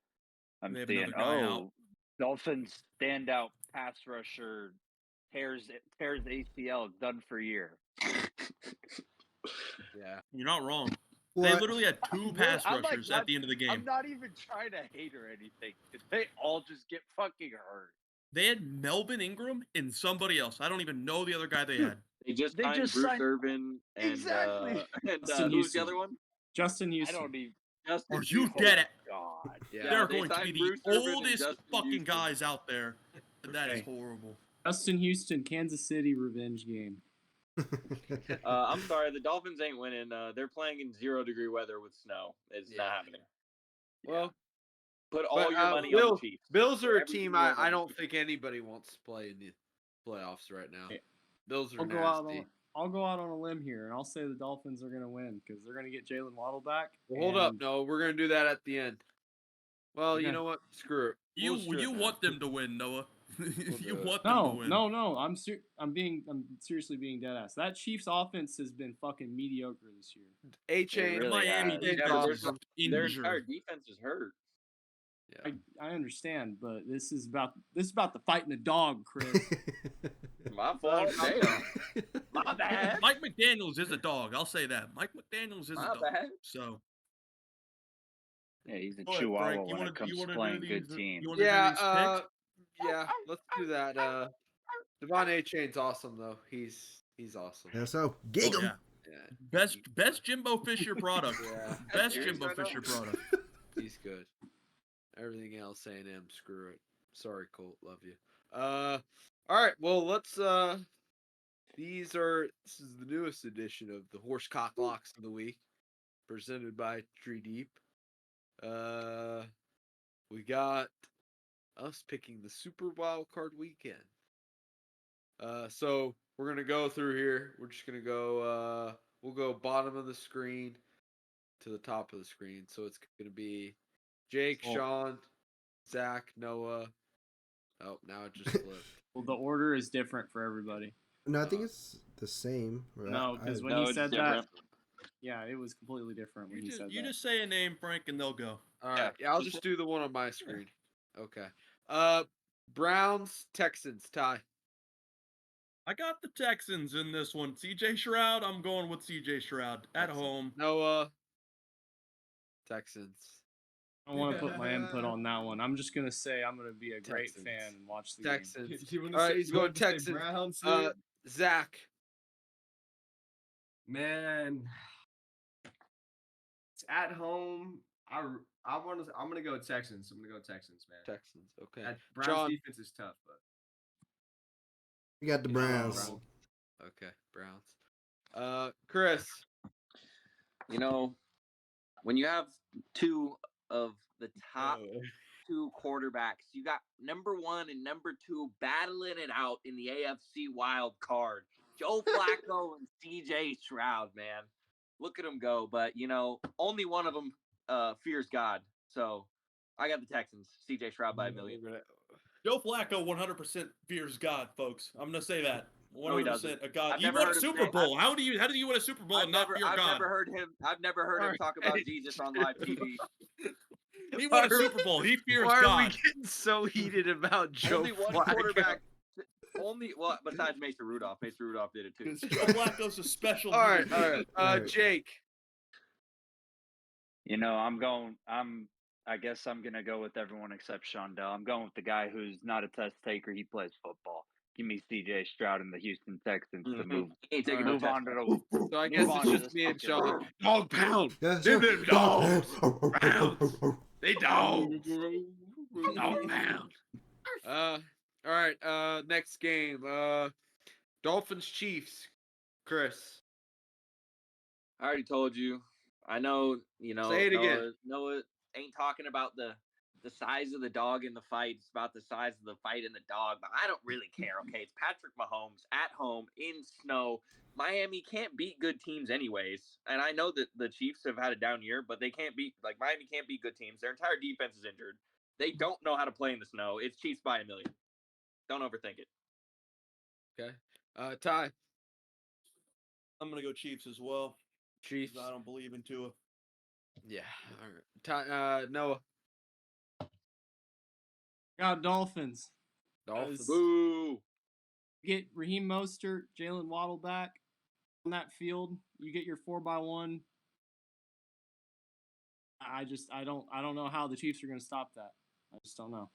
I'm They have seeing, another guy out. Dolphins standout pass rusher tears ACL, done for year. Yeah. You're not wrong. Well, They literally had two pass I'm like, rushers at the end of the game. I'm not even trying to hate or anything. They all just get fucking hurt. They had Melvin Ingram and somebody else. I don't even know the other guy they had. They just They signed just Bruce signed- Irvin and Exactly. Justin who's the Houston. other one? Justin I Houston. don't even. Justin Are you Houston. dead at? God. Yeah. They're they going to be signed the Bruce Irvin and oldest Justin fucking Houston. guys out there. That is Okay. horrible. Justin Houston, Kansas City revenge game. I'm sorry, the Dolphins ain't winning. They're playing in 0-degree weather with snow. It's Yeah. not happening. Well, Put all but, your money on the Chiefs. Bills are a Everything team you want I on the don't Chiefs. think anybody wants to play in the playoffs right now. Yeah. Bills are I'll go out nasty. on I'll go out on a limb here, and I'll say the Dolphins are going to win because they're going to get Jalen Waddle back. Well, hold up. and- No, we're going to do that at the end. Well, you Okay. know what? Screw it. We'll just do it You now. want them to win, Noah. We'll You do it. want them to No, win. no. I'm seriously being dead ass. That Chiefs offense has been fucking mediocre this year. A-Chain. really Miami has. defense Yeah, but is their injured. entire defense is hurt. Yeah. I understand, but this is about the fighting the dog, Chris. My fault. Damn. My bad. Mike McDaniels is a dog. I'll say that. Mike McDaniels is My a dog. bad. So, Yeah, he's a go ahead, chihuahua Frank. when it comes to do playing these, good teams. You want to do Yeah, these picks? yeah, let's do that. Devon A-Chain's awesome, though. He's awesome. Yeah, so gig 'em. Oh, yeah. Yeah, Best Jimbo Fisher product. Yeah. Best Serious Jimbo right now? Fisher product. he's good. Everything else, A&M, screw it. Sorry, Colt, love you. All right, well, let's, this is the newest edition of the Horsecock Locks of the Week, presented by Tree Deep. We got us picking the Super Wild Card Weekend. So we're gonna go through here. We're just gonna go. We'll go bottom of the screen to the top of the screen. So it's gonna be Jake, Oh. Sean, Zach, Noah. Oh, now it just flipped. Well, the order is different for everybody. No, I think it's the same. Right? No, because when No, he it's said different. that, yeah, it was completely different when he said You that. just say a name, Frank, and they'll go. All right, yeah, I'll just do the one on my screen. Okay. Browns, Texans, Ty. I got the Texans in this one. CJ Stroud, I'm going with CJ Stroud at Texans. home. Noah, Texans. I don't want to put my input on that one. I'm just gonna say I'm gonna be a great Texans. fan and watch the game. Texans. You wanna All right, say- he's you going want to say Texans. Browns, dude? Zach. Man, it's at home. I'm gonna go Texans. I'm gonna go Texans, man. Texans. Okay. That Browns John. defense is tough, but You got the Browns. Okay, Browns. Chris. You know, when you have two of the top two quarterbacks, you got number one and number two battling it out in the AFC wild card. Joe Flacco and CJ Stroud, man. Look at them go. But, only one of them fears God. So I got the Texans. CJ Stroud by a million. Joe Flacco 100% fears God, folks. I'm gonna say that. 100% he doesn't. a God. I've He never won a heard him Super say- Bowl. How do you win a Super Bowl and not fear I've God? never heard him talk about Jesus on live TV. He won a Super Bowl. He fears Why are God. we getting so heated about Joe Only one Flacco? quarterback. Besides Mason Rudolph. Mason Rudolph did it too. Joe Flacco's a special. All right, human all being. right. Jake. I guess I'm gonna go with everyone except Shondell. I'm going with the guy who's not a test taker. He plays football. Give me CJ Stroud and the Houston Texans to move He ain't taking no move test. on to the So I Move guess on it's to just this me and fucking- Sean. Dog pound. Yeah, Them sure. them dogs. Browns. They dogs. Dog pound. All right. Next game. Dolphins Chiefs. Chris. I already told you. I know, Say it again. Noah ain't talking about the size of the dog in the fight. It's about the size of the fight in the dog. But I don't really care, okay? It's Patrick Mahomes at home in snow. Miami can't beat good teams anyways. And I know that the Chiefs have had a down year, but Miami can't beat good teams. Their entire defense is injured. They don't know how to play in the snow. It's Chiefs by a million. Don't overthink it. Okay. Ty. I'm gonna go Chiefs as well. Chiefs. I don't believe in Tua. Yeah. All right. Ty. Noah. Got Dolphins. Dolphins. Boo! Get Raheem Mostert, Jalen Waddle back on that field. You get your 4x1. I don't know how the Chiefs are going to stop that. I just don't know.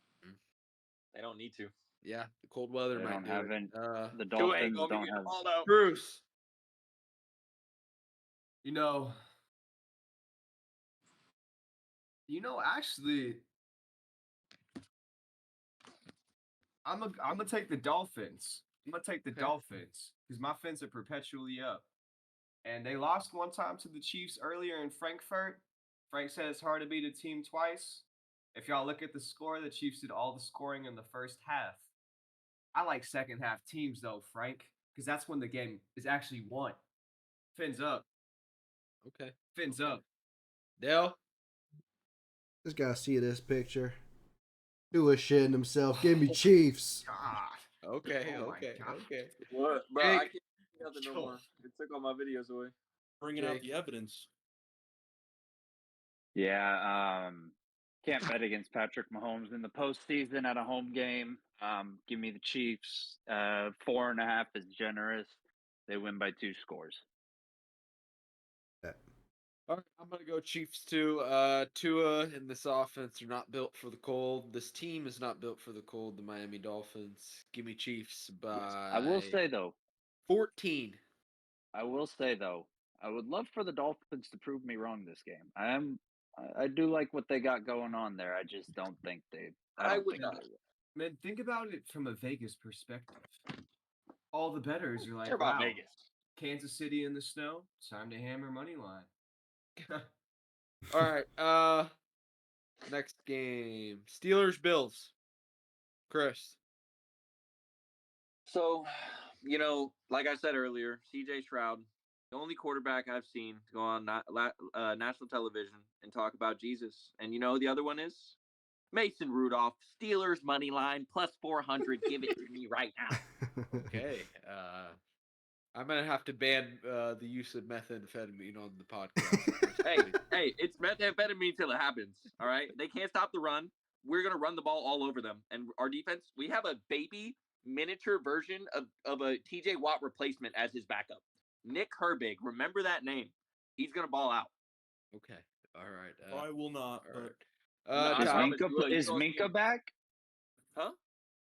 They don't need to. Yeah, the cold weather They might don't do have it. any. The Tua ain't Dolphins gonna be don't getting the have. ball out. Bruce. You know, actually, I'm gonna take the Dolphins. I'm gonna take the Okay. Dolphins because my fins are perpetually up, and they lost one time to the Chiefs earlier in Frankfurt. Frank said it's hard to beat a team twice. If y'all look at the score, the Chiefs did all the scoring in the first half. I like second half teams though, Frank, because that's when the game is actually won. Fins up, Okay. fins Okay. up. Dale. Just gotta see this picture. Do a shitting himself. Give me Chiefs. God. Okay. Oh my Okay. God. Okay. What, bro? Jake. I can't see nothing no more. It took all my videos away. Bringing out Jake. the evidence. Yeah, can't bet against Patrick Mahomes in the postseason at a home game. Give me the Chiefs. 4.5 is generous. They win by 2 scores. All right, I'm gonna go Chiefs too. Tua and this offense are not built for the cold. This team is not built for the cold. The Miami Dolphins. Give me Chiefs I will by say though, 14. I would love for the Dolphins to prove me wrong this game. I do like what they got going on there. I just don't think they. I I don't would think not. they will. Man, think about it from a Vegas perspective. All the bettors are Care like, about wow, Vegas. Kansas City in the snow, time to hammer money line. All right. Next game: Steelers Bills. Chris. So, like I said earlier, CJ Stroud, the only quarterback I've seen to go on national television and talk about Jesus. And you know who the other one is? Mason Rudolph, Steelers money line plus 400. Give it to me right now. Okay. I'm gonna have to ban the use of methamphetamine on the podcast. Hey, it's methamphetamine till it happens. All right, they can't stop the run. We're gonna run the ball all over them, and our defense. We have a baby miniature version of a TJ Watt replacement as his backup. Nick Herbig, remember that name. He's gonna ball out. Okay. All right. I will not. All But right. No, I Is Ty. promise Minka you will. You're is gonna see Minka him. back? Huh?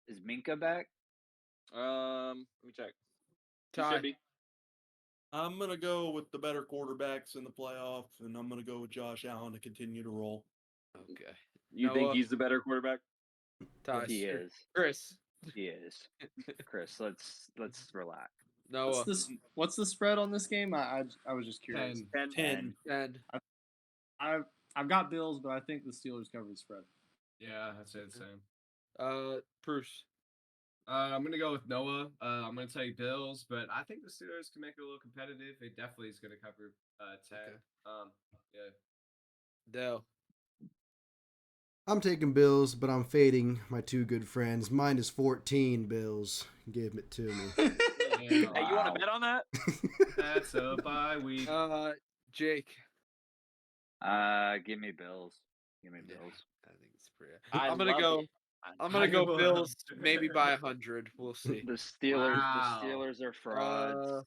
Is Minka back? Let me check. He Ty. should be. I'm gonna go with the better quarterbacks in the playoffs, and I'm gonna go with Josh Allen to continue to roll. Okay. You think Noah. he's the better quarterback? Ty. He is. Chris. He is. Chris, let's relax. Noah. What's the spread on this game? I was just curious. 10. 10. 10. I've got Bills, but I think the Steelers cover the spread. Yeah, that's it. Same. Bruce. I'm gonna go with Noah. I'm gonna take Bills, but I think the Steelers can make it a little competitive. It definitely is gonna cover 10. Okay. Yeah. Dale. I'm taking Bills, but I'm fading my two good friends. Mine is 14 Bills. Give it to me. Hey, you want to bet on that? That's a bye week. Jake. Give me Bills. Give me Bills. I think it's pretty. I I'm gonna love go. it. I'm gonna go Bills, maybe by 100. We'll see. The Steelers. Wow. The Steelers are frauds.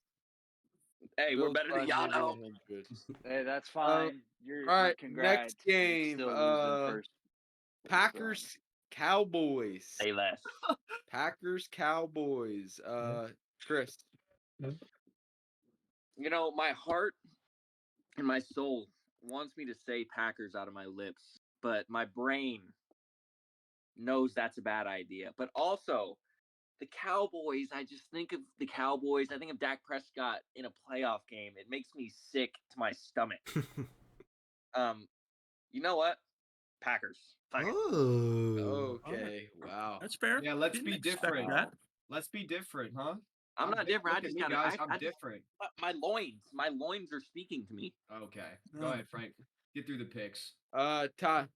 Hey, we're Bills better by than y'all maybe know. 100. Hey, that's fine. All right, Congrats. next game. Still losing first. Packers Cowboys. Say less. Packers Cowboys. Chris. My heart and my soul wants me to say Packers out of my lips, but my brain knows that's a bad idea. But also, the Cowboys, I just think of the Cowboys. I think of Dak Prescott in a playoff game. It makes me sick to my stomach. You know what? Packers. Fuck it. Oh. Okay. Wow. That's fair. Yeah, let's Didn't be expect different. that. Let's be different, huh? I'm not different. I Look at just me, got guys. to. I'm different. My loins are speaking to me. Okay. Oh. Go ahead, Frank. Get through the picks. Ty.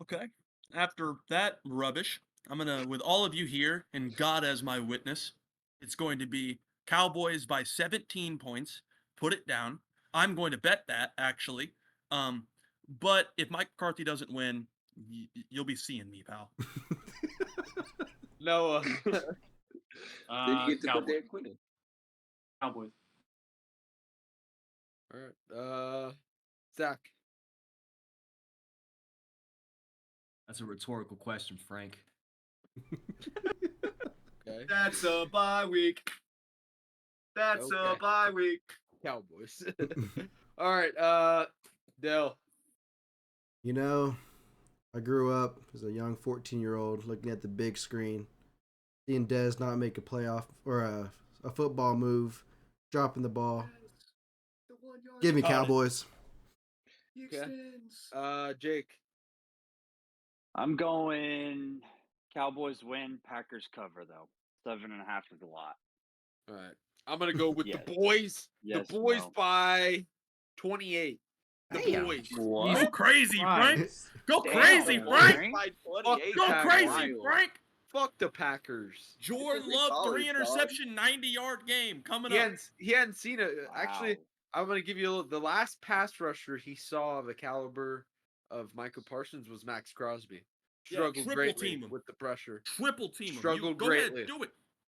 Okay. After that rubbish, I'm gonna, with all of you here and God as my witness, it's going to be Cowboys by 17 points. Put it down. I'm going to bet that actually. But if Mike McCarthy doesn't win, you'll be seeing me, pal. Noah. Then you get to put Cowboys. Dan Quinn in. Cowboys. All right. Zach. That's a rhetorical question, Frank. Okay. That's a bye week. That's a Okay. bye week. Cowboys. All right. Dell. You know, I grew up as a young 14-year-old looking at the big screen, seeing Dez not make a playoff or a football move, dropping the ball. The 1 yard. Give me Caught it. Cowboys. He Okay. extends. Jake. I'm going Cowboys win, Packers cover though. 7.5 is a lot. All right. I'm gonna go with Yes. the boys. Yes, the boys Mo. by 28. The Damn. boys. Go What? crazy, Frank. Christ. Go Damn, crazy, Frank. Frank. By Fuck 28. Go Packers. crazy, Wild. Frank. Fuck the Packers. Jordan Pacific Love, College, 3 dog. interception, 90-yard game coming He up. hadn't seen it. Actually, Wow. I'm gonna give you the last pass rusher he saw of the caliber of Michael Parsons was Max Crosby. Yeah, Struggled triple greatly team him. with the pressure. Triple team him. Struggled Go greatly. ahead, do it.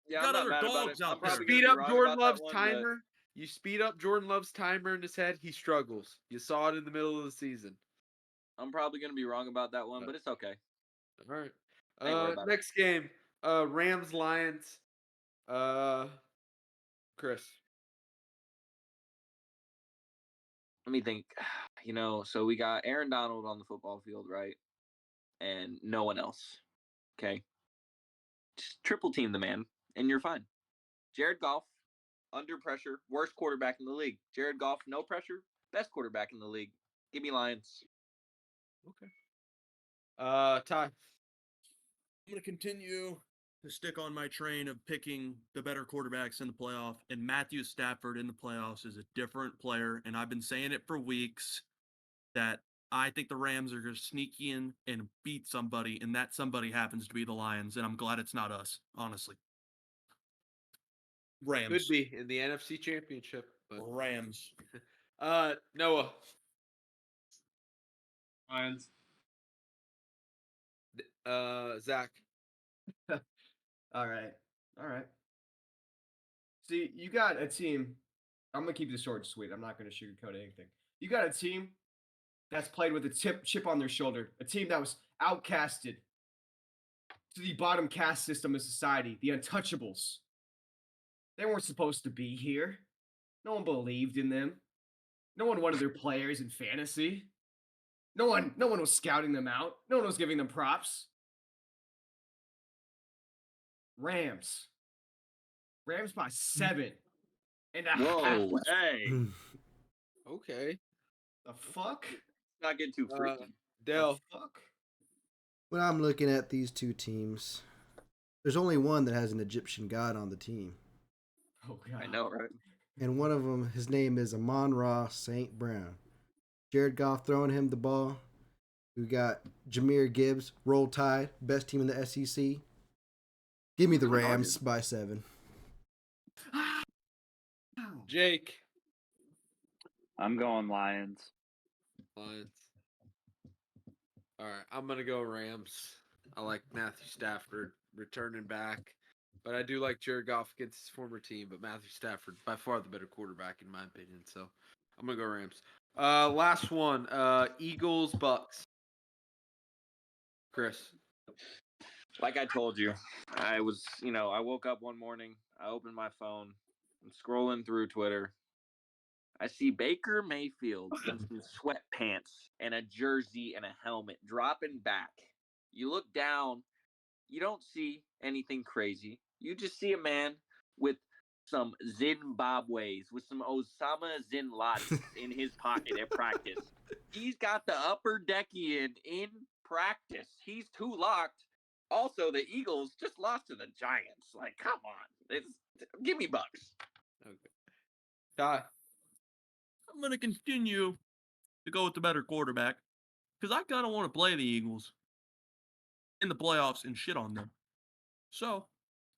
Yeah, You I'm got not other mad about it. dogs I'm out there. probably Speed gonna up be wrong Jordan about that Love's one, timer. You speed up Jordan Love's timer in his head. He struggles. You saw it in the middle of the season. I'm probably gonna be wrong about that one, but it's okay. All right. Ain't worried about it. Next game. Rams Lions. Chris. Let me think. So we got Aaron Donald on the football field, right? And no one else. Okay. Just triple team the man, and you're fine. Jared Goff, under pressure, worst quarterback in the league. Jared Goff, no pressure, best quarterback in the league. Give me Lions. Okay. Ty. I'm going to continue to stick on my train of picking the better quarterbacks in the playoff, and Matthew Stafford in the playoffs is a different player, and I've been saying it for weeks that I think the Rams are going to sneak in and beat somebody, and that somebody happens to be the Lions, and I'm glad it's not us, honestly. Rams. Could be in the NFC Championship. But Rams. Noah. Lions. Zach. All right. See, you got a team. I'm gonna keep this short and sweet. I'm not gonna sugarcoat anything. You got a team that's played with a chip on their shoulder. A team that was outcasted to the bottom caste system of society, the untouchables. They weren't supposed to be here. No one believed in them. No one wanted their players in fantasy. No one was scouting them out. No one was giving them props. Rams by 7.5. Whoa, hey. Okay. The fuck? Not get too freaky. Dell. The fuck? When I'm looking at these two teams, there's only one that has an Egyptian god on the team. Oh god. I know, right? And one of them, his name is Amon-Ra St. Brown. Jared Goff throwing him the ball. We got Jahmyr Gibbs, Roll Tide, best team in the SEC. Give me the Rams by 7. Jake. I'm going Lions. Lions. All right, I'm gonna go Rams. I like Matthew Stafford returning back, but I do like Jared Goff against his former team. But Matthew Stafford by far the better quarterback in my opinion. So I'm gonna go Rams. Last one. Eagles Bucks. Chris. Like I told you, I woke up one morning, I opened my phone, I'm scrolling through Twitter. I see Baker Mayfield in some sweatpants and a jersey and a helmet dropping back. You look down, you don't see anything crazy. You just see a man with some Zimbabwe's, with some Osama Bin Laden in his pocket at practice. He's got the upper deckian in practice. He's too locked. Also, the Eagles just lost to the Giants. Like, come on. Give me Bucks. Okay. Ty. I'm going to continue to go with the better quarterback because I kind of want to play the Eagles in the playoffs and shit on them. So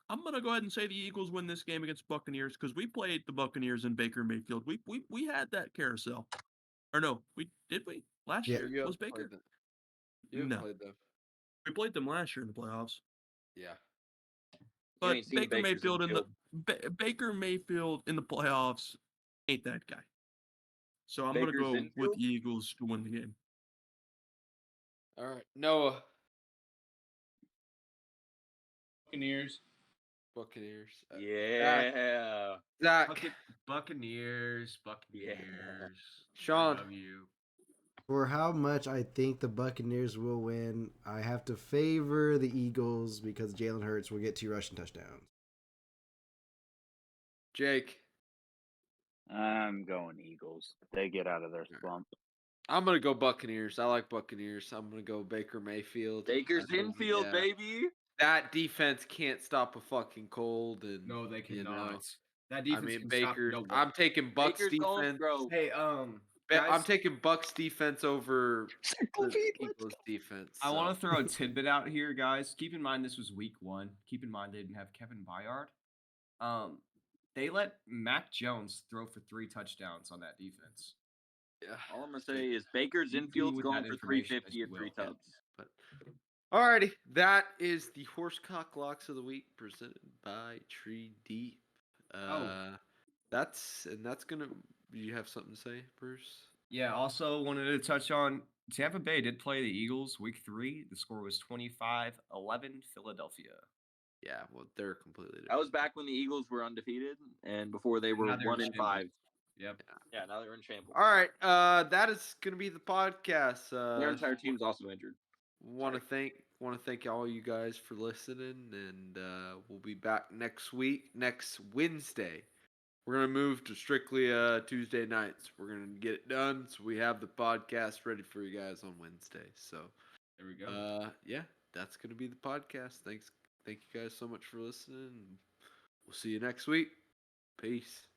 I'm going to go ahead and say the Eagles win this game against Buccaneers because we played the Buccaneers in Baker Mayfield. We had that carousel. Or no, did we? Last Yeah. year was Baker? You No. played them. We played them last year in the playoffs. Yeah. You But ain't seen Baker Baker's Mayfield infield. Baker Mayfield in the playoffs ain't that guy. So I'm going to Baker's go with infield? the Eagles to win the game. All right. Noah. Buccaneers. Buccaneers. Yeah. Zach. Buccaneers. Yeah. Sean. W. For how much I think the Buccaneers will win, I have to favor the Eagles because Jalen Hurts will get 2 rushing touchdowns. Jake. I'm going Eagles. They get out of their slump. I'm gonna go Buccaneers. I like Buccaneers. I'm gonna go Baker Mayfield. Baker's infield, yeah. baby. That defense can't stop a fucking cold, and No, they you cannot. know, That defense I mean can Baker's. stop. I'm taking Bucks Baker's going, defense. bro. Hey, I'm guys, taking Bucks defense over the Eagles defense. I so. want to throw a tidbit out here, guys. Keep in mind this was week 1. Keep in mind they didn't have Kevin Byard. They let Mac Jones throw for 3 touchdowns on that defense. Yeah. All I'm gonna say is Baker's You can infield's with going that for information as 350 you and 3 will. tubs. But alrighty, that is the Horsecock Locks of the Week presented by Tree Deep. That's gonna. You have something to say, Bruce? Yeah. Also wanted to touch on Tampa Bay did play the Eagles week 3. The score was 25-11 Philadelphia. Yeah, well, they're completely different. That was back when the Eagles were undefeated, and before they were Now they're 1-5. Yep. Yeah, now they're in shambles. All right, that is gonna be the podcast. Their entire team's also injured. Want to thank all you guys for listening, and we'll be back next Wednesday. We're gonna move to strictly Tuesday nights. We're gonna get it done, so we have the podcast ready for you guys on Wednesday. So there we go. Yeah, that's gonna be the podcast. Thank you guys so much for listening. We'll see you next week. Peace.